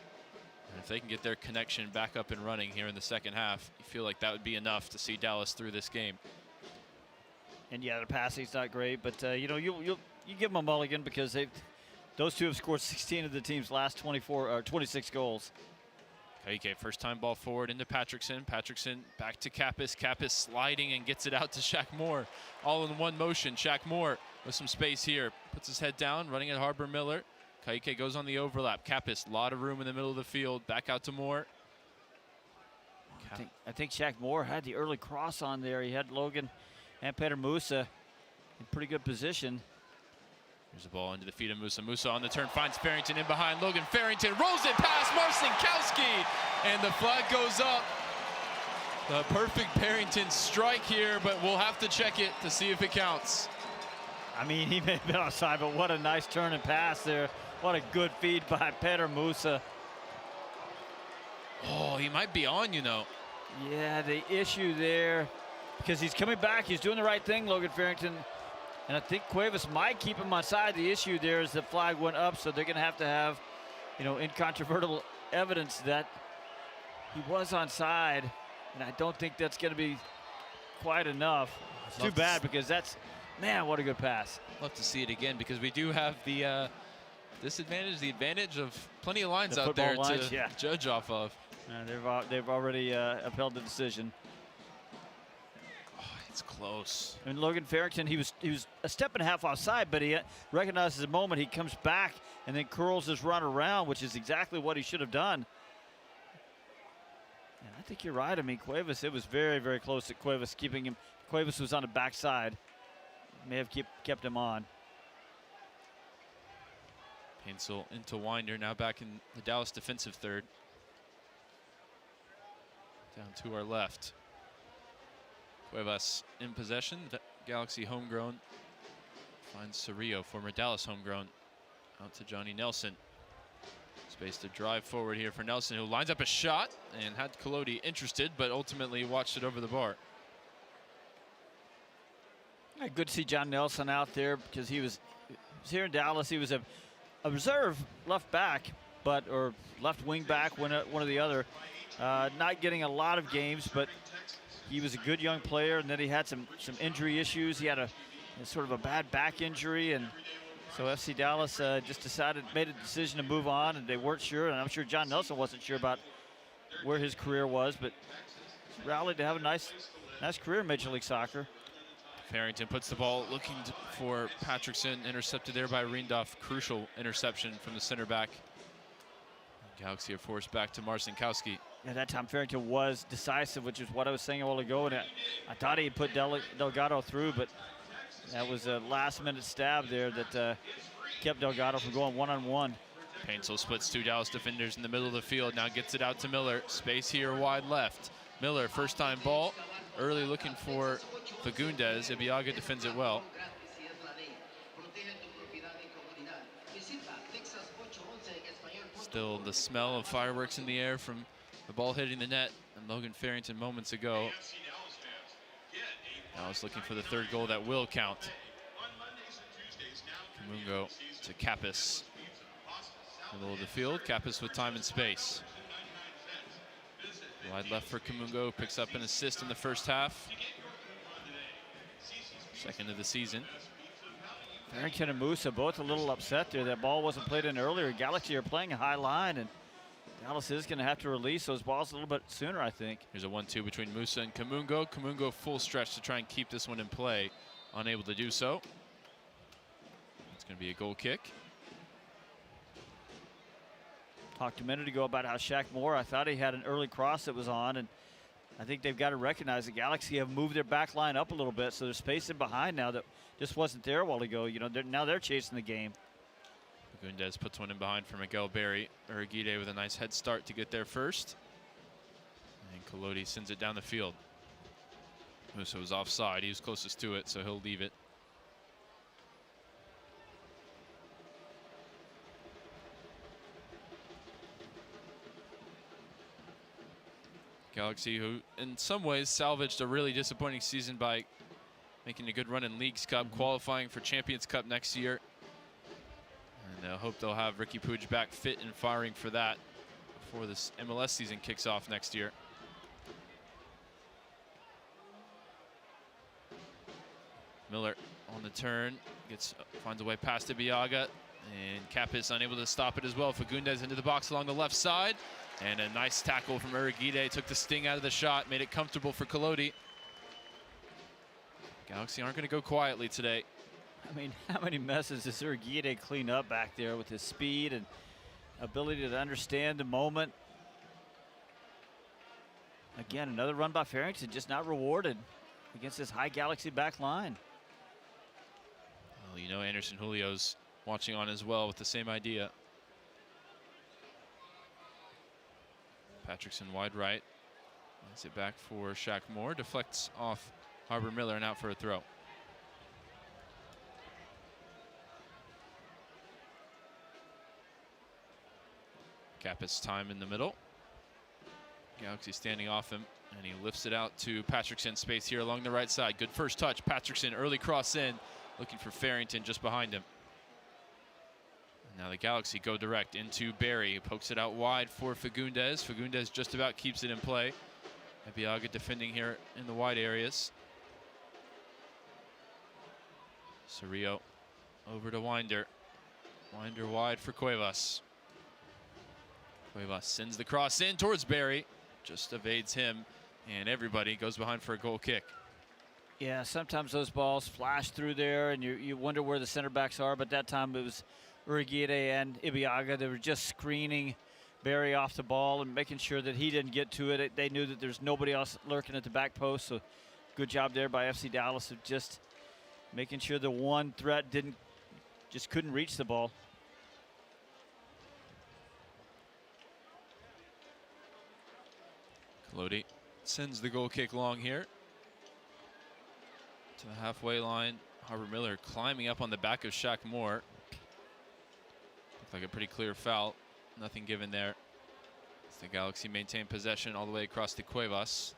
And if they can get their connection back up and running here in the second half, you feel like that would be enough to see Dallas through this game. And yeah, the passing's not great, but you know, you give them a mulligan because those two have scored 16 of the team's last 26 goals. Kaike, first time ball forward into Patrickson. Patrickson back to Kappes. Kappes sliding and gets it out to Shaq Moore. All in one motion. Shaq Moore with some space here. Puts his head down, running at Harbor Miller. Kaike goes on the overlap. Kappes, a lot of room in the middle of the field. Back out to Moore. I think Shaq Moore had the early cross on there. He had Logan and Petter Musa in pretty good position. Here's the ball into the feet of Musa. Musa on the turn finds Farrington in behind. Logan Farrington rolls it past Marcinkowski, and the flag goes up. The perfect Farrington strike here, but we'll have to check it to see if it counts. I mean, he may have been offside, but what a nice turn and pass there. What a good feed by Petter Musa. Oh, he might be on, you know. Yeah, the issue there, because he's coming back, he's doing the right thing, Logan Farrington. And I think Cuevas might keep him on side. The issue there is the flag went up, so they're going to have, you know, incontrovertible evidence that he was on side. And I don't think that's going to be quite enough. It's too bad because that's, man, what a good pass. Love to see it again because we do have the disadvantage, the advantage of plenty of lines out there lines, to judge off of. They've already upheld the decision. It's close. And Logan Farrington, he was a step and a half offside, but he recognizes the moment. He comes back and then curls his run around, which is exactly what he should have done. And I think you're right. I mean, Cuevas, it was very, very close to Cuevas keeping him. Cuevas was on the backside. May have kept him on. Painsel into Winder, now back in the Dallas defensive third. Down to our left. Cuevas in possession, Galaxy homegrown. Finds Cerrillo, former Dallas homegrown. Out to Johnny Nelson. Space to drive forward here for Nelson, who lines up a shot and had Collodi interested, but ultimately watched it over the bar. Good to see John Nelson out there because he was here in Dallas. He was a reserve left back, or left wing back, one or the other. Not getting a lot of games, but he was a good young player, and then he had some injury issues. He had a sort of a bad back injury, and so FC Dallas just made a decision to move on, and they weren't sure, and I'm sure John Nelson wasn't sure about where his career was, but rallied to have a nice career in Major League Soccer. Farrington puts the ball looking for Patrickson, intercepted there by Reindorf. Crucial interception from the center back. Galaxy are forced back to Marcinkowski. Yeah, that time Farrington was decisive, which is what I was saying a while ago. And I thought he had put Delgado through, but that was a last-minute stab there that kept Delgado from going one-on-one. Painsel splits two Dallas defenders in the middle of the field. Now gets it out to Miller. Space here wide left. Miller, first-time ball. Early looking for Fagundes. Ibiaga defends it well. Still the smell of fireworks in the air from the ball hitting the net and Logan Farrington moments ago. Now it's looking for the third goal that will count. Kamungo to Kappes. Middle of the field, Kappes with time and space. Wide left for Kamungo, picks up an assist in the first half. Second of the season. Farrington and Musa both a little upset there. That ball wasn't played in earlier. Galaxy are playing a high line, and Dallas is going to have to release those balls a little bit sooner, I think. Here's a 1-2 between Musa and Kamungo. Kamungo full stretch to try and keep this one in play. Unable to do so. It's going to be a goal kick. Talked a minute ago about how Shaq Moore, I thought he had an early cross that was on, and I think they've got to recognize the Galaxy have moved their back line up a little bit, so there's space in behind now that just wasn't there a while ago. You know, now they're chasing the game. Fagundes puts one in behind for Miguel Berry. Uriguide with a nice head start to get there first. And Collodi sends it down the field. Musa was offside. He was closest to it, so he'll leave it. Galaxy, who in some ways salvaged a really disappointing season by making a good run in Leagues Cup, qualifying for Champions Cup next year. And I hope they'll have Ricky Puig back fit and firing for that before this MLS season kicks off next year. Miller on the turn, finds a way past Ibiaga, and Capis unable to stop it as well. Fagundes into the box along the left side, and a nice tackle from Uriguide took the sting out of the shot, made it comfortable for Collodi. Galaxy aren't going to go quietly today. I mean, how many messes does Uriguide clean up back there with his speed and ability to understand the moment? Again, another run by Farrington, just not rewarded against this high Galaxy back line. Well, you know Anderson Julio's watching on as well with the same idea. Patrickson wide right. Lays it back for Shaq Moore. Deflects off Harbor Miller and out for a throw. Capis time in the middle. Galaxy standing off him, and he lifts it out to Patrickson. Space here along the right side. Good first touch. Patrickson early cross in, looking for Farrington just behind him. And now the Galaxy go direct into Barry. Pokes it out wide for Fagundes. Fagundes just about keeps it in play. Ibiaga defending here in the wide areas. Cerrillo over to Winder. Winder wide for Cuevas. Cuevas sends the cross in towards Barry. Just evades him, and everybody goes behind for a goal kick. Yeah, sometimes those balls flash through there, and you wonder where the center backs are, but that time it was Uriguide and Ibiaga. They were just screening Barry off the ball and making sure that he didn't get to it. They knew that there's nobody else lurking at the back post, so good job there by FC Dallas of just making sure the one threat couldn't reach the ball. Collodi sends the goal kick long here to the halfway line. Harbor Miller climbing up on the back of Shaq Moore. Looked like a pretty clear foul. Nothing given there. As the Galaxy maintain possession all the way across to Cuevas.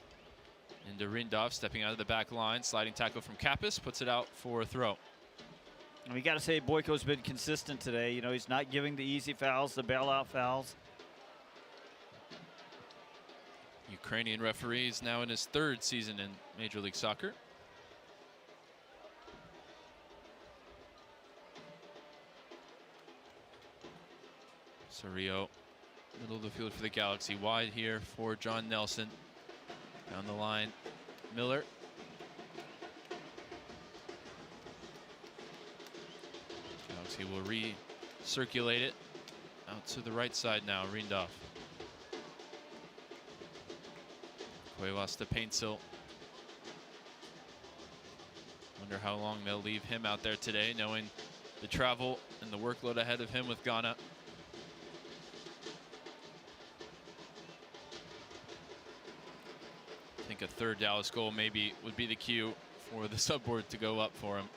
Into Rindov, stepping out of the back line. Sliding tackle from Capis, puts it out for a throw. And we got to say Boyko's been consistent today. You know, he's not giving the easy fouls, the bailout fouls. Ukrainian referee is now in his third season in Major League Soccer. Cerrillo, middle of the field for the Galaxy. Wide here for John Nelson. Down the line, Miller. Galaxy will recirculate it out to the right side now, Rindov. Cuevas to Paintsill. Wonder how long they'll leave him out there today, knowing the travel and the workload ahead of him with Ghana. I think a third Dallas goal maybe would be the cue for the subboard to go up for him.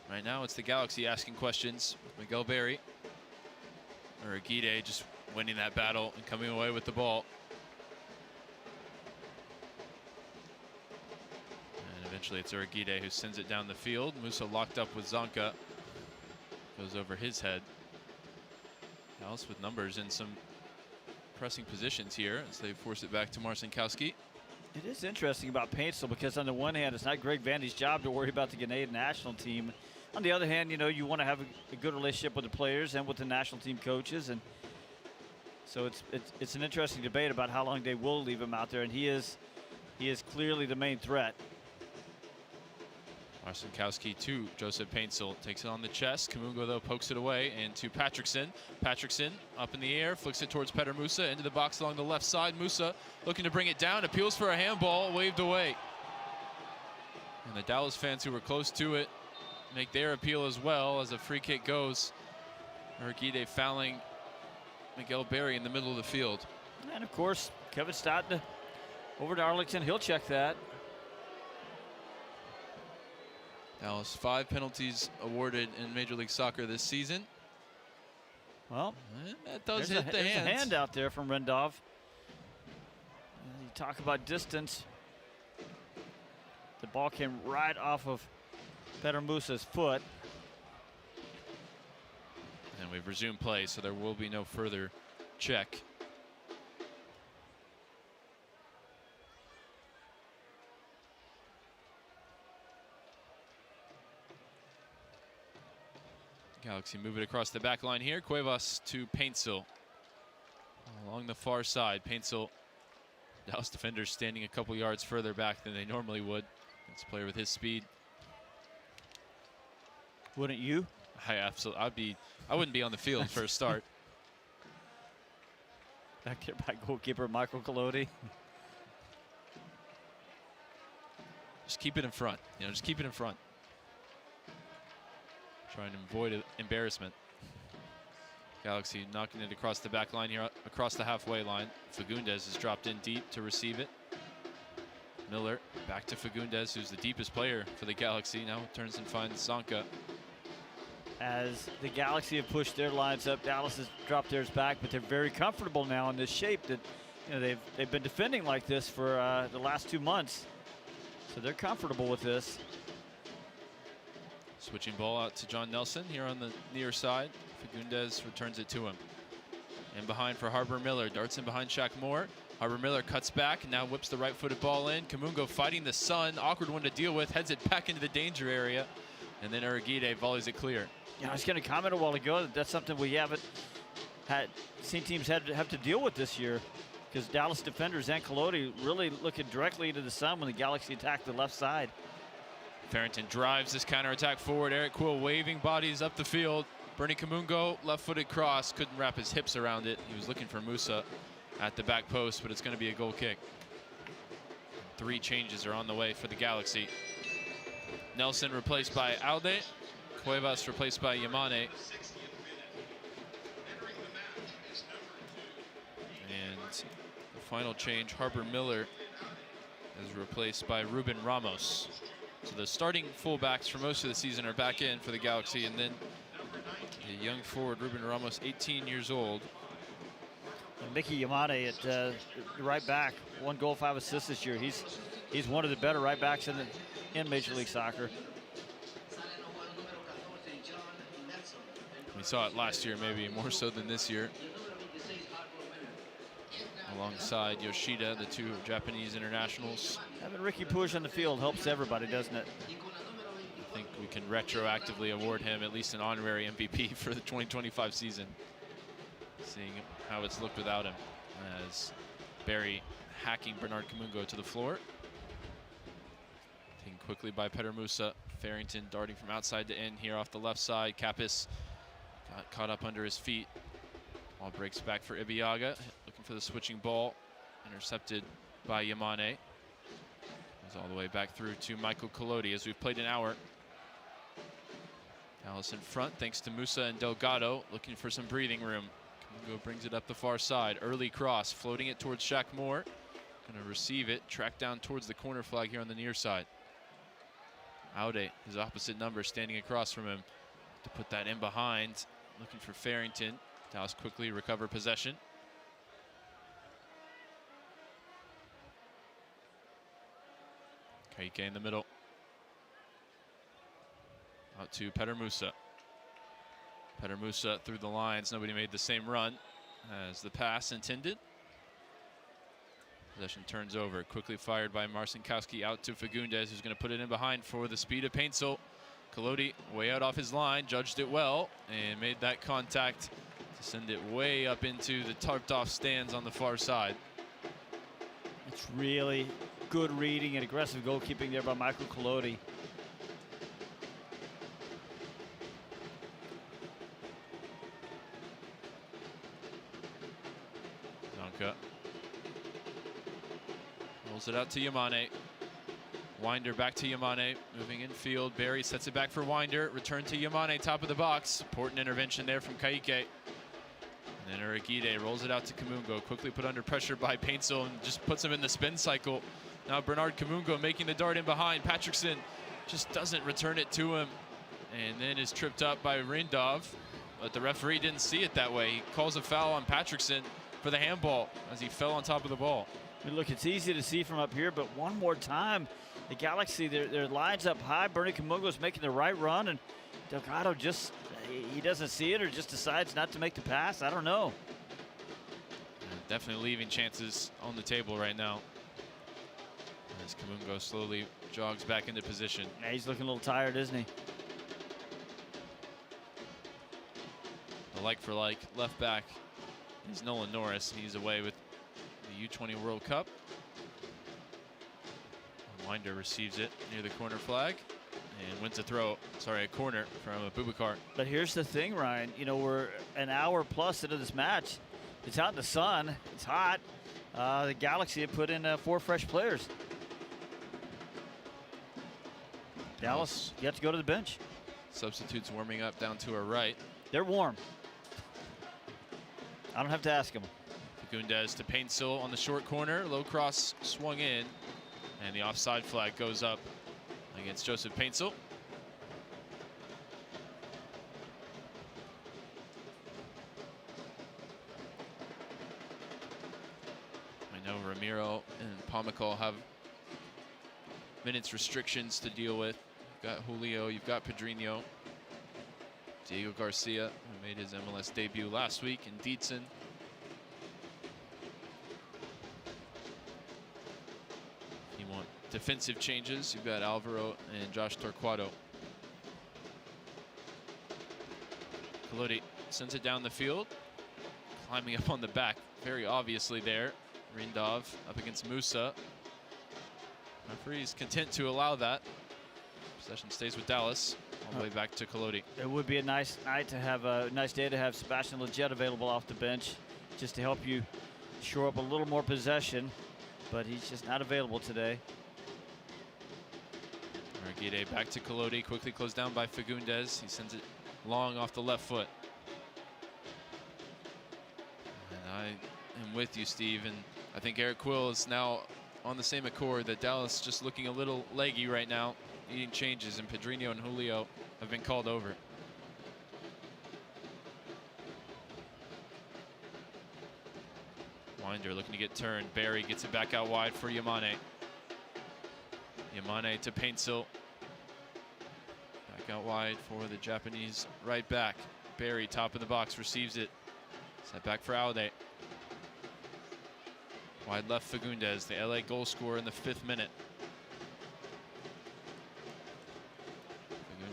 Right now it's the Galaxy asking questions with Miguel Barry. Uriguide just winning that battle and coming away with the ball. Eventually it's Uriguide who sends it down the field. Musa locked up with Zonka. Goes over his head. Dallas with numbers in some pressing positions here as they force it back to Marcinkowski. It is interesting about Paintsill because on the one hand, it's not Greg Vandy's job to worry about the Grenada national team. On the other hand, you know, you want to have a good relationship with the players and with the national team coaches. And so it's an interesting debate about how long they will leave him out there. And he is clearly the main threat. Marcinkowski to Joseph Paintsill, takes it on the chest. Kamungo though pokes it away, and to Patrickson. Patrickson up in the air, flicks it towards Petter Musa into the box along the left side. Musa looking to bring it down, appeals for a handball, waved away. And the Dallas fans who were close to it make their appeal as well as a free kick goes. Uriguide fouling Miguel Barry in the middle of the field. And of course, Kevin Stoughton over to Arlington, he'll check that. Dallas 5 penalties awarded in Major League Soccer this season. Well, that does hit the hand out there from Rindov. talk about distance. The ball came right off of Petar Musa's foot. And we've resumed play, so there will be no further check. Galaxy move it across the back line here. Cuevas to Paintsill. Along the far side, Paintsill, Dallas defenders standing a couple yards further back than they normally would. It's a player with his speed. Wouldn't you? I wouldn't be on the field for a start. Back there by goalkeeper Michael Collodi. Just keep it in front. Just keep it in front. Trying to avoid embarrassment. Galaxy knocking it across the back line here, across the halfway line. Fagundez has dropped in deep to receive it. Miller back to Fagundez, who's the deepest player for the Galaxy. Now turns and finds Zonka. As the Galaxy have pushed their lines up, Dallas has dropped theirs back, but they're very comfortable now in this shape that they've been defending like this for the last 2 months. So they're comfortable with this. Switching ball out to John Nelson here on the near side. Fagundez returns it to him. In behind for Harbor Miller. Darts in behind Shaq Moore. Harbor Miller cuts back and now whips the right-footed ball in. Kamungo fighting the sun. Awkward one to deal with. Heads it back into the danger area. And then Uragide volleys it clear. I was going to comment a while ago that that's something we haven't seen teams have to deal with this year, because Dallas defenders and Collodi really looking directly into the sun when the Galaxy attacked the left side. Farrington drives this counterattack forward. Eric Quill waving bodies up the field. Bernie Kamungo, left-footed cross, couldn't wrap his hips around it. He was looking for Musa at the back post, but it's going to be a goal kick. 3 changes are on the way for the Galaxy. Nelson replaced by Alde. Cuevas replaced by Yamane. And the final change, Harbor Miller is replaced by Ruben Ramos. So the starting fullbacks for most of the season are back in for the Galaxy, and then the young forward Ruben Ramos, 18 years old. And Mickey Yamane at right back, 1 goal, 5 assists this year. He's one of the better right backs in Major League Soccer. We saw it last year, maybe more so than this year. Alongside Yoshida, the 2 Japanese internationals. Having Ricky Puig on the field helps everybody, doesn't it? I think we can retroactively award him at least an honorary MVP for the 2025 season. Seeing how it's looked without him, as Barry hacking Bernard Kamungo to the floor. Taken quickly by Petar Musa. Farrington darting from outside to in here off the left side. Kapis got caught up under his feet. Ball breaks back for Ibiaga, looking for the switching ball. Intercepted by Yamane. Goes all the way back through to Michael Collodi as we've played an hour. Dallas in front thanks to Musa and Delgado, looking for some breathing room. Kamungo brings it up the far side. Early cross, floating it towards Shaq Moore. Going to receive it, track down towards the corner flag here on the near side. Aude, his opposite number, standing across from him to put that in behind. Looking for Farrington. Dallas quickly recover possession. Kaike in the middle. Out to Petar Musa. Petar Musa through the lines. Nobody made the same run as the pass intended. Possession turns over. Quickly fired by Marcinkowski out to Fagundez, who's going to put it in behind for the speed of Paintsill. Collodi way out off his line, judged it well, and made that contact to send it way up into the tarped off stands on the far side. It's really good reading and aggressive goalkeeping there by Michael Collodi. Zonka rolls it out to Yamane. Winder back to Yamane, moving infield. Barry sets it back for Winder. Return to Yamane, top of the box. Important intervention there from Kaike. And then Uragide rolls it out to Kamungo. Quickly put under pressure by Paintsill and just puts him in the spin cycle. Now Bernard Kamungo making the dart in behind. Patrickson just doesn't return it to him. And then is tripped up by Rindov. But the referee didn't see it that way. He calls a foul on Patrickson for the handball as he fell on top of the ball. I mean, look, it's easy to see from up here, but one more time, the Galaxy, their line's up high. Bernie Kamungo's making the right run, and Delgado just, he doesn't see it or just decides not to make the pass. I don't know. Definitely leaving chances on the table right now as Kamungo slowly jogs back into position. Yeah, he's looking a little tired, isn't he? The like for like left back is Nolan Norris. He's away with the U20 World Cup. Winder receives it near the corner flag and wins a corner from Abubakar. But here's the thing, Ryan. You know, we're an hour plus into this match. It's out in the sun. It's hot. The Galaxy have put in 4 fresh players. Dallas, you have to go to the bench. Substitutes warming up down to our right. They're warm. I don't have to ask them. Fagundez to Paintsill on the short corner. Low cross swung in. And the offside flag goes up against Joseph Paintsill. I know Ramiro and Pomykal have minutes restrictions to deal with. You've got Julio, you've got Pedrinho. Diego Garcia, who made his MLS debut last week, and Dietzen. If you want defensive changes, you've got Alvaro and Josh Torquato. Colodi sends it down the field, climbing up on the back, very obviously there. Rindov up against Musa. Referee's content to allow that. Possession stays with Dallas, all the way back to Colodi. It would be a nice night to have a nice day to have Sebastian Lletget available off the bench, just to help you shore up a little more possession, but he's just not available today. Arguide back to Colodi, quickly closed down by Fagundez. He sends it long off the left foot. And I am with you, Steve, and I think Eric Quill is now on the same accord that Dallas just looking a little leggy right now, needing changes, and Pedrinho and Julio have been called over. Winder looking to get turned. Barry gets it back out wide for Yamane. Yamane to Paintsill. Back out wide for the Japanese right back. Barry, top of the box, receives it. Set back for Aude. Wide left Fagundez, the LA goal scorer in the 5th minute.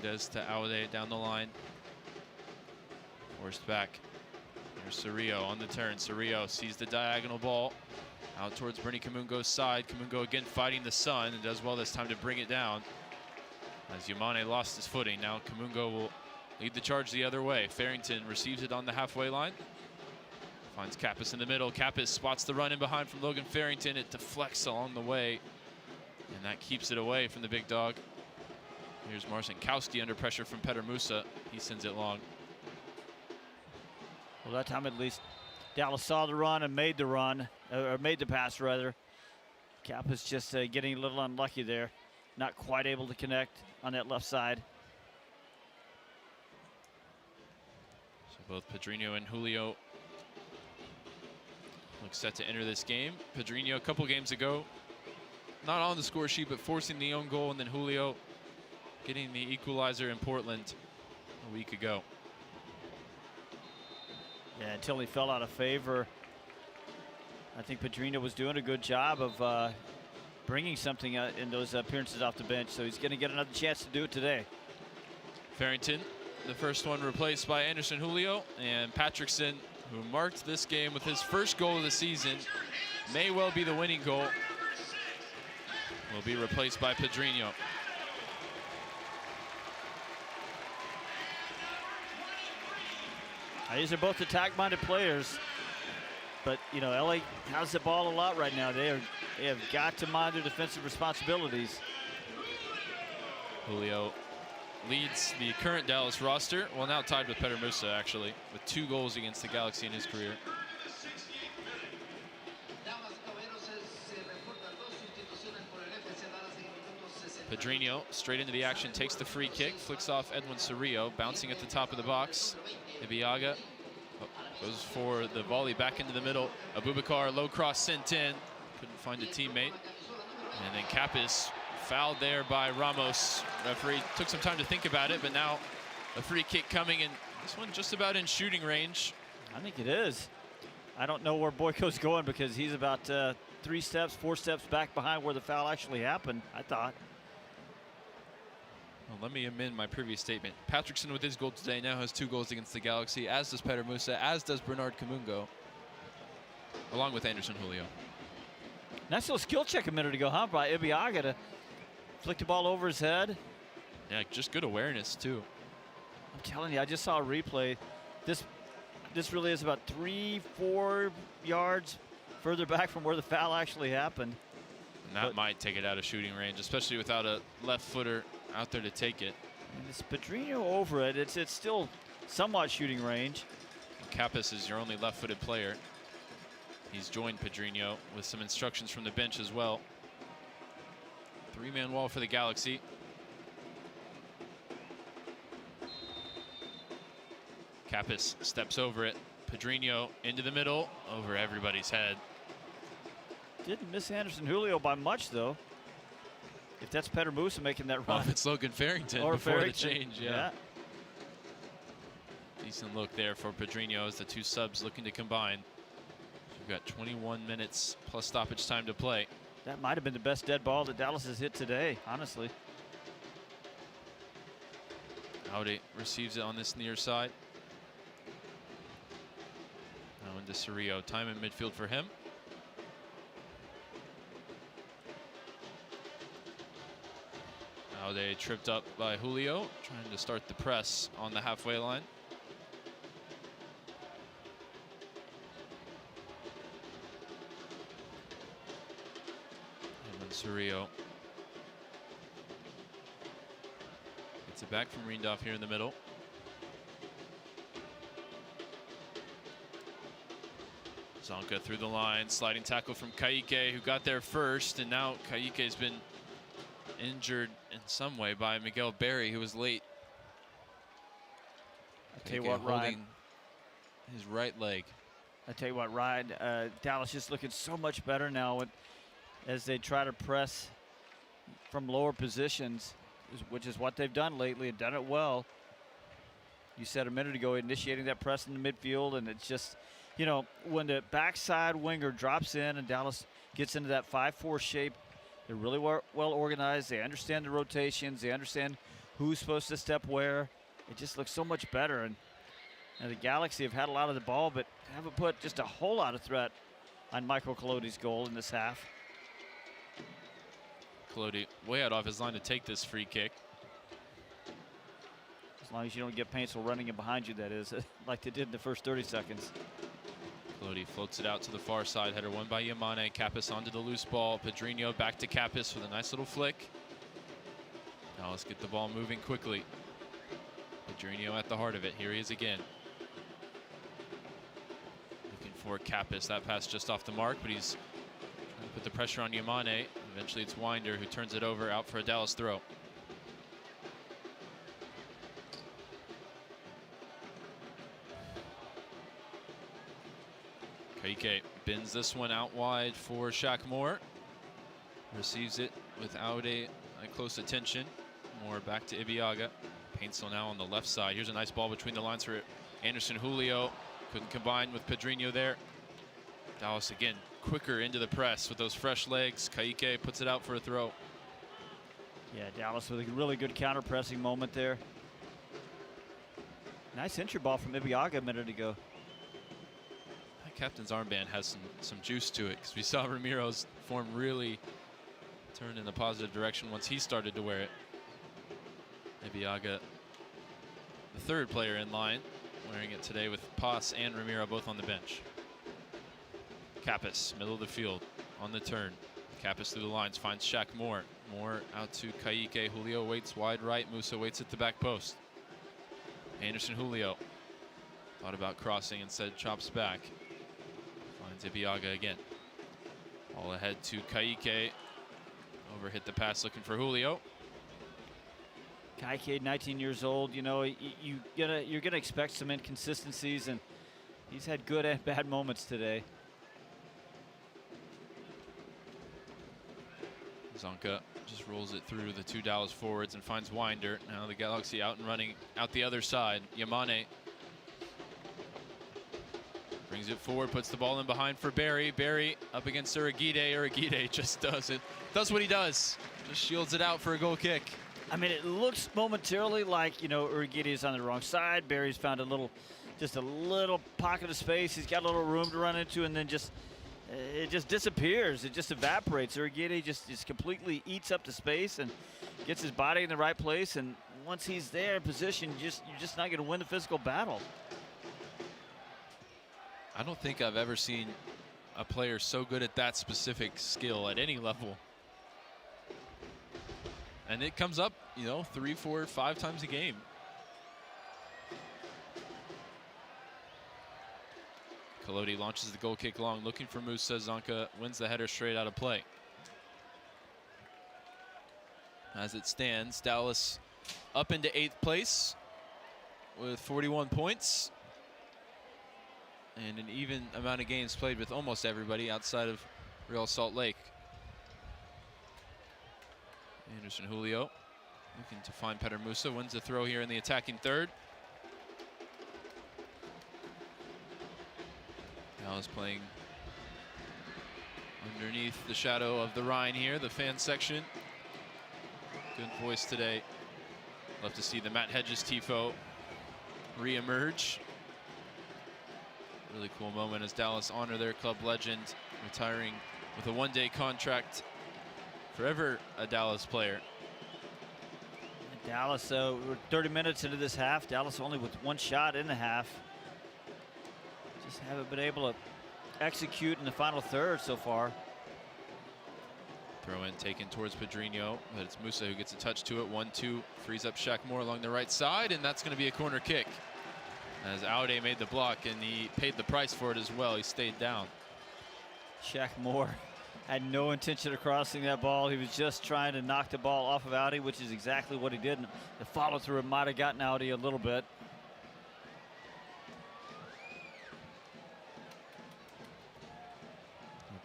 Fagundez to Aude down the line. Forced back. Here's Cerrillo on the turn. Cerrillo sees the diagonal ball out towards Bernie Kamungo's side. Kamungo again fighting the sun and does well this time to bring it down. As Yamane lost his footing, now Kamungo will lead the charge the other way. Farrington receives it on the halfway line. Finds Kappas in the middle. Kappas spots the run in behind from Logan Farrington. It deflects along the way, and that keeps it away from the big dog. Here's Marcinkowski under pressure from Petr Musa. He sends it long. Well, that time at least Dallas saw the run and made the run, or made the pass rather. Kappas just getting a little unlucky there. Not quite able to connect on that left side. So both Pedrinho and Julio look set to enter this game. Pedrinho a couple games ago, not on the score sheet, but forcing the own goal, and then Julio getting the equalizer in Portland a week ago. Yeah, until he fell out of favor. I think Pedrinho was doing a good job of bringing something in those appearances off the bench, so he's going to get another chance to do it today. Farrington, the first one replaced by Anderson Julio, and Patrickson, who marked this game with his first goal of the season, may well be the winning goal, will be replaced by Pedrinho. These are both attack-minded players, but you know, LA has the ball a lot right now. They have got to mind their defensive responsibilities. Julio leads the current Dallas roster, well, now tied with Petr Musa actually, with 2 goals against the Galaxy in his career. Pedrinho straight into the action, takes the free kick, flicks off Edwin Cerrillo, bouncing at the top of the box. Ibiaga Goes for the volley back into the middle. Abubakar, low cross sent in. Couldn't find a teammate. And then Kappas fouled there by Ramos. Referee took some time to think about it, but now a free kick coming, and this one just about in shooting range. I think it is. I don't know where Boyko's going because he's about 4 steps back behind where the foul actually happened, I thought. Well, let me amend my previous statement. Patrickson with his goal today now has 2 goals against the Galaxy, as does Petar Musa, as does Bernard Kamungo, along with Anderson Julio. Nice little skill check a minute ago, huh, by Ibeagha to flick the ball over his head. Yeah, just good awareness, too. I'm telling you, I just saw a replay. This really is about 3-4 yards further back from where the foul actually happened. And that might take it out of shooting range, especially without a left footer out there to take it. And it's Pedrinho over it. It's still somewhat shooting range. Kappas is your only left-footed player. He's joined Pedrinho with some instructions from the bench as well. 3-man wall for the Galaxy. Kappas steps over it. Pedrinho into the middle, over everybody's head. Didn't miss Anderson Julio by much, though. If that's Petar Musa making that run. Oh, it's Logan Farrington or before Farrington. the change, yeah. Decent look there for Pedrinho as the 2 subs looking to combine. We've got 21 minutes plus stoppage time to play. That might have been the best dead ball that Dallas has hit today, honestly. Aude receives it on this near side. Now into Cerrillo. Time in midfield for him. Aude tripped up by Julio, trying to start the press on the halfway line. And then Cerrillo gets it back from Riendorf here in the middle. Zonka through the line, sliding tackle from Kayike, who got there first, and now Kayike has been injured in some way by Miguel Berry, who was late. I tell you what, Ryan, his right leg. I tell you what, Ryan, Dallas just looking so much better now as they try to press from lower positions, which is what they've done lately and done it well. You said a minute ago, initiating that press in the midfield, and it's just, you know, when the backside winger drops in and Dallas gets into that 5-4 shape, they're really well organized. They understand the rotations. They understand who's supposed to step where. It just looks so much better. And the Galaxy have had a lot of the ball, but haven't put just a whole lot of threat on Michael Colodey's goal in this half. Colodey way out off his line to take this free kick. As long as you don't get Paintsel running in behind you, that is, like they did in the first 30 seconds. Colodey floats it out to the far side. Header won by Yamane. Kappas onto the loose ball. Pedrinho back to Kappas with a nice little flick. Now let's get the ball moving quickly. Pedrinho at the heart of it. Here he is again. Looking for Kappas. That pass just off the mark, but he's trying to put the pressure on Yamane. Eventually it's Winder who turns it over, out for a Dallas throw. Kayike bends this one out wide for Shaq Moore. Receives it with Aude close attention. Moore back to Ibeagha. Paintsel now on the left side. Here's a nice ball between the lines for Anderson Julio. Couldn't combine with Pedrinho there. Dallas again quicker into the press with those fresh legs. Kayike puts it out for a throw. Yeah, Dallas with a really good counter-pressing moment there. Nice entry ball from Ibeagha a minute ago. That captain's armband has some juice to it, because we saw Ramiro's form really turn in a positive direction once he started to wear it. Ibeagha, the third player in line, wearing it today with Paz and Ramiro both on the bench. Kappas, middle of the field, on the turn. Kappas through the lines, finds Shaq Moore. Moore out to Kayike. Julio waits wide right. Musa waits at the back post. Anderson Julio thought about crossing, instead chops back. Finds Ibeagha again. All ahead to Kayike. Overhit the pass looking for Julio. Kayike, 19 years old. You know, you're gonna expect some inconsistencies, and He's had good and bad moments today. Zonka just rolls it through the 2 Dallas forwards and finds Winder. Now the Galaxy out and running out the other side. Yamane brings it forward, puts the ball in behind for Barry. Barry up against Uragide. Uragide just does what he does. Just shields it out for a goal kick. I mean, it looks momentarily like, Uragide is on the wrong side. Barry's found just a little pocket of space. He's got a little room to run into, and then it just disappears. It just evaporates. Uragide just completely eats up the space and gets his body in the right place. And once he's there in position, you're just not going to win the physical battle. I don't think I've ever seen a player so good at that specific skill at any level. And it comes up, 3, 4, 5 times a game. Kolodi launches the goal kick long, looking for Musa. Zonka wins the header straight out of play. As it stands, Dallas up into 8th place with 41 points. And an even amount of games played with almost everybody outside of Real Salt Lake. Anderson Julio looking to find Petar Musa. Wins the throw here in the attacking third. Dallas playing underneath the shadow of the Rhine here, the fan section. Good voice today. Love to see the Matt Hedges tifo re-emerge. Really cool moment as Dallas honor their club legend, retiring with a 1-day contract. Forever a Dallas player. Dallas, we're 30 minutes into this half. Dallas only with 1 shot in the half. Just haven't been able to execute in the final third so far. Throw in taken towards Pedrinho, but it's Musa who gets a touch to it. 1-2 frees up Shaq Moore along the right side, and that's going to be a corner kick. As Aude made the block, and he paid the price for it as well. He stayed down. Shaq Moore had no intention of crossing that ball. He was just trying to knock the ball off of Aude, which is exactly what he did. And the follow through might have gotten Aude a little bit.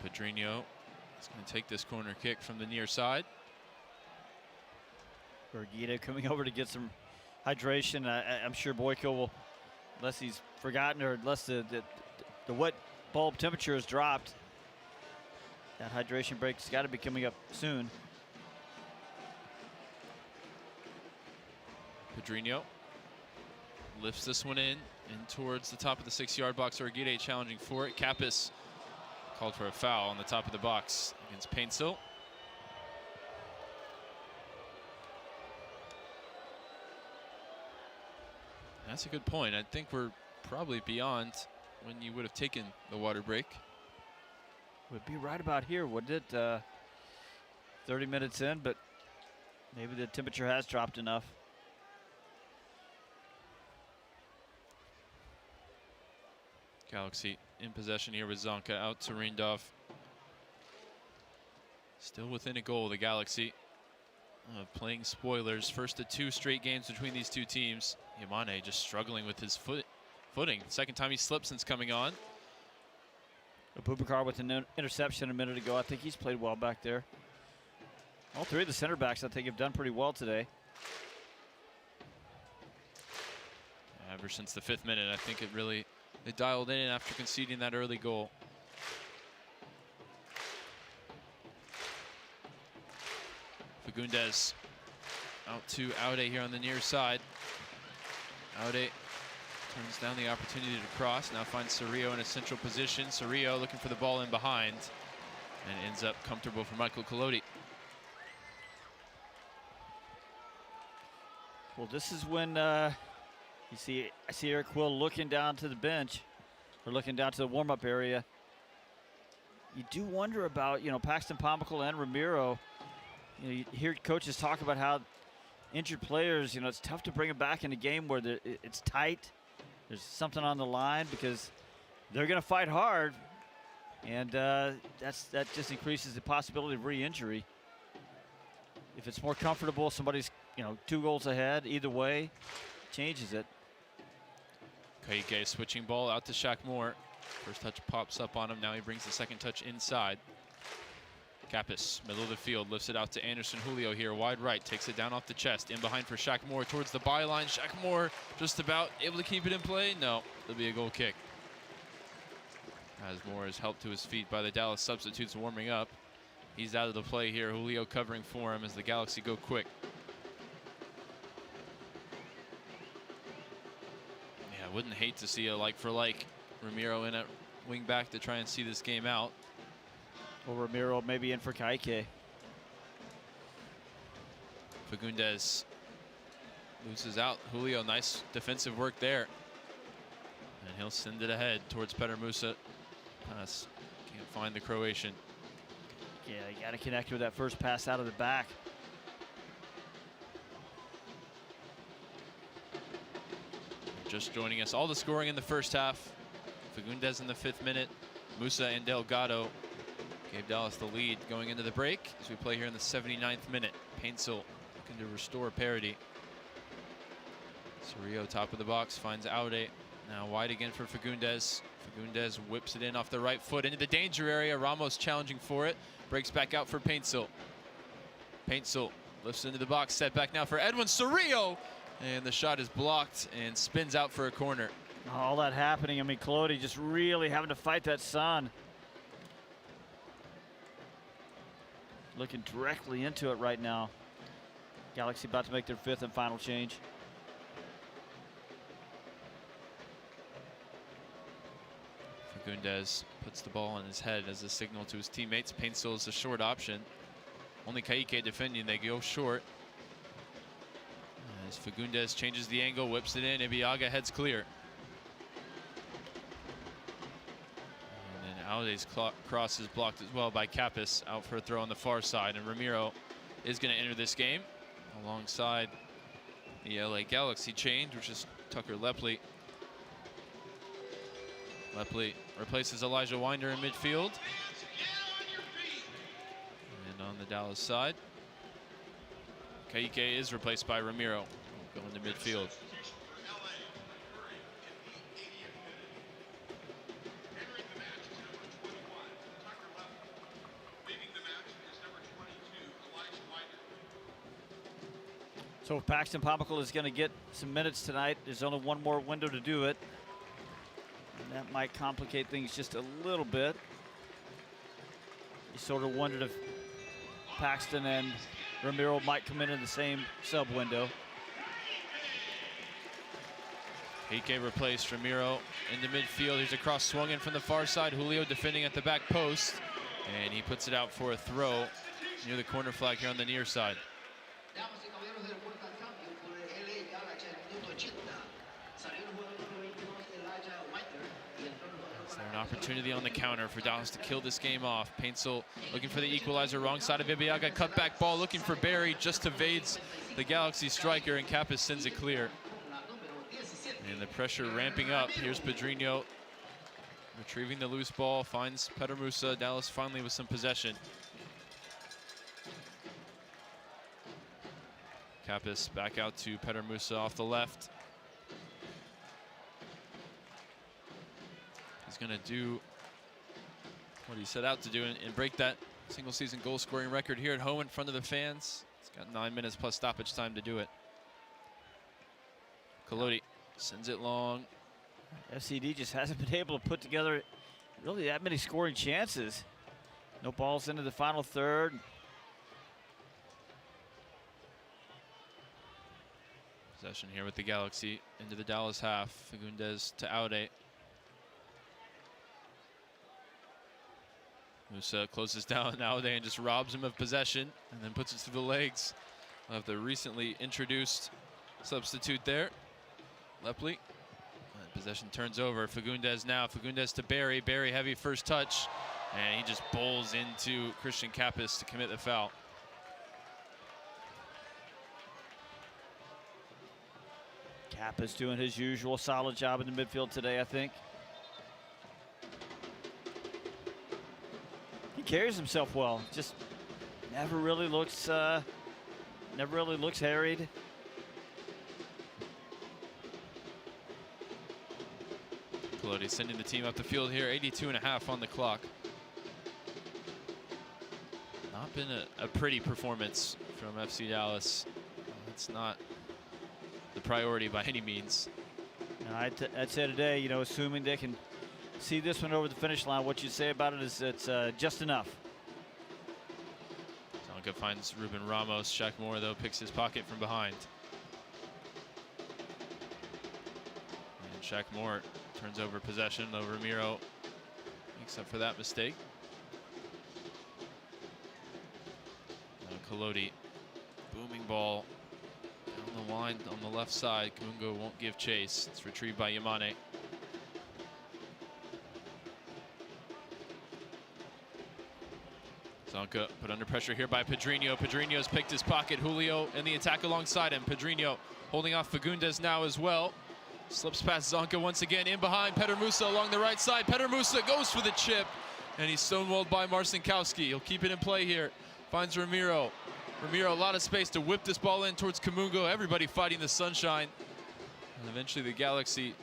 Pedrinho is going to take this corner kick from the near side. Uragide coming over to get some hydration. I'm sure Boyko will, unless he's forgotten or unless the wet bulb temperature has dropped, that hydration break's got to be coming up soon. Pedrinho lifts this one in towards the top of the 6-yard box. Uragide challenging for it. Kappas called for a foul on the top of the box against Paintsill. That's a good point. I think we're probably beyond when you would have taken the water break. Would be right about here, wouldn't it? 30 minutes in, but maybe the temperature has dropped enough. Galaxy in possession here with Zonka out to Rindov. Still within a goal, the Galaxy. Playing spoilers. First of 2 straight games between these two teams. Yamane just struggling with his footing. Second time he slipped since coming on. Abubakar with an interception a minute ago. I think he's played well back there. All 3 of the center backs, I think, have done pretty well today. Ever since the 5th minute, I think they dialed in after conceding that early goal. Fagundes out to Aude here on the near side. Aude turns down the opportunity to cross. Now finds Cerrillo in a central position. Cerrillo looking for the ball in behind, and ends up comfortable for Michael Kolodi. Well, this is when I see Eric Quill looking down to the bench, or looking down to the warm-up area. You do wonder about, Paxton Pomykal and Ramiro. You hear coaches talk about how injured players, it's tough to bring them back in a game where it's tight. There's something on the line because they're going to fight hard, and that just increases the possibility of re-injury. If it's more comfortable, somebody's 2 goals ahead, either way, changes it. Kaike switching ball out to Shaq Moore. First touch pops up on him. Now he brings the second touch inside. Kappas, middle of the field, lifts it out to Anderson Julio here, wide right, takes it down off the chest, in behind for Shaq Moore towards the byline. Shaq Moore just about able to keep it in play. No, it'll be a goal kick. As Moore is helped to his feet by the Dallas substitutes warming up. He's out of the play here. Julio covering for him as the Galaxy go quick. Yeah, wouldn't hate to see a like-for-like Ramiro in at wing back to try and see this game out. Or Ramiro maybe in for Kaike. Fagundez loses out. Julio, nice defensive work there. And he'll send it ahead towards Petar Musa. Pass, can't find the Croatian. Yeah, you got to connect with that first pass out of the back. Just joining us, all the scoring in the first half. Fagundez in the 5th minute. Musa and Delgado gave Dallas the lead going into the break as we play here in the 79th minute. Paintsel looking to restore parity. Cerrillo top of the box finds Aude. Now wide again for Fagundez. Fagundez whips it in off the right foot into the danger area. Ramos challenging for it. Breaks back out for Paintsel. Paintsel lifts into the box. Set back now for Edwin Cerrillo. And the shot is blocked and spins out for a corner. All that happening. I mean, Colodi just really having to fight that sun. Looking directly into it right now. Galaxy about to make their 5th and final change. Fagundez puts the ball on his head as a signal to his teammates. Paintsel is a short option. Only Kaike defending. They go short. As Fagundez changes the angle, whips it in. Ibiaga heads clear. Aude's cross is blocked as well by Kappas, out for a throw on the far side, and Ramiro is going to enter this game alongside the LA Galaxy change, which is Tucker Lepley. Lepley replaces Elijah Winder in midfield. And on the Dallas side, Kaike is replaced by Ramiro, going to midfield. So if Paxton Pomykal is going to get some minutes tonight, there's only one more window to do it. And that might complicate things just a little bit. You sort of wondered if Paxton and Ramiro might come in the same sub window. Kaike replaced Ramiro into midfield. Here's a cross swung in from the far side. Julio defending at the back post. And he puts it out for a throw near the corner flag here on the near side. An opportunity on the counter for Dallas to kill this game off. Paintsel looking for the equalizer, wrong side of Ibiaga. Cut back ball looking for Barry, just evades the Galaxy striker, and Kappas sends it clear. And the pressure ramping up. Here's Pedrinho retrieving the loose ball, finds Petar Musa. Dallas finally with some possession. Kappas back out to Petar Musa off the left. He's going to do what he set out to do and break that single season goal scoring record here at home in front of the fans. He's got 9 minutes plus stoppage time to do it. Colodi sends it long. FCD just hasn't been able to put together really that many scoring chances. No balls into the final third. Possession here with the Galaxy into the Dallas half. Fagundez to Aude. Musa closes down Aude and just robs him of possession and then puts it to the legs of the recently introduced substitute there, Lepley. And possession turns over. Fagundez now. Fagundez to Barry. Barry heavy first touch, and he just bowls into Christian Kappas to commit the foul. Kappas doing his usual solid job in the midfield today, I think. He carries himself well. Just never really looks harried. Colodi sending the team up the field here, 82.5 on the clock. Not been a pretty performance from FC Dallas. It's not the priority by any means. I'd say today, you know, assuming they can see this one over the finish line, what you say about it is it's just enough. Zonka finds Ruben Ramos. Shaq Moore, though, picks his pocket from behind. And Shaq Moore turns over possession, though Ramiro makes up for that mistake. Colodi, booming ball down the line on the left side. Kamungo won't give chase. It's retrieved by Yamane. Zonka put under pressure here by Pedrinho. Pedrinho's picked his pocket. Julio in the attack alongside him. Pedrinho holding off Fagundes now as well. Slips past Zonka once again. In behind Petar Musa along the right side. Petar Musa goes for the chip. And he's stonewalled by Marcinkowski. He'll keep it in play here. Finds Ramiro. Ramiro, a lot of space to whip this ball in towards Kamungo. Everybody fighting the sunshine. And eventually the Galaxy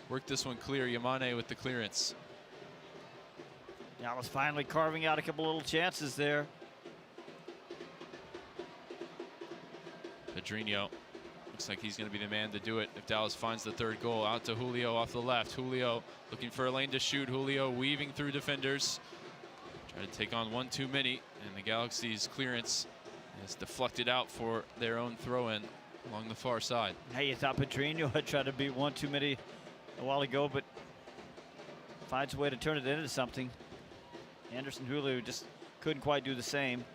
worked this one clear. Yamane with the clearance. Dallas finally carving out a couple little chances there. Pedrinho looks like he's going to be the man to do it if Dallas finds the third goal. Out to Julio off the left. Julio looking for a lane to shoot. Julio weaving through defenders. Try to take on one too many, and the Galaxy's clearance is deflected out for their own throw-in along the far side. Hey, you thought Pedrinho had tried to beat one too many a while ago, but finds a way to turn it into something. Anderson Julio just couldn't quite do the same.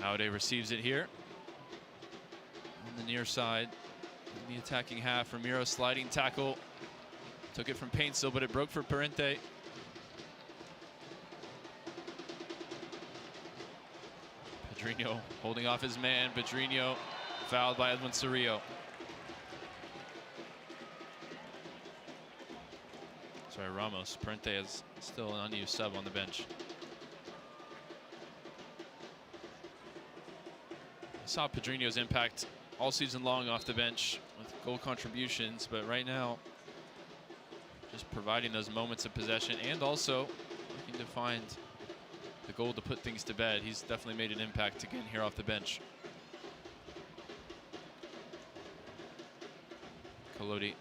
Aude receives it here on the near side in the attacking half. Ramiro sliding tackle. Took it from Paintsill, but it broke for Parente. Pedrinho holding off his man. Pedrinho fouled by Edwin Cerrillo. Sorry, Ramos. Parente is still an unused sub on the bench. I saw Pedrinho's impact all season long off the bench with goal contributions, but right now, just providing those moments of possession and also looking to find the goal to put things to bed. He's definitely made an impact again here off the bench. Colodi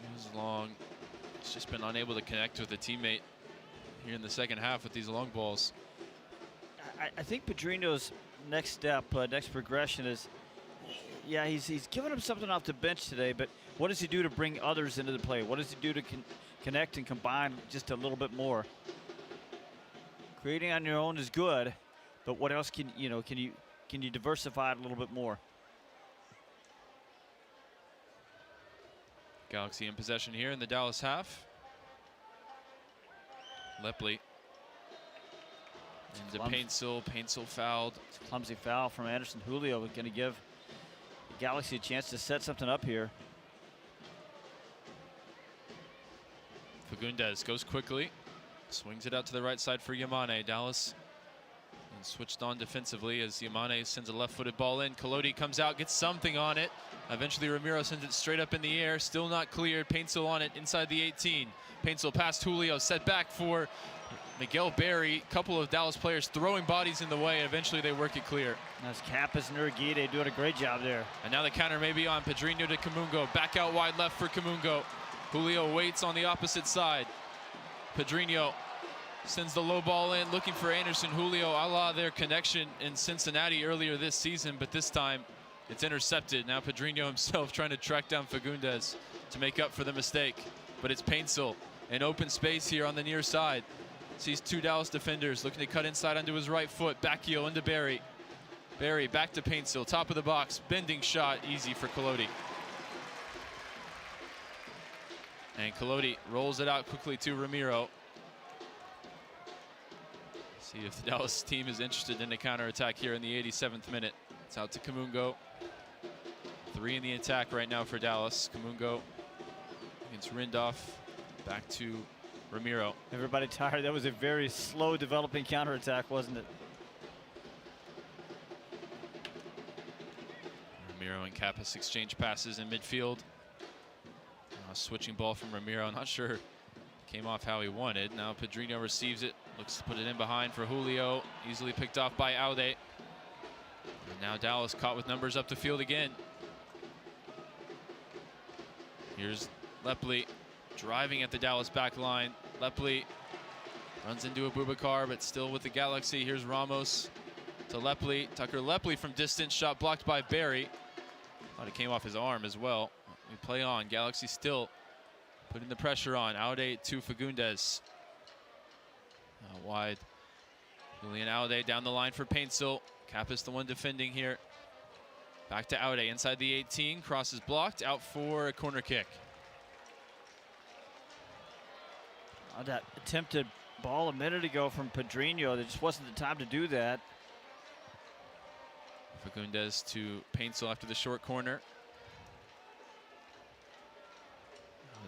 moves long. He's just been unable to connect with a teammate here in the second half with these long balls. I think Pedrinho's next step, next progression is, yeah, he's given him something off the bench today, but what does he do to bring others into the play? What does he do to connect and combine just a little bit more? Creating on your own is good, but what else can you diversify it a little bit more? Galaxy in possession here in the Dallas half. Lepley into Paintsill. Paintsill fouled. It's a clumsy foul from Anderson Julio. We're going to give the Galaxy a chance to set something up here. Fagundes goes quickly, swings it out to the right side for Yamane. Dallas and switched on defensively as Yamane sends a left-footed ball in. Colodi comes out, gets something on it. Eventually Ramiro sends it straight up in the air, still not cleared. Paintsill on it inside the 18. Paintsill past Julio, set back for Miguel Berry. A couple of Dallas players throwing bodies in the way, and eventually they work it clear. That's Kappas and Urguide doing a great job there. And now the counter may be on. Pedrinho to Kamungo, back out wide left for Kamungo. Julio waits on the opposite side. Pedrinho sends the low ball in, looking for Anderson Julio, a la their connection in Cincinnati earlier this season, but this time it's intercepted. Now Pedrinho himself trying to track down Fagundes to make up for the mistake, but it's Paintsill in open space here on the near side. Sees two Dallas defenders looking to cut inside onto his right foot. Back heel into Berry. Berry back to Paintsill, top of the box, bending shot, easy for Colodi. And Colodi rolls it out quickly to Ramiro. See if the Dallas team is interested in a counterattack here in the 87th minute. It's out to Kamungo. 3 in the attack right now for Dallas. Kamungo against Rindolph. Back to Ramiro. Everybody tired. That was a very slow developing counterattack, wasn't it? Ramiro and Kappas exchange passes in midfield. Switching ball from Ramiro, not sure came off how he wanted. Now Pedrinho receives it, looks to put it in behind for Julio, easily picked off by Aude. And now Dallas caught with numbers up the field again. Here's Lepli driving at the Dallas back line. Lepli runs into Abubakar, but still with the Galaxy. Here's Ramos to Lepli. Tucker Lepli from distance, shot blocked by Barry. Thought it came off his arm as well. We play on. Galaxy still putting the pressure on. Aude to Fagundes. Wide. Julian Aude down the line for Paintsel. Kappas the one defending here. Back to Aude inside the 18. Cross is blocked. Out for a corner kick. That attempted ball a minute ago from Pedrinho. There just wasn't the time to do that. Fagundes to Paintsel after the short corner.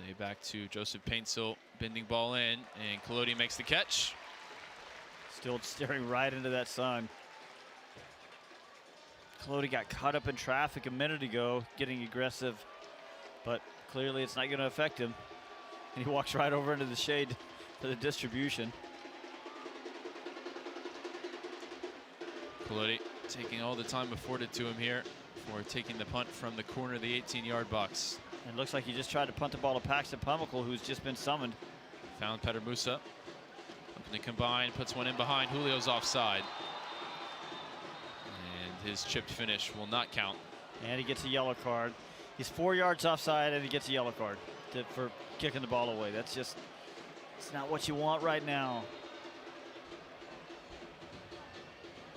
They back to Joseph Paintsel, bending ball in, and Collodi makes the catch. Still staring right into that sun. Collodi got caught up in traffic a minute ago, getting aggressive, but clearly it's not going to affect him. And he walks right over into the shade for the distribution. Collodi taking all the time afforded to him here for taking the punt from the corner of the 18-yard box. And it looks like he just tried to punt the ball to Paxton Pumical, who's just been summoned. Found Petter Musa. Looking to combine, puts one in behind. Julio's offside. And his chipped finish will not count. And he gets a yellow card. He's 4 yards offside, and he gets a yellow card for kicking the ball away. That's just, it's not what you want right now.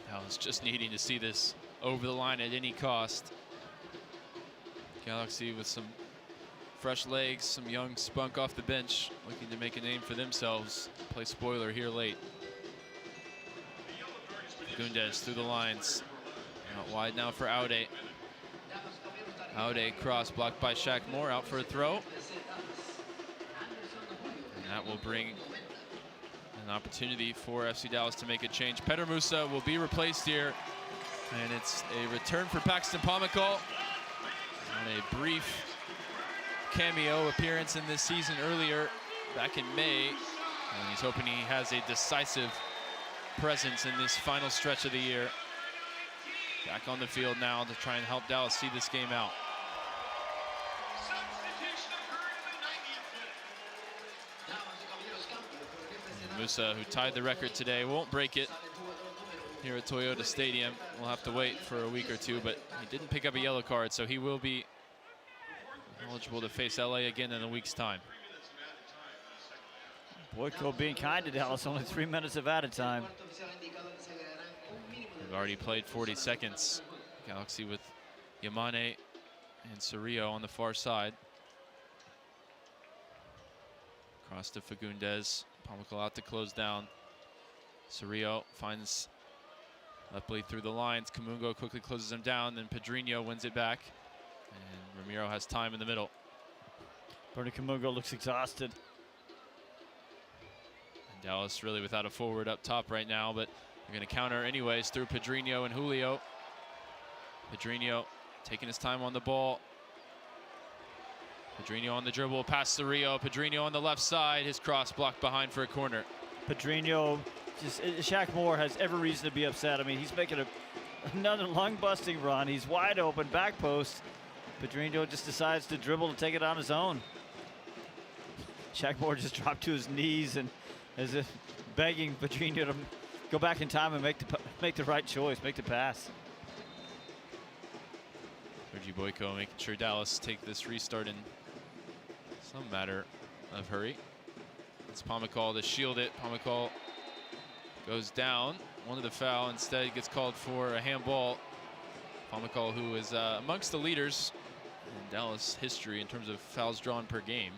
Dallas just needing to see this over the line at any cost. Galaxy with some fresh legs, some young spunk off the bench, looking to make a name for themselves. Play spoiler here late. Fagundes through the lines. Out wide now for Aude. Aude cross blocked by Shaq Moore, out for a throw. And that will bring an opportunity for FC Dallas to make a change. Petter Musa will be replaced here. And it's a return for Paxton Pumical. On a brief cameo appearance in this season earlier back in May. And he's hoping he has a decisive presence in this final stretch of the year. Back on the field now to try and help Dallas see this game out. And Musa, who tied the record today, won't break it here at Toyota Stadium. We'll have to wait for a week or two, but he didn't pick up a yellow card, so he will be eligible to face LA again in a week's time. Boyko being kind to Dallas, only 3 minutes of added time. We've already played 40 seconds. Galaxy with Yamane and Cerrillo on the far side. Cross to Fagundes. Pumical out to close down. Cerrillo finds Lepli through the lines. Kamungo quickly closes him down. Then Pedrinho wins it back. And Ramiro has time in the middle. Bernie Kamungo looks exhausted. And Dallas really without a forward up top right now, but they're going to counter anyways through Pedrinho and Julio. Pedrinho taking his time on the ball. Pedrinho on the dribble, past Cerrillo. Pedrinho on the left side. His cross blocked behind for a corner. Pedrinho, Shaq Moore has every reason to be upset. I mean, he's making another lung-busting run. He's wide open, back post. Pedrinho just decides to dribble to take it on his own. Shaq Moore just dropped to his knees and as if begging Pedrinho to go back in time and make the right choice, make the pass. Sergi Boyko making sure Dallas take this restart in some matter of hurry. It's Pumical to shield it. Pumical goes down. One of the foul instead gets called for a handball. Pumical, who is amongst the leaders in Dallas history in terms of fouls drawn per game.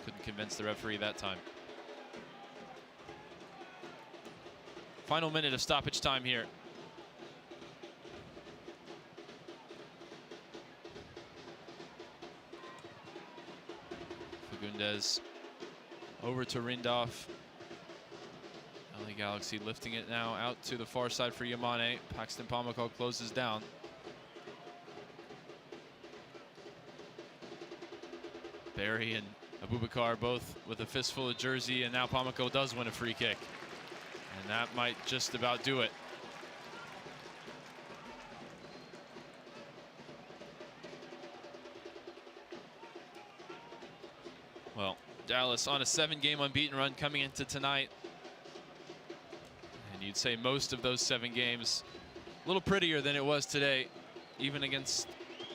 Couldn't convince the referee that time. Final minute of stoppage time here. Fagundes over to Rindolph. LA Galaxy lifting it now out to the far side for Yamane. Paxton Pumical closes down. Barry and Abubakar both with a fistful of jersey, and now Pamako does win a free kick. And that might just about do it. Well, Dallas on a 7-game unbeaten run coming into tonight. And you'd say most of those 7 games a little prettier than it was today, even against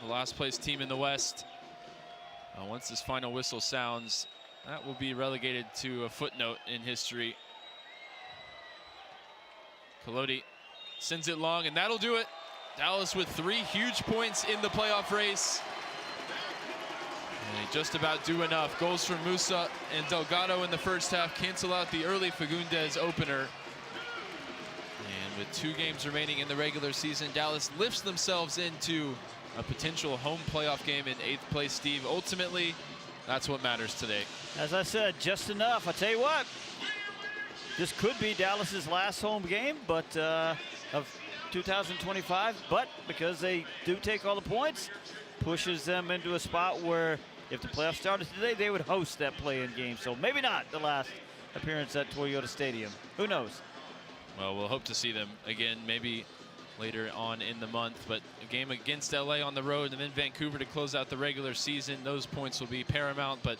the last place team in the West. Once this final whistle sounds, that will be relegated to a footnote in history. Kolodi sends it long, and that'll do it. Dallas with 3 huge points in the playoff race. And they just about do enough. Goals from Musa and Delgado in the first half cancel out the early Fagundes opener. And with 2 games remaining in the regular season, Dallas lifts themselves into a potential home playoff game in 8th place, Steve. Ultimately, that's what matters today. As I said, just enough. I tell you what, this could be Dallas's last home game, but of 2025. But because they do take all the points, pushes them into a spot where if the playoffs started today, they would host that play-in game. So maybe not the last appearance at Toyota Stadium. Who knows? Well, we'll hope to see them again, maybe later on in the month, but a game against LA on the road and then Vancouver to close out the regular season. Those points will be paramount, but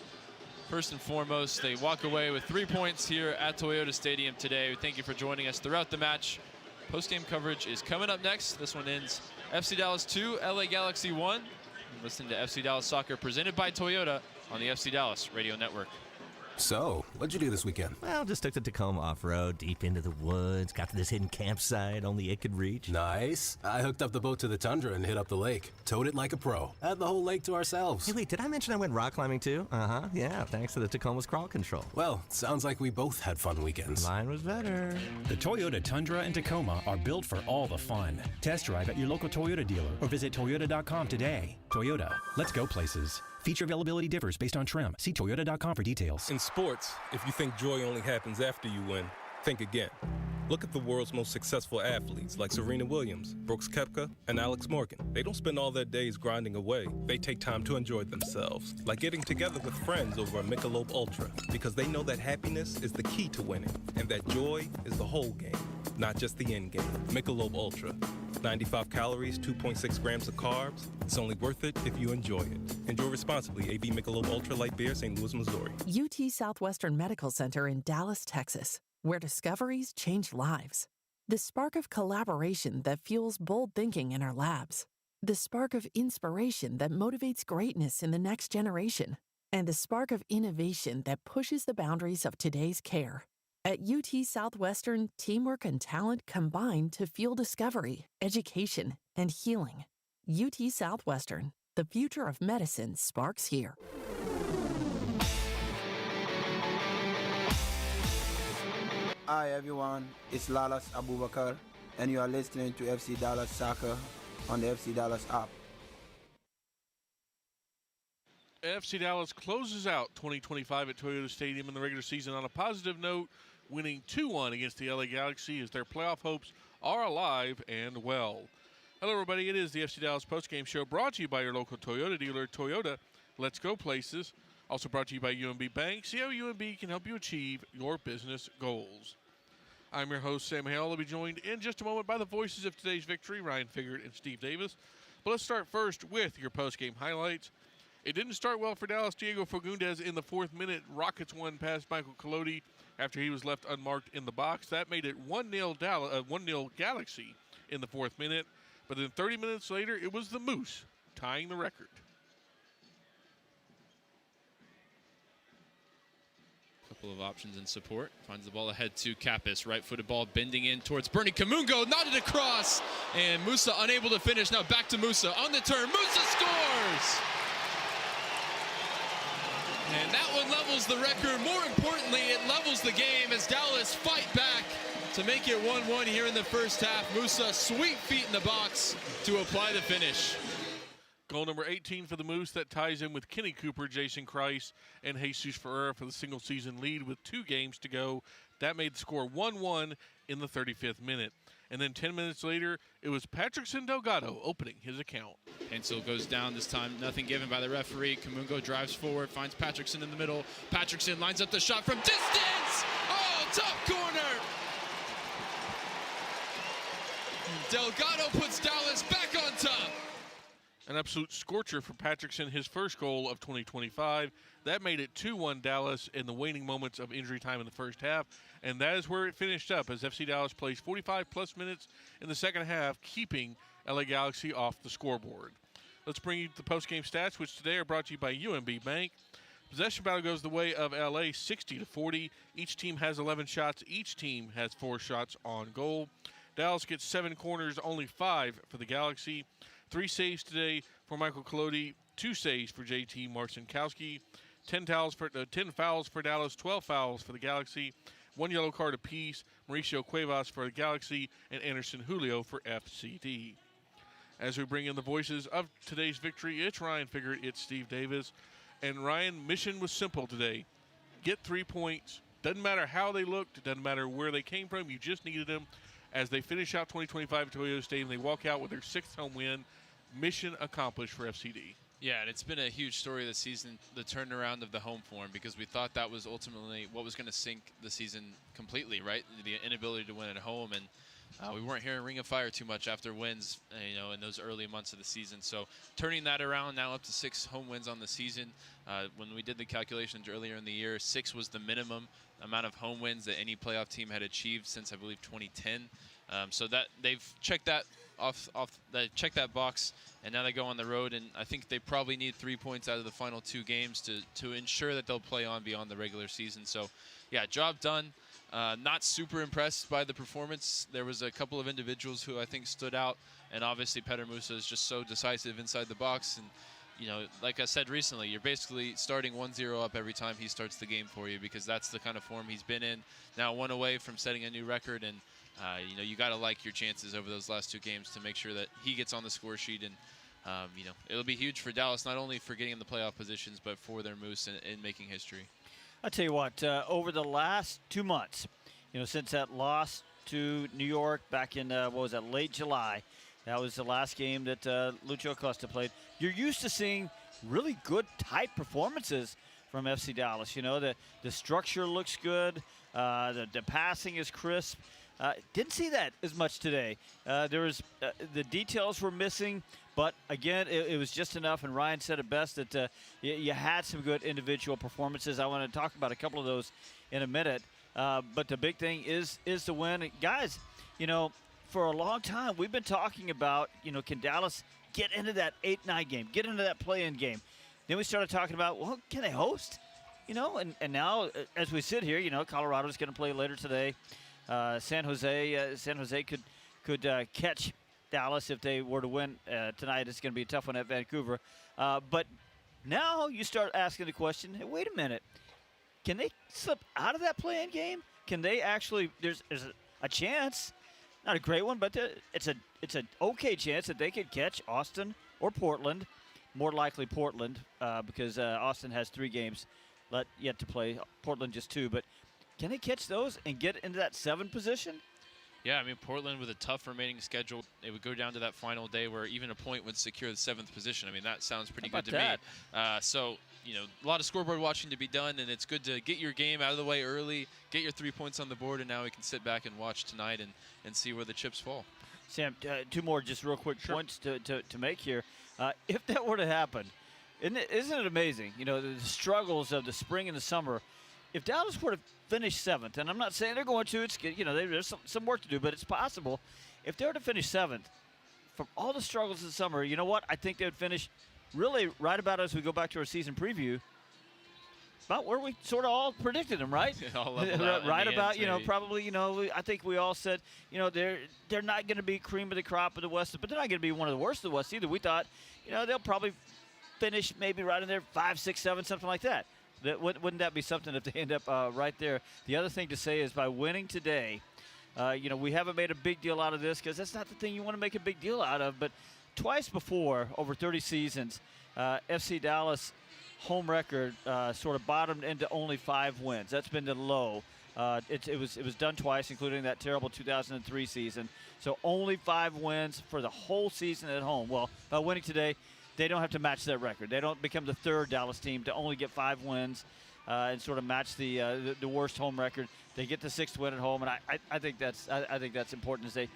first and foremost, they walk away with 3 points here at Toyota Stadium today. Thank you for joining us throughout the match. Post-game coverage is coming up next. This one ends FC Dallas 2, LA Galaxy 1. Listen to FC Dallas Soccer presented by Toyota on the FC Dallas Radio Network. So, what'd you do this weekend? Well, just took the Tacoma off-road, deep into the woods, got to this hidden campsite only it could reach. Nice. I hooked up the boat to the Tundra and hit up the lake. Towed it like a pro. Had the whole lake to ourselves. Hey, wait, did I mention I went rock climbing too? Uh-huh, yeah, thanks to the Tacoma's crawl control. Well, sounds like we both had fun weekends. Mine was better. The Toyota Tundra and Tacoma are built for all the fun. Test drive at your local Toyota dealer or visit Toyota.com today. Toyota, let's go places. Feature availability differs based on trim. See Toyota.com for details. In sports, if you think joy only happens after you win, think again. Look at the world's most successful athletes like Serena Williams, Brooks Koepka, and Alex Morgan. They don't spend all their days grinding away. They take time to enjoy themselves, like getting together with friends over a Michelob Ultra, because they know that happiness is the key to winning, and that joy is the whole game, not just the end game. Michelob Ultra. 95 calories, 2.6 grams of carbs. It's only worth it if you enjoy it. Enjoy responsibly. AB Michelob Ultra Light Beer, St. Louis, Missouri. UT Southwestern Medical Center in Dallas, Texas, where discoveries change lives. The spark of collaboration that fuels bold thinking in our labs. The spark of inspiration that motivates greatness in the next generation. And the spark of innovation that pushes the boundaries of today's care. At UT Southwestern, teamwork and talent combine to fuel discovery, education, and healing. UT Southwestern, the future of medicine sparks here. Hi everyone, it's Lalas Abubakar, and you are listening to FC Dallas Soccer on the FC Dallas app. FC Dallas closes out 2025 at Toyota Stadium in the regular season on a positive note, winning 2-1 against the LA Galaxy as their playoff hopes are alive and well. Hello everybody, it is the FC Dallas postgame show brought to you by your local Toyota dealer. Toyota, let's go places. Also brought to you by UMB Bank. See how UMB can help you achieve your business goals. I'm your host, Sam Hale. I'll be joined in just a moment by the voices of today's victory, Ryan Figert and Steve Davis. But let's start first with your postgame highlights. It didn't start well for Dallas. Diego Fagundes in the 4th minute. Rockets won past Michael Kolodi after he was left unmarked in the box. That made it 1-0 Galaxy in the 4th minute. But then 30 minutes later, it was the Moose tying the record. Couple of options in support. Finds the ball ahead to Kappas. Right-footed ball bending in towards Bernie Kamungo. Knotted across. And Musa unable to finish. Now back to Musa on the turn. Musa scores! And that one levels the record. More importantly, it levels the game as Dallas fight back to make it 1-1 here in the first half. Musa, sweet feet in the box to apply the finish. Goal number 18 for the Moose. That ties in with Kenny Cooper, Jason Kreis, and Jesus Ferreira for the single-season lead with 2 games to go. That made the score 1-1 in the 35th minute. And then 10 minutes later, it was Patrickson Delgado opening his account. Hensel goes down this time, nothing given by the referee. Kamungo drives forward, finds Patrickson in the middle. Patrickson lines up the shot from distance! Oh, top corner! Delgado puts Dallas back on top. An absolute scorcher for Patrickson, his first goal of 2025. That made it 2-1 Dallas in the waning moments of injury time in the first half, and that is where it finished up as FC Dallas plays 45-plus minutes in the second half, keeping LA Galaxy off the scoreboard. Let's bring you the post-game stats, which today are brought to you by UMB Bank. Possession battle goes the way of LA 60-40. Each team has 11 shots. Each team has 4 shots on goal. Dallas gets 7 corners, only 5 for the Galaxy. 3 saves today for Michael Collodi, 2 saves for JT Marcinkowski, 10 fouls for Dallas, 12 fouls for the Galaxy, 1 yellow card apiece, Mauricio Cuevas for the Galaxy, and Anderson Julio for FCD. As we bring in the voices of today's victory, it's Ryan Figert, it's Steve Davis. And Ryan, mission was simple today. Get 3 points. Doesn't matter how they looked. It doesn't matter where they came from. You just needed them. As they finish out 2025 at Toyota Stadium, they walk out with their 6th home win. Mission accomplished for FCD. Yeah, and it's been a huge story this season, the turnaround of the home form, because we thought that was ultimately what was going to sink the season completely, right? The inability to win at home, and we weren't hearing Ring of Fire too much after wins, in those early months of the season. So turning that around, now up to 6 home wins on the season. When we did the calculations earlier in the year, 6 was the minimum amount of home wins that any playoff team had achieved since, I believe, 2010. So that they've checked that they checked that box, and now they go on the road, and I think they probably need 3 points out of the final 2 games to ensure that they'll play on beyond the regular season. So, yeah, job done. Not super impressed by the performance. There was a couple of individuals who I think stood out, and obviously Petar Musa is just so decisive inside the box. And, like I said recently, you're basically starting 1-0 up every time he starts the game for you, because that's the kind of form he's been in. Now 1 away from setting a new record, and you got to like your chances over those last 2 games to make sure that he gets on the score sheet. And, it'll be huge for Dallas, not only for getting in the playoff positions, but for their Moose in making history. I'll tell you what, over the last 2 months, since that loss to New York back in, late July, that was the last game that Lucho Acosta played. You're used to seeing really good, tight performances from FC Dallas. The structure looks good. The passing is crisp. Didn't see that as much today. There was the details were missing, but again, it was just enough. And Ryan said it best that you had some good individual performances. I want to talk about a couple of those in a minute. But the big thing is the win, and guys. For a long time we've been talking about can Dallas get into that 8-9 game, get into that play-in game. Then we started talking about, well, can they host? And now as we sit here, Colorado's going to play later today. San Jose could catch Dallas if they were to win tonight. It's going to be a tough one at Vancouver. But now you start asking the question, hey, wait a minute. Can they slip out of that play-in game? Can they actually – there's a chance, not a great one, but it's an okay chance that they could catch Austin or Portland. More likely Portland because Austin has 3 games yet to play. Portland just 2. But can they catch those and get into that 7 position? Yeah, Portland with a tough remaining schedule, it would go down to that final day where even a point would secure the 7th position. that sounds pretty good to me. So, a lot of scoreboard watching to be done, and it's good to get your game out of the way early, get your 3 points on the board, and now we can sit back and watch tonight and see where the chips fall. Sam, 2 more just real quick points to make here. If that were to happen, isn't it amazing? The struggles of the spring and the summer. If Dallas were to finish 7th, and I'm not saying they're going to, there's some work to do, but it's possible. If they were to finish 7th, from all the struggles of the summer, you know what? I think they would finish really right about as we go back to our season preview, about where we sort of all predicted them, right? Right about, probably, I think we all said, they're not going to be cream of the crop of the West, but they're not going to be one of the worst of the West either. We thought, they'll probably finish maybe right in there 5, 6, 7, something like that. Wouldn't that be something if they end up right there? The other thing to say is by winning today, we haven't made a big deal out of this because that's not the thing you want to make a big deal out of. But twice before, over 30 seasons, FC Dallas home record sort of bottomed into only 5 wins. That's been the low. It was done twice, including that terrible 2003 season. So only 5 wins for the whole season at home. Well, by winning today, they don't have to match that record. They don't become the 3rd Dallas team to only get 5 wins and sort of match the worst home record. They get the 6th win at home, and I think that's important as they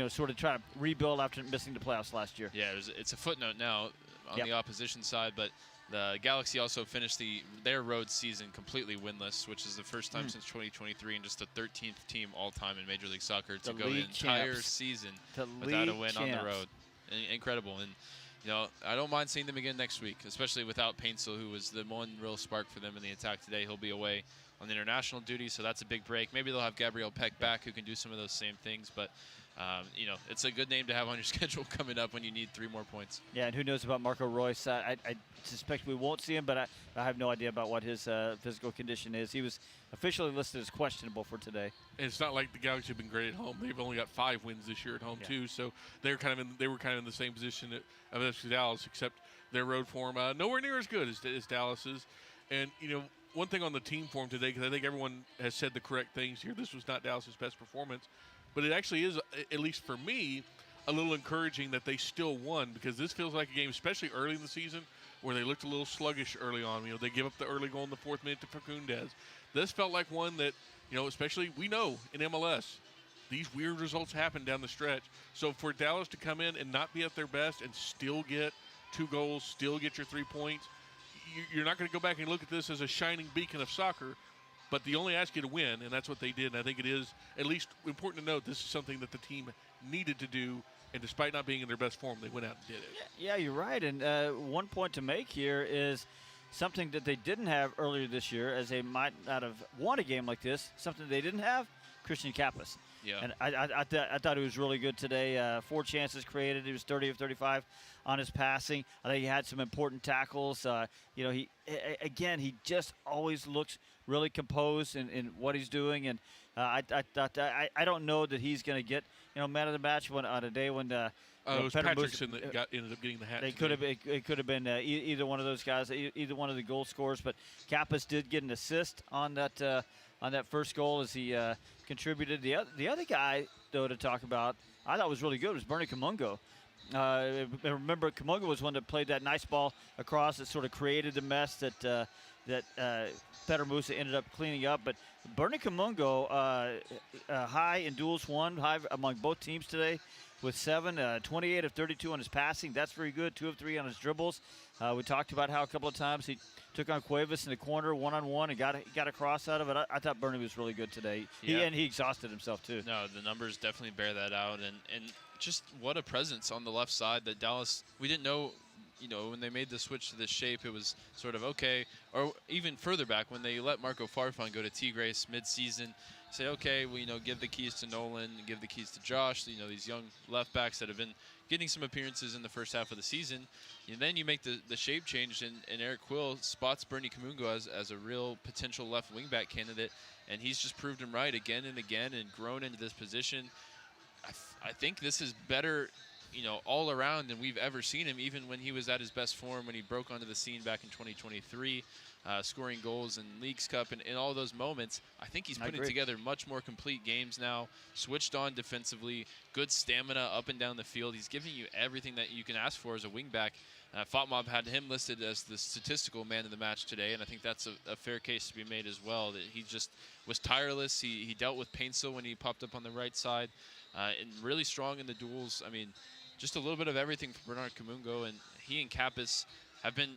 sort of try to rebuild after missing the playoffs last year. Yeah, it's a footnote now on the opposition side, but the Galaxy also finished their road season completely winless, which is the first time since 2023 and just the 13th team all-time in Major League Soccer to go the entire season without a win on the road. Incredible. And I don't mind seeing them again next week, especially without Paintsel, who was the one real spark for them in the attack today. He'll be away on international duty, so that's a big break. Maybe they'll have Gabriel Peck back, who can do some of those same things, but it's a good name to have on your schedule coming up when you need 3 more points. Yeah, and who knows about Marco Royce? I suspect we won't see him, but I have no idea about what his physical condition is. He was officially listed as questionable for today. And it's not like the Galaxy have been great at home. They've only got 5 wins this year at home too, so they were kind of in the same position of FC Dallas, except their road form nowhere near as good as Dallas's. And one thing on the team form today, because I think everyone has said the correct things here. This was not Dallas's best performance. But it actually is, at least for me, a little encouraging that they still won, because this feels like a game, especially early in the season, where they looked a little sluggish early on. They give up the early goal in the 4th minute to Facundez. This felt like one that, especially we know in MLS, these weird results happen down the stretch. So for Dallas to come in and not be at their best and still get 2 goals, still get your 3 points, you're not going to go back and look at this as a shining beacon of soccer. But they only ask you to win, and that's what they did. And I think it is at least important to note this is something that the team needed to do, and despite not being in their best form, they went out and did it. Yeah, you're right. And one point to make here is something that they didn't have earlier this year, as they might not have won a game like this, something they didn't have, Christian Kappas. Yeah. And I thought he was really good today. 4 chances created. He was 30 of 35 on his passing. I think he had some important tackles. He just always looks really composed in what he's doing. And I don't know that he's going to get man of the match on a day when it was Patrickson that ended up getting the hat. It could have been either one of those guys, either one of the goal scorers. But Kappas did get an assist on that first goal as he contributed. The other guy, though, to talk about, I thought was really good, was Bernie Kamungo. Remember, Kamungo was one that played that nice ball across that sort of created the mess that Petar Musa ended up cleaning up. But Bernie Kamungo, high in duels won, high among both teams today with 7, 28 of 32 on his passing. That's very good. 2 of 3 on his dribbles. We talked about how a couple of times he took on Cuevas in the corner one-on-one and got a cross out of it. I thought Bernie was really good today. Yeah. He exhausted himself too. No, the numbers definitely bear that out. And just what a presence on the left side that Dallas, we didn't know, when they made the switch to this shape, it was sort of okay. Or even further back, when they let Marco Farfan go to Tigres mid-season, say, okay, well, give the keys to Nolan, give the keys to Josh, these young left backs that have been getting some appearances in the first half of the season. And then you make the shape change, and Eric Quill spots Bernie Kamungo as a real potential left wing-back candidate, and he's just proved him right again and again and grown into this position. I think this is better, all around than we've ever seen him, even when he was at his best form, when he broke onto the scene back in 2023, scoring goals in Leagues Cup and in all those moments. I think he's putting together much more complete games now, switched on defensively, good stamina up and down the field. He's giving you everything that you can ask for as a wingback. Fatmob had him listed as the statistical man of the match today, and I think that's a fair case to be made as well, that he just was tireless. He dealt with Paintsel when he popped up on the right side, and really strong in the duels. I mean, just a little bit of everything for Bernard Kamungo, and he and Kappas have been,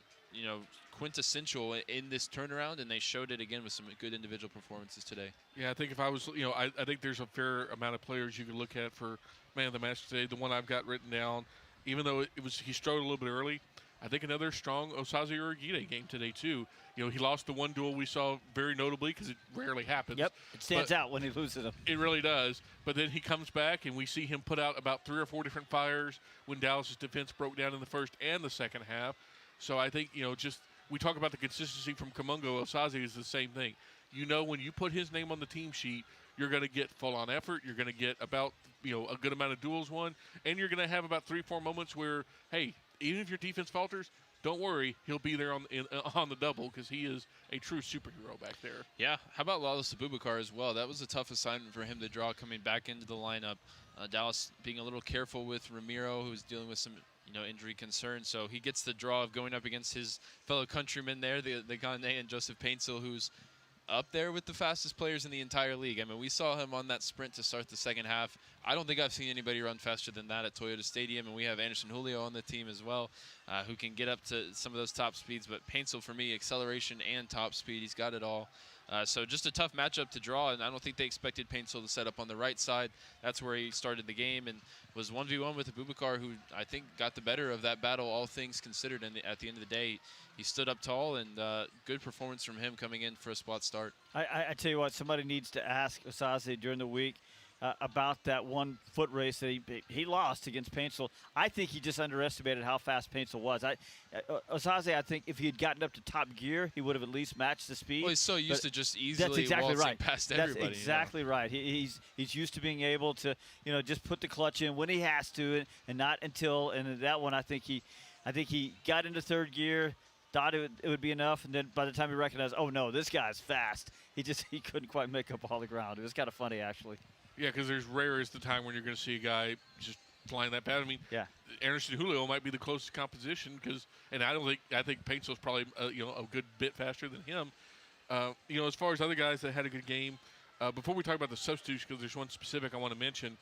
quintessential in this turnaround, and they showed it again with some good individual performances today. Yeah, I think if I was, I think there's a fair amount of players you could look at for man of the match today. The one I've got written down, even though he struggled a little bit early, I think another strong Osaze Urugide game today too. He lost the one duel we saw very notably, because it rarely happens. Yep, it stands out when he loses them. It really does. But then he comes back, and we see him put out about 3 or 4 different fires when Dallas's defense broke down in the first and the second half. So I think, we talk about the consistency from Kamungo. Osaze is the same thing. When you put his name on the team sheet, you're going to get full-on effort. You're going to get about, a good amount of duels won. And you're going to have about 3-4 moments where, hey, even if your defense falters, don't worry, he'll be there on the double because he is a true superhero back there. Yeah, how about Lalas Abubakar as well? That was a tough assignment for him to draw coming back into the lineup. Dallas being a little careful with Ramiro, who's dealing with some injury concerns, so he gets the draw of going up against his fellow countrymen there, the Ghanaian Joseph Paintsel, who's up there with the fastest players in the entire league. I mean, we saw him on that sprint to start the second half. I don't think I've seen anybody run faster than that at Toyota Stadium, and we have Anderson Julio on the team as well, who can get up to some of those top speeds. But Paintsel, for me, acceleration and top speed, he's got it all. So just a tough matchup to draw, and I don't think they expected Paintsel to set up on the right side. That's where he started the game and was 1v1 with Abubakar, who I think got the better of that battle, all things considered. And at the end of the day, he stood up tall, and good performance from him coming in for a spot start. I tell you what, somebody needs to ask Osaze during the week about that 1 foot race that he lost against Paintsel. I think he just underestimated how fast Paintsel was. Osaze, I think if he had gotten up to top gear, he would have at least matched the speed. Well, he's so used to just easily waltzing past everybody. That's exactly right. He's used to being able to just put the clutch in when he has to, and not until. And in that one, I think he got into third gear, thought it would be enough, and then by the time he recognized, oh no, this guy's fast, he couldn't quite make up all the ground. It was kind of funny, actually. Yeah, because there's rare is the time when you're going to see a guy just flying that fast. I mean, yeah, Anderson Julio might be the closest competition and I think Painsel's probably a good bit faster than him. As far as other guys that had a good game, before we talk about the substitutes, because there's one specific I want to mention.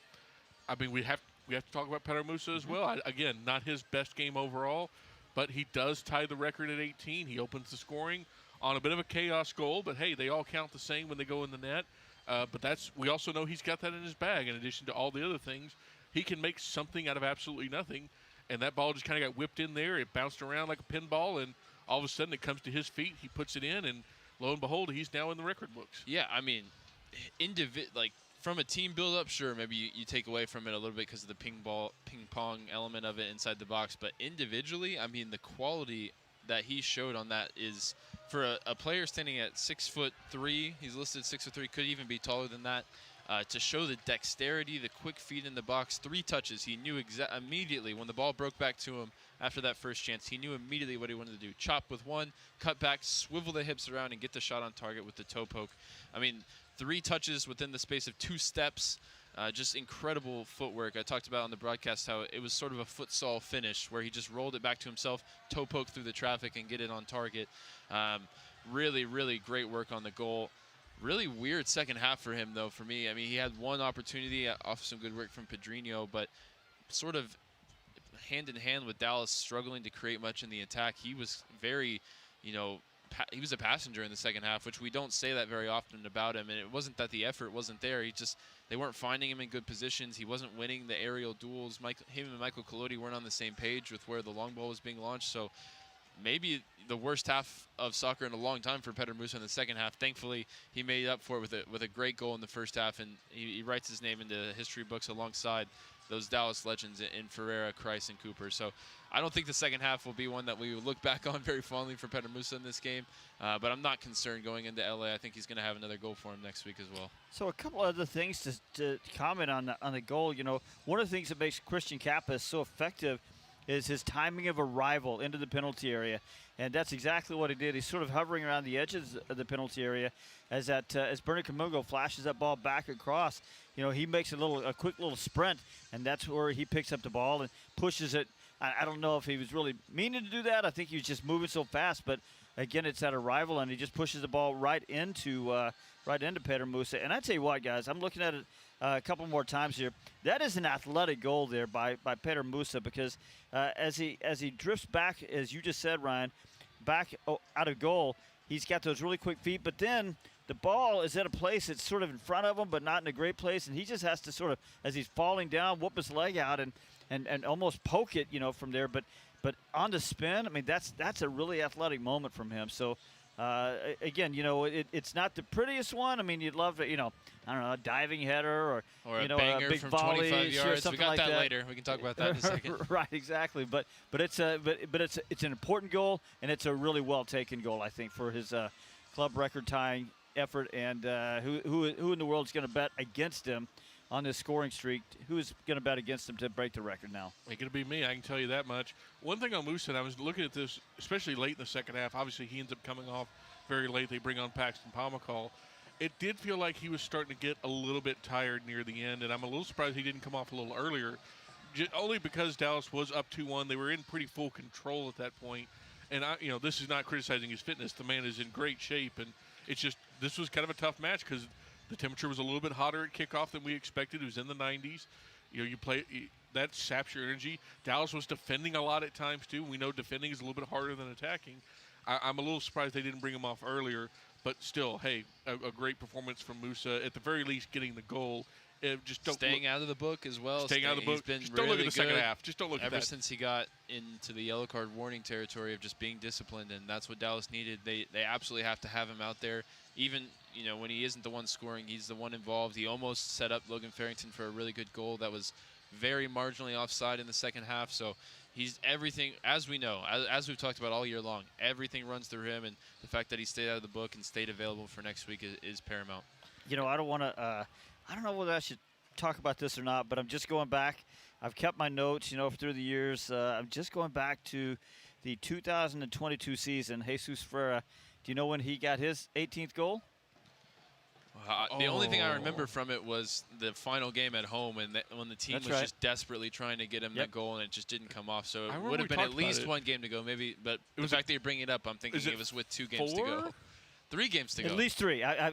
I mean, we have to talk about Petar Musa as well. Again, not his best game overall, but he does tie the record at 18. He opens the scoring on a bit of a chaos goal, but hey, they all count the same when they go in the net. But we also know he's got that in his bag. In addition to all the other things, he can make something out of absolutely nothing. And that ball just kind of got whipped in there. It bounced around like a pinball, and all of a sudden it comes to his feet. He puts it in, and lo and behold, he's now in the record books. Yeah, I mean, from a team build-up, sure, maybe you take away from it a little bit because of the ping-pong element of it inside the box. But individually, I mean, the quality that he showed on that is – for a player standing at 6'3", he's listed 6'3", could even be taller than that. To show the dexterity, the quick feet in the box, 3 touches. He knew immediately when the ball broke back to him after that first chance. He knew immediately what he wanted to do. Chop with 1, cut back, swivel the hips around, and get the shot on target with the toe poke. I mean, 3 touches within the space of 2 steps. Just incredible footwork. I talked about on the broadcast how it was sort of a futsal finish where he just rolled it back to himself, toe poke through the traffic, and get it on target. Really, really great work on the goal. Really weird second half for him, though, for me. I mean, he had 1 opportunity off some good work from Pedrinho, but sort of hand in hand with Dallas struggling to create much in the attack. He was very, he was a passenger in the second half, which we don't say that very often about him. And it wasn't that the effort wasn't there. They weren't finding him in good positions. He wasn't winning the aerial duels. Him and Michael Collodi weren't on the same page with where the long ball was being launched. So maybe the worst half of soccer in a long time for Petar Musa in the second half. Thankfully, he made up for it with a great goal in the first half, and he writes his name into history books alongside those Dallas legends in Ferreira, Kreis, and Cooper. So I don't think the second half will be one that we will look back on very fondly for Petar Musa in this game, but I'm not concerned going into LA. I think he's going to have another goal for him next week as well. So a couple other things to comment on the goal. One of the things that makes Christian Kappa so effective is his timing of arrival into the penalty area, and that's exactly what he did. He's sort of hovering around the edges of the penalty area as Bernie Kamungo flashes that ball back across. He makes a quick little sprint, and that's where he picks up the ball and pushes it. I don't know if he was really meaning to do that. I think he was just moving so fast, but again, it's that arrival, and he just pushes the ball right into Petar Musa. And I tell you what, guys, I'm looking at it a couple more times here. That is an athletic goal there by Petar Musa, because as he drifts back, as you just said, Ryan, back out of goal, he's got those really quick feet, but then the ball is at a place that's sort of in front of him, but not in a great place, and he just has to sort of, as he's falling down, whoop his leg out and almost poke it, from there. But on the spin, I mean, that's a really athletic moment from him. So, again, it's not the prettiest one. I mean, you'd love to, I don't know, a diving header or a banger a big from volley 25 yards. Something we got like that later. We can talk about that in a second. Right, exactly. But it's an important goal, and it's a really well taken goal, I think, for his club record tying effort. And who in the world is going to bet against him on this scoring streak. Who's going to bet against him to break the record now? It's going to be me, I can tell you that much. One thing on Musa, and I was looking at this, especially late in the second half. Obviously, he ends up coming off very late. They bring on Paxton Pomykal. It did feel like he was starting to get a little bit tired near the end, and I'm a little surprised he didn't come off a little earlier, only because Dallas was up 2-1. They were in pretty full control at that point. And, this is not criticizing his fitness. The man is in great shape, and it's just this was kind of a tough match because the temperature was a little bit hotter at kickoff than we expected. It was in the 90s. You play that saps your energy. Dallas was defending a lot at times too. We know defending is a little bit harder than attacking. I'm a little surprised they didn't bring him off earlier, but still, hey, a great performance from Musa. At the very least, getting the goal. Just don't staying out of the book as well. Staying out of the book. Just don't look at the second half. Just don't look at that. Ever since he got into the yellow card warning territory of just being disciplined, and that's what Dallas needed. They absolutely have to have him out there. Even when he isn't the one scoring, he's the one involved. He almost set up Logan Farrington for a really good goal that was very marginally offside in the second half. So he's everything, as we know, as we've talked about all year long. Everything runs through him, and the fact that he stayed out of the book and stayed available for next week is paramount. I don't want to. I don't know whether I should talk about this or not, but I'm just going back. I've kept my notes, through the years. I'm just going back to the 2022 season. Jesus Ferreira, do you know when he got his 18th goal? The only thing I remember from it was the final game at home, and when the team was just desperately trying to get him that goal, and it just didn't come off. So it would have been at least one game to go, maybe. But the fact that you bring it up, I'm thinking it was with 2 games to go. 3 games to go. At least 3. I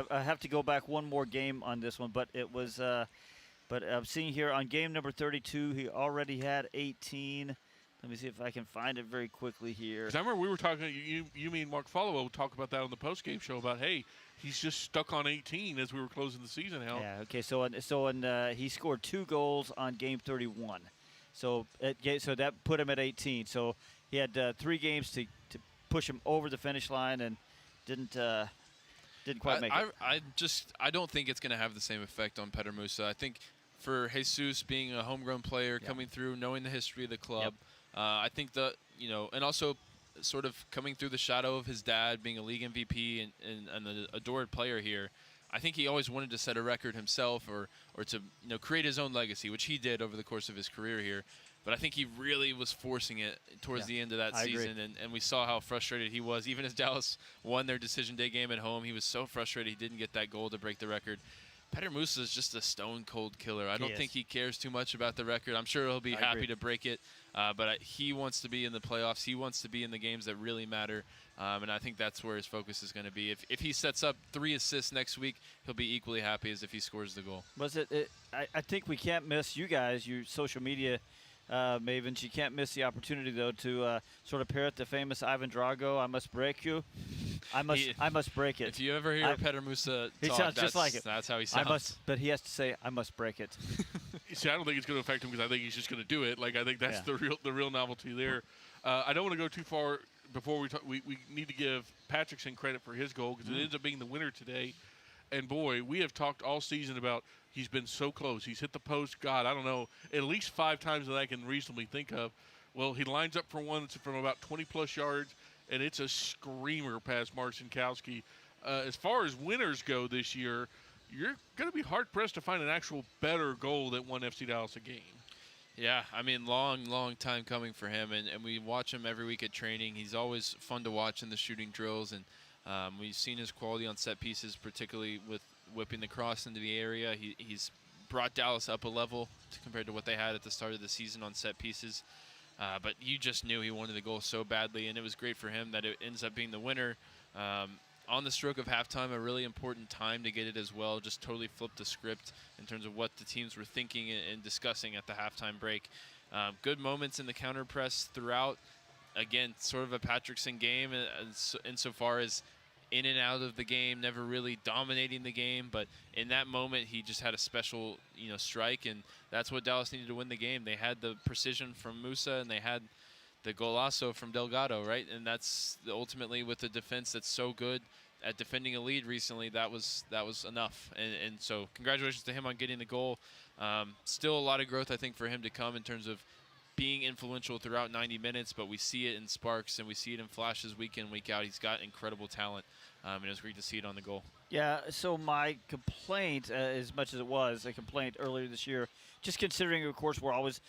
have to go back one more game on this one, but it was. But I'm seeing here on game number 32, he already had 18. Let me see if I can find it very quickly here. Because I remember we were talking. You mean Mark Followill talk about that on the postgame show about he's just stuck on 18 as we were closing the season out. Yeah. Okay. So he scored 2 goals on game 31. So that put him at 18. So he had 3 games to push him over the finish line and didn't quite make it. I don't think it's going to have the same effect on Petar Musa. I think for Jesus being a homegrown player coming through, knowing the history of the club, I think and also sort of coming through the shadow of his dad being a league MVP and an adored player here. I think he always wanted to set a record himself or to create his own legacy, which he did over the course of his career here. But I think he really was forcing it towards the end of that season, and we saw how frustrated he was. Even as Dallas won their decision day game at home, he was so frustrated he didn't get that goal to break the record. Petar Musa is just a stone-cold killer. I don't think he cares too much about the record. I'm sure he'll be happy to break it, but he wants to be in the playoffs. He wants to be in the games that really matter, and I think that's where his focus is going to be. If he sets up 3 assists next week, he'll be equally happy as if he scores the goal. I think we can't miss you guys, your social media mavens. You can't miss the opportunity, though, to sort of parrot the famous Ivan Drago, I must break you. I must break it. If you ever hear Petar Musa talk, he sounds just like it. That's how he sounds. But he has to say, I must break it. See, I don't think it's going to affect him because I think he's just going to do it. I think that's the real novelty there. I don't want to go too far before we talk. We need to give Patrickson credit for his goal because it ends up being the winner today. And, boy, we have talked all season about he's been so close. He's hit the post, God, I don't know, at least 5 times that I can reasonably think of. Well, he lines up for one that's from about 20-plus yards, and it's a screamer past Marcinkowski. As far as winners go this year, you're going to be hard-pressed to find an actual better goal that won FC Dallas a game. Yeah, I mean, long time coming for him, and we watch him every week at training. He's always fun to watch in the shooting drills, and we've seen his quality on set pieces, particularly with whipping the cross into the area. He's brought Dallas up a level compared to what they had at the start of the season on set pieces. But you just knew he wanted the goal so badly, and it was great for him that it ends up being the winner. On the stroke of halftime, a really important time to get it as well. Just totally flipped the script in terms of what the teams were thinking and discussing at the halftime break. Good moments in the counter press throughout. Again, sort of a Patrickson game insofar as in and out of the game, never really dominating the game. But in that moment, he just had a special strike, and that's what Dallas needed to win the game. They had the precision from Musa, and they had the golazo from Delgado, right? And that's ultimately with the defense that's so good at defending a lead recently, that was enough. And so congratulations to him on getting the goal. Still a lot of growth, I think, for him to come in terms of being influential throughout 90 minutes, but we see it in sparks and we see it in flashes week in, week out. He's got incredible talent, and it was great to see it on the goal. Yeah, so my complaint, as much as it was a complaint earlier this year, just considering, of course, we're always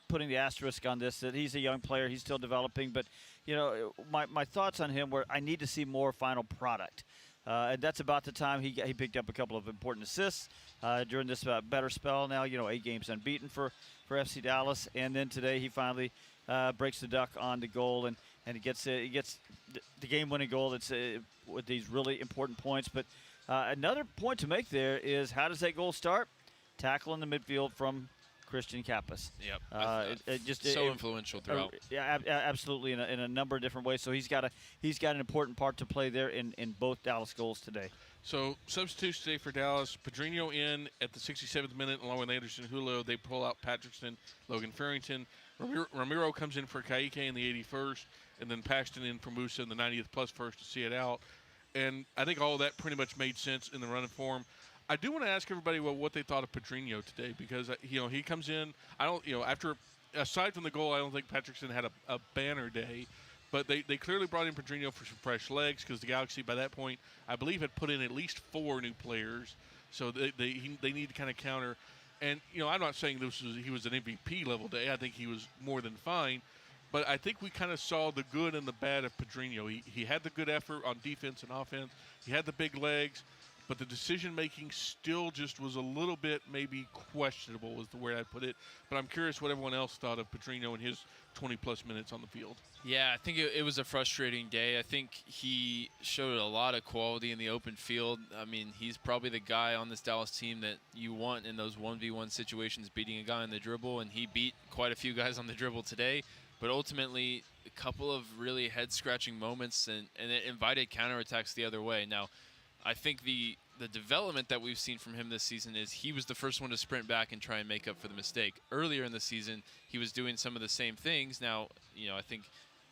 putting the asterisk on this, that he's a young player, he's still developing, but, my thoughts on him were I need to see more final product. And that's about the time he picked up a couple of important assists during this better spell now, 8 games unbeaten for FC Dallas, and then today he finally breaks the duck on the goal, and he gets the game-winning goal that's with these really important points. But another point to make there is, how does that goal start? Tackle in the midfield from Christian Kappas. Yep. So influential throughout. Yeah, absolutely, in a number of different ways. So he's got an important part to play there in both Dallas goals today. So substitutes today for Dallas. Pedrinho in at the 67th minute, along with Anderson Julio. They pull out Patrickson, Logan Farrington. Ramiro comes in for Kaique in the 81st, and then Paxton in for Musa in the 90th plus first to see it out. And I think all of that pretty much made sense in the running form. I do want to ask everybody what they thought of Pedrinho today, because he comes in. After aside from the goal, I don't think Patrickson had a banner day, but they clearly brought in Pedrinho for some fresh legs, because the Galaxy by that point I believe had put in at least 4 new players, so they need to kind of counter. And I'm not saying he was an MVP level day. I think he was more than fine, but I think we kind of saw the good and the bad of Pedrinho. He had the good effort on defense and offense. He had the big legs. But the decision-making still just was a little bit maybe questionable, was the way I'd put it. But I'm curious what everyone else thought of Pedrinho in his 20-plus minutes on the field. Yeah, I think it was a frustrating day. I think he showed a lot of quality in the open field. I mean, he's probably the guy on this Dallas team that you want in those 1v1 situations, beating a guy on the dribble, and he beat quite a few guys on the dribble today. But ultimately, a couple of really head-scratching moments, and it invited counterattacks the other way. Now, I think the development that we've seen from him this season is he was the first one to sprint back and try and make up for the mistake. Earlier in the season, he was doing some of the same things. Now, I think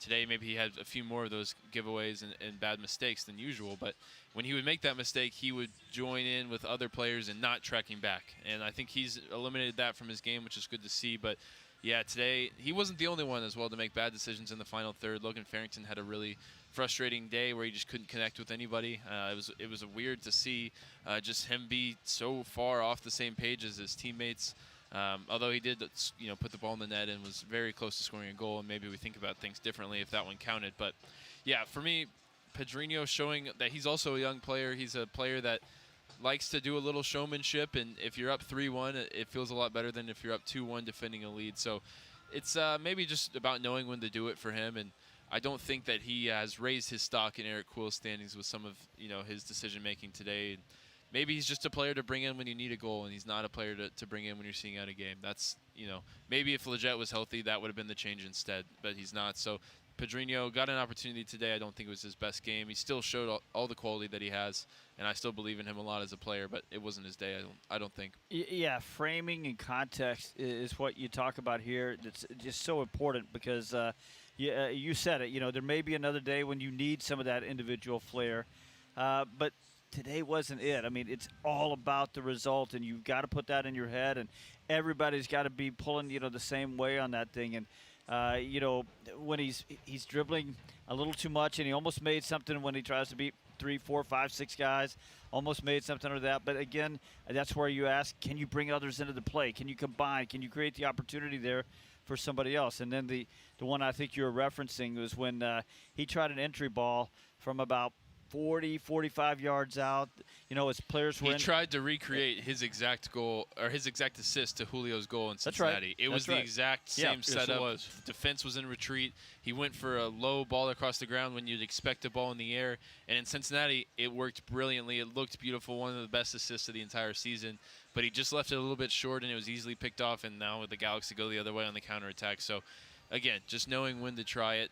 today maybe he had a few more of those giveaways and bad mistakes than usual. But when he would make that mistake, he would join in with other players and not tracking back. And I think he's eliminated that from his game, which is good to see. But yeah, today he wasn't the only one as well to make bad decisions in the final third. Logan Farrington had a really frustrating day where he just couldn't connect with anybody. It was weird to see just him be so far off the same page as his teammates. Although he did, put the ball in the net and was very close to scoring a goal, and maybe we think about things differently if that one counted. But yeah, for me, Pedrinho showing that he's also a young player. He's a player that likes to do a little showmanship, and if you're up 3-1, it feels a lot better than if you're up 2-1 defending a lead. So it's maybe just about knowing when to do it for him, and I don't think that he has raised his stock in Eric Quill's standings with some of his decision-making today. Maybe he's just a player to bring in when you need a goal, and he's not a player to bring in when you're seeing out a game. That's, maybe if Leggett was healthy, that would have been the change instead, but he's not. So Pedrinho got an opportunity today. I don't think it was his best game. He still showed all the quality that he has, and I still believe in him a lot as a player, but it wasn't his day, I don't think. Yeah, framing and context is what you talk about here. It's just so important because you said it. There may be another day when you need some of that individual flair, but today wasn't it. I mean, it's all about the result, and you've got to put that in your head, and everybody's got to be pulling, the same way on that thing. And when he's dribbling a little too much, and he almost made something when he tries to beat 3, 4, 5, 6 guys, almost made something of that. But again, that's where you ask, can you bring others into the play? Can you combine? Can you create the opportunity there for somebody else? And then the one I think you were referencing was when he tried an entry ball from about 40, 45 yards out. His players were He tried to recreate his exact goal, or his exact assist to Julio's goal in Cincinnati. That's right. It was the exact same setup. Yes, Defense was in retreat. He went for a low ball across the ground when you'd expect a ball in the air. And in Cincinnati, it worked brilliantly. It looked beautiful, one of the best assists of the entire season. But he just left it a little bit short, and it was easily picked off. And now with the Galaxy go the other way on the counterattack. So, again, just knowing when to try it.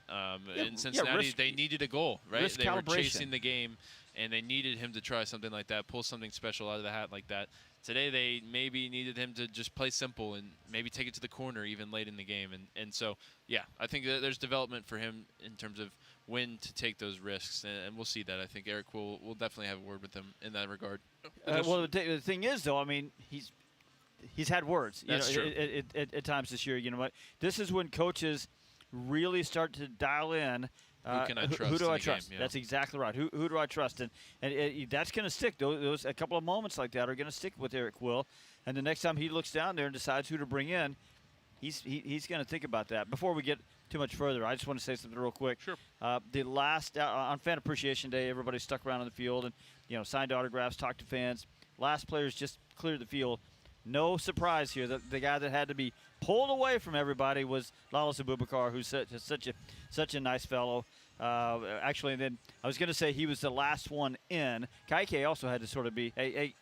In Cincinnati, they needed a goal, right? They were chasing the game, and they needed him to try something like that, pull something special out of the hat like that. Today, they maybe needed him to just play simple and maybe take it to the corner even late in the game. And so, yeah, I think that there's development for him in terms of when to take those risks, and we'll see that. I think Eric will definitely have a word with him in that regard. Well, the thing is, though, I mean, he's had words. That's true. At times this year. You know what? This is when coaches really start to dial in Who can I trust? Who do in I the trust? Game? Yeah. That's exactly right. Who do I trust? And that's going to stick. Those a couple of moments like that are going to stick with Eric Quill. And the next time he looks down there and decides who to bring in, he's going to think about that. Before we get too much further, I just want to say something real quick. Sure. The last on Fan Appreciation Day, everybody stuck around on the field and signed autographs, talked to fans. Last players just cleared the field. No surprise here. The guy that had to be pulled away from everybody was Lalas Abubakar, who's such a nice fellow. Actually, and then I was going to say he was the last one in. Kaike also had to sort of be, hey,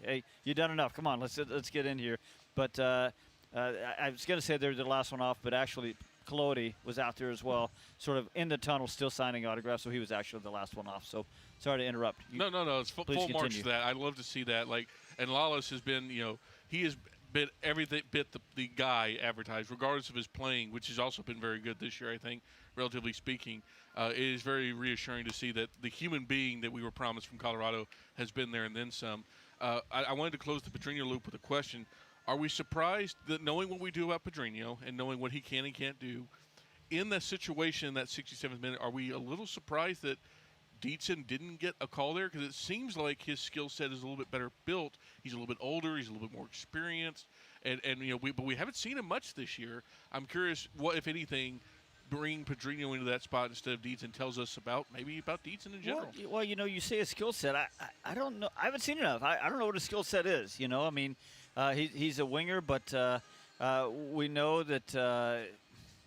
you done enough. Come on, let's get in here. But I was going to say they're the last one off, but actually Colodi was out there as well, sort of in the tunnel, still signing autographs. So he was actually the last one off. So sorry to interrupt. No. It's full march to that. I love to see that. And Lalas has been, he has been everything bit the guy advertised, regardless of his playing, which has also been very good this year, I think, relatively speaking. It is very reassuring to see that the human being that we were promised from Colorado has been there and then some. I wanted to close the Pedrinho loop with a question. Are we surprised that, knowing what we do about Pedrinho and knowing what he can and can't do, in that situation, in that 67th minute, are we a little surprised that Dietzen didn't get a call there? Because it seems like his skill set is a little bit better built. He's a little bit older. He's a little bit more experienced. But we haven't seen him much this year. I'm curious what, if anything, bringing Pedrinho into that spot instead of Dietzen tells us about Dietzen in general. Well, you say a skill set. I don't know. I haven't seen enough. I don't know what a skill set is. I mean, he's a winger, but we know that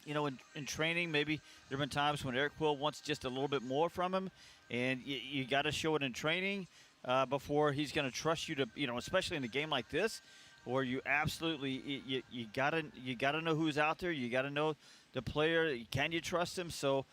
in training, maybe there have been times when Eric Quill wants just a little bit more from him, and you got to show it in training before he's going to trust you to, especially in a game like this, where you absolutely you gotta know who's out there. You got to know the player. Can you trust him? So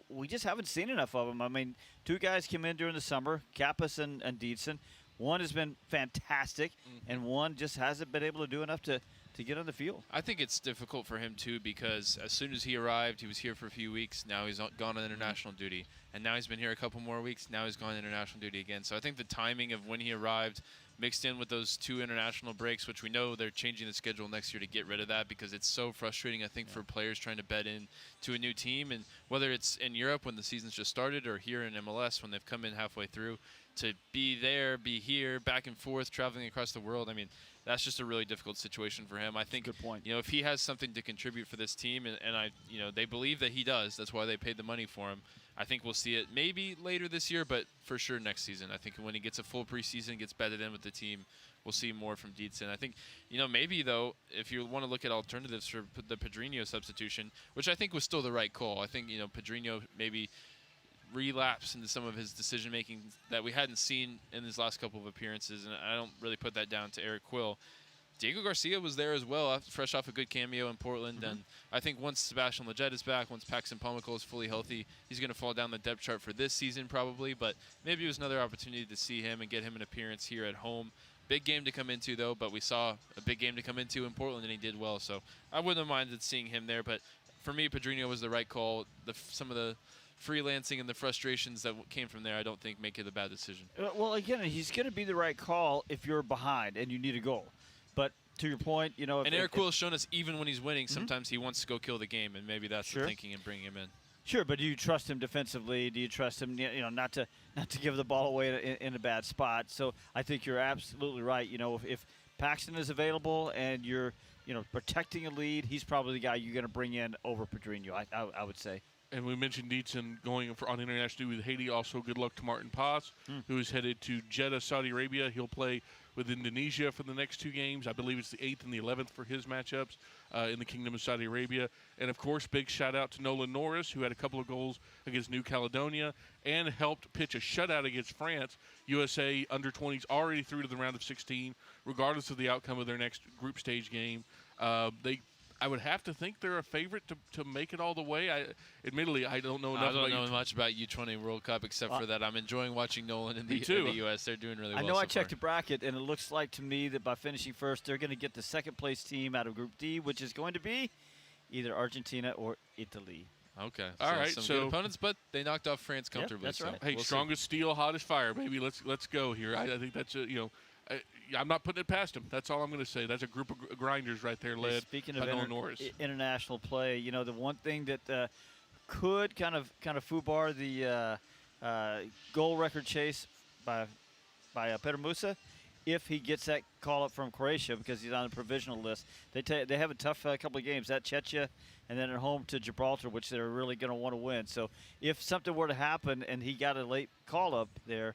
we just haven't seen enough of him. I mean, two guys came in during the summer, Kappas and Dietzen. One has been fantastic, and one just hasn't been able to do enough to get on the field. I think it's difficult for him, too, because as soon as he arrived, he was here for a few weeks. Now he's gone on international duty. And now he's been here a couple more weeks. Now he's gone on international duty again. So I think the timing of when he arrived mixed in with those 2 international breaks, which we know they're changing the schedule next year to get rid of that because it's so frustrating, I think, for players trying to bed in to a new team. And whether it's in Europe when the season's just started or here in MLS when they've come in halfway through, to be there, be here, back and forth, traveling across the world, I mean, that's just a really difficult situation for him. I think, good point. If he has something to contribute for this team, and they believe that he does, that's why they paid the money for him. I think we'll see it maybe later this year, but for sure next season. I think when he gets a full preseason, gets bedded in with the team, we'll see more from Dietzen. I think, maybe, though, if you want to look at alternatives for the Pedrinho substitution, which I think was still the right call. I think, Pedrinho maybe relapse into some of his decision-making that we hadn't seen in his last couple of appearances, and I don't really put that down to Eric Quill. Diego Garcia was there as well, fresh off a good cameo in Portland, and I think once Sebastian Lletget is back, once Paxton Pomykal is fully healthy, he's going to fall down the depth chart for this season probably, but maybe it was another opportunity to see him and get him an appearance here at home. Big game to come into, though, but we saw a big game to come into in Portland, and he did well, so I wouldn't have minded seeing him there, but for me, Pedrinho was the right call. Some of the freelancing and the frustrations that came from there, I don't think make it a bad decision. Well, again, he's going to be the right call if you're behind and you need a goal. But to your point, and Eric Quill has shown us even when he's winning, sometimes he wants to go kill the game, and maybe that's the thinking in bringing him in. Sure, but do you trust him defensively? Do you trust him, not to give the ball away in a bad spot? So I think you're absolutely right. If Paxton is available and you're, protecting a lead, he's probably the guy you're going to bring in over Pedrinho, I would say. And we mentioned Dietzen going on international duty with Haiti. Also, good luck to Martin Paz, who is headed to Jeddah, Saudi Arabia. He'll play with Indonesia for the next 2 games. I believe it's the 8th and the 11th for his matchups in the Kingdom of Saudi Arabia. And, of course, big shout-out to Nolan Norris, who had a couple of goals against New Caledonia and helped pitch a shutout against France. USA under-20s already through to the round of 16, regardless of the outcome of their next group stage game. I would have to think they're a favorite to make it all the way. Admittedly, I don't know enough. I don't know much about U20 World Cup except for that I'm enjoying watching Nolan in the U.S. They're doing really well. I know I checked a bracket, and it looks like to me that by finishing first, they're going to get the second-place team out of Group D, which is going to be either Argentina or Italy. Okay. All right. Some good opponents, but they knocked off France comfortably. That's right. Hey, strongest steel, hottest fire, baby. Let's go here. I think that's I'm not putting it past him. That's all I'm going to say. That's a group of grinders right there led Speaking by of Nolan Norris. international play, the one thing that could kind of foobar the goal record chase by Petar Musa if he gets that call up from Croatia, because he's on the provisional list. They have a tough couple of games at Czechia and then at home to Gibraltar, which they're really going to want to win. So if something were to happen and he got a late call up there,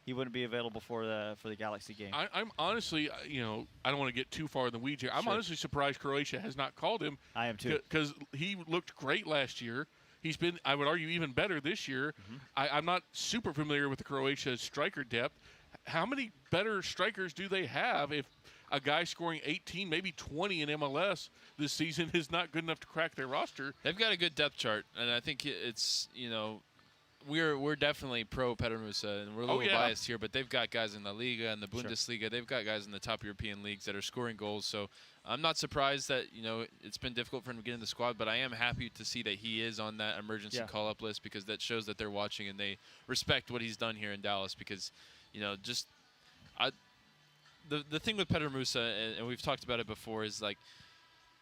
he wouldn't be available for the Galaxy game. I'm honestly, I don't want to get too far in the weeds here. I'm honestly surprised Croatia has not called him. I am too. Because he looked great last year. He's been, I would argue, even better this year. I'm not super familiar with the Croatia striker depth. How many better strikers do they have if a guy scoring 18, maybe 20 in MLS this season is not good enough to crack their roster? They've got a good depth chart, and I think it's, we're definitely pro Petar Musa, and we're a little biased here, but they've got guys in La Liga and the Bundesliga. Sure. They've got guys in the top European leagues that are scoring goals. So I'm not surprised that, it's been difficult for him to get in the squad, but I am happy to see that he is on that emergency call-up list, because that shows that they're watching and they respect what he's done here in Dallas, because, the thing with Petar Musa, and we've talked about it before, is like,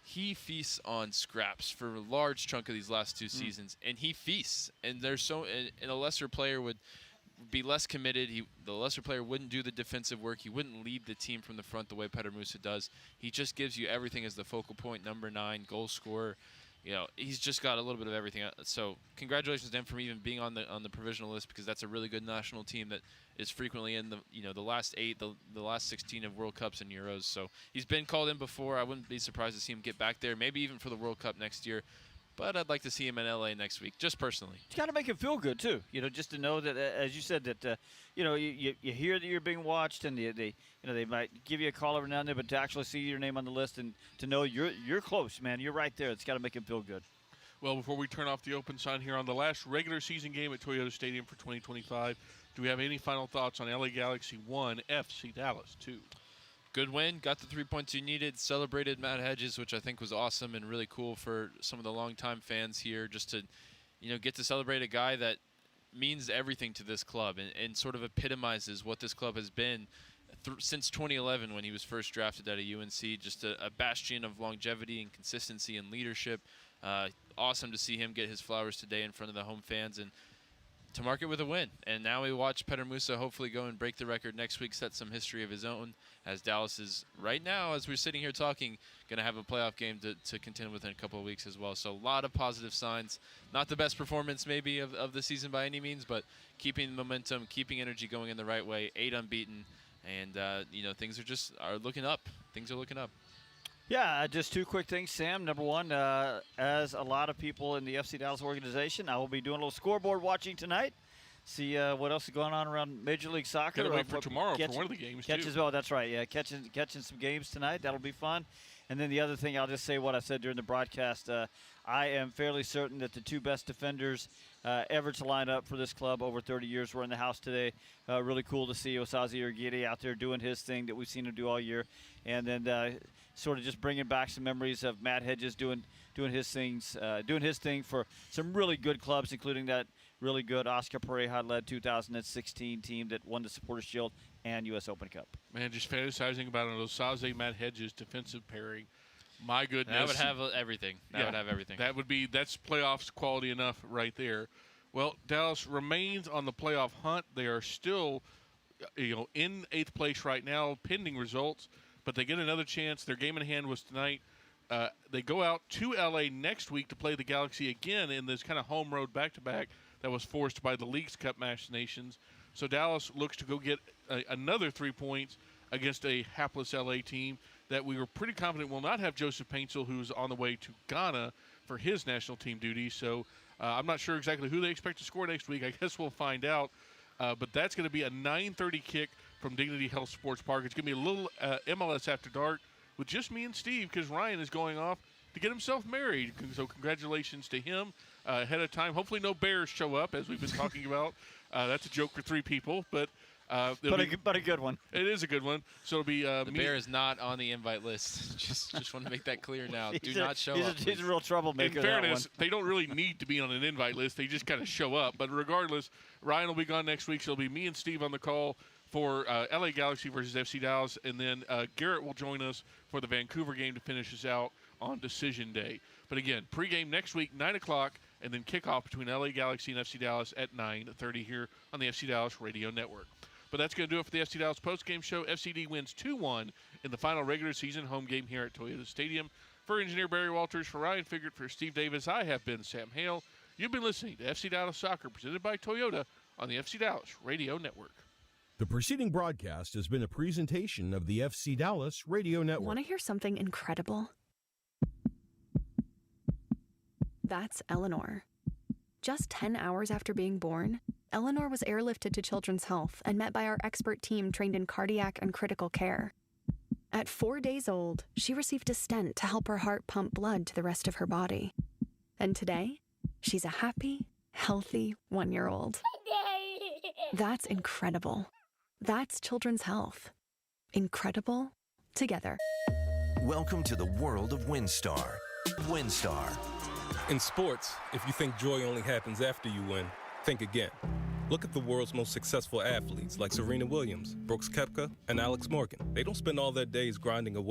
he feasts on scraps for a large chunk of these last two seasons, and he feasts. And there's and a lesser player would be less committed. The lesser player wouldn't do the defensive work. He wouldn't lead the team from the front the way Petar Musa does. He just gives you everything as the focal point, number 9, goal scorer. He's just got a little bit of everything. So congratulations to him for even being on the provisional list, because that's a really good national team that is frequently in the last 8, the last 16 of World Cups and Euros. So he's been called in before. I wouldn't be surprised to see him get back there, maybe even for the World Cup next year. But I'd like to see him in LA next week, just personally. It's got to make him feel good too, just to know that, as you said, that you hear that you're being watched, and they might give you a call every now and then, but to actually see your name on the list and to know you're close, man, you're right there. It's got to make him feel good. Well, before we turn off the open sign here on the last regular season game at Toyota Stadium for 2025, do we have any final thoughts on LA Galaxy 1, FC Dallas 2? Good win, got the 3 points you needed, celebrated Matt Hedges, which I think was awesome and really cool for some of the longtime fans here, just to, get to celebrate a guy that means everything to this club and sort of epitomizes what this club has been since 2011 when he was first drafted out of UNC, just a bastion of longevity and consistency and leadership. Awesome to see him get his flowers today in front of the home fans and to mark it with a win. And now we watch Petar Musa hopefully go and break the record next week, set some history of his own, as Dallas is right now, as we're sitting here talking, going to have a playoff game to contend with in a couple of weeks as well. So a lot of positive signs. Not the best performance maybe of the season by any means, but keeping momentum, keeping energy going in the right way, 8 unbeaten, and things are looking up. Things are looking up. Yeah, just 2 quick things, Sam. Number one, as a lot of people in the FC Dallas organization, I will be doing a little scoreboard watching tonight. See what else is going on around Major League Soccer. Gotta wait for tomorrow for one of the games, too. As well, that's right. Yeah, catching some games tonight. That'll be fun. And then the other thing, I'll just say what I said during the broadcast. I am fairly certain that the 2 best defenders ever to line up for this club over 30 years were in the house today. Really cool to see Osaze Urquidy out there doing his thing that we've seen him do all year. And then sort of just bringing back some memories of Matt Hedges doing his thing for some really good clubs, including that really good Oscar Pareja-led 2016 team that won the Supporters' Shield and U.S. Open Cup. Man, just fantasizing about an Osaze Matt Hedges defensive pairing. My goodness. That would have everything. That's playoffs quality enough right there. Well, Dallas remains on the playoff hunt. They are still, in 8th place right now, pending results, but they get another chance. Their game in hand was tonight. They go out to L.A. next week to play the Galaxy again in this kind of home road back-to-back that was forced by the Leagues Cup machinations. So Dallas looks to go get another 3 points against a hapless L.A. team that we were pretty confident will not have Joseph Paintsel, who's on the way to Ghana for his national team duties. So I'm not sure exactly who they expect to score next week. I guess we'll find out. But that's going to be a 9:30 kick from Dignity Health Sports Park. It's going to be a little MLS After Dark with just me and Steve, because Ryan is going off to get himself married. So congratulations to him ahead of time. Hopefully no bears show up, as we've been talking about. That's a joke for 3 people, but a good one. It is a good one. So it'll be the bear is not on the invite list. just want to make that clear now. Do not show up. He's a real troublemaker. In fairness, they don't really need to be on an invite list. They just kind of show up. But regardless, Ryan will be gone next week, so it'll be me and Steve on the call for LA Galaxy versus FC Dallas, and then Garrett will join us for the Vancouver game to finish us out on Decision Day. But again, pregame next week, 9 o'clock, and then kickoff between LA Galaxy and FC Dallas at 9:30 here on the FC Dallas Radio Network. But that's going to do it for the FC Dallas postgame show. FCD wins 2-1 in the final regular season home game here at Toyota Stadium. For engineer Barry Walters, for Ryan Figert, for Steve Davis, I have been Sam Hale. You've been listening to FC Dallas Soccer, presented by Toyota on the FC Dallas Radio Network. The preceding broadcast has been a presentation of the FC Dallas Radio Network. Want to hear something incredible? That's Eleanor. Just 10 hours after being born, Eleanor was airlifted to Children's Health and met by our expert team trained in cardiac and critical care. At 4 days old, she received a stent to help her heart pump blood to the rest of her body. And today, she's a happy, healthy 1-year-old. That's incredible. That's Children's Health. Incredible together. Welcome to the world of WinStar. WinStar. In sports, if you think joy only happens after you win, think again. Look at the world's most successful athletes like Serena Williams, Brooks Koepka, and Alex Morgan. They don't spend all their days grinding away.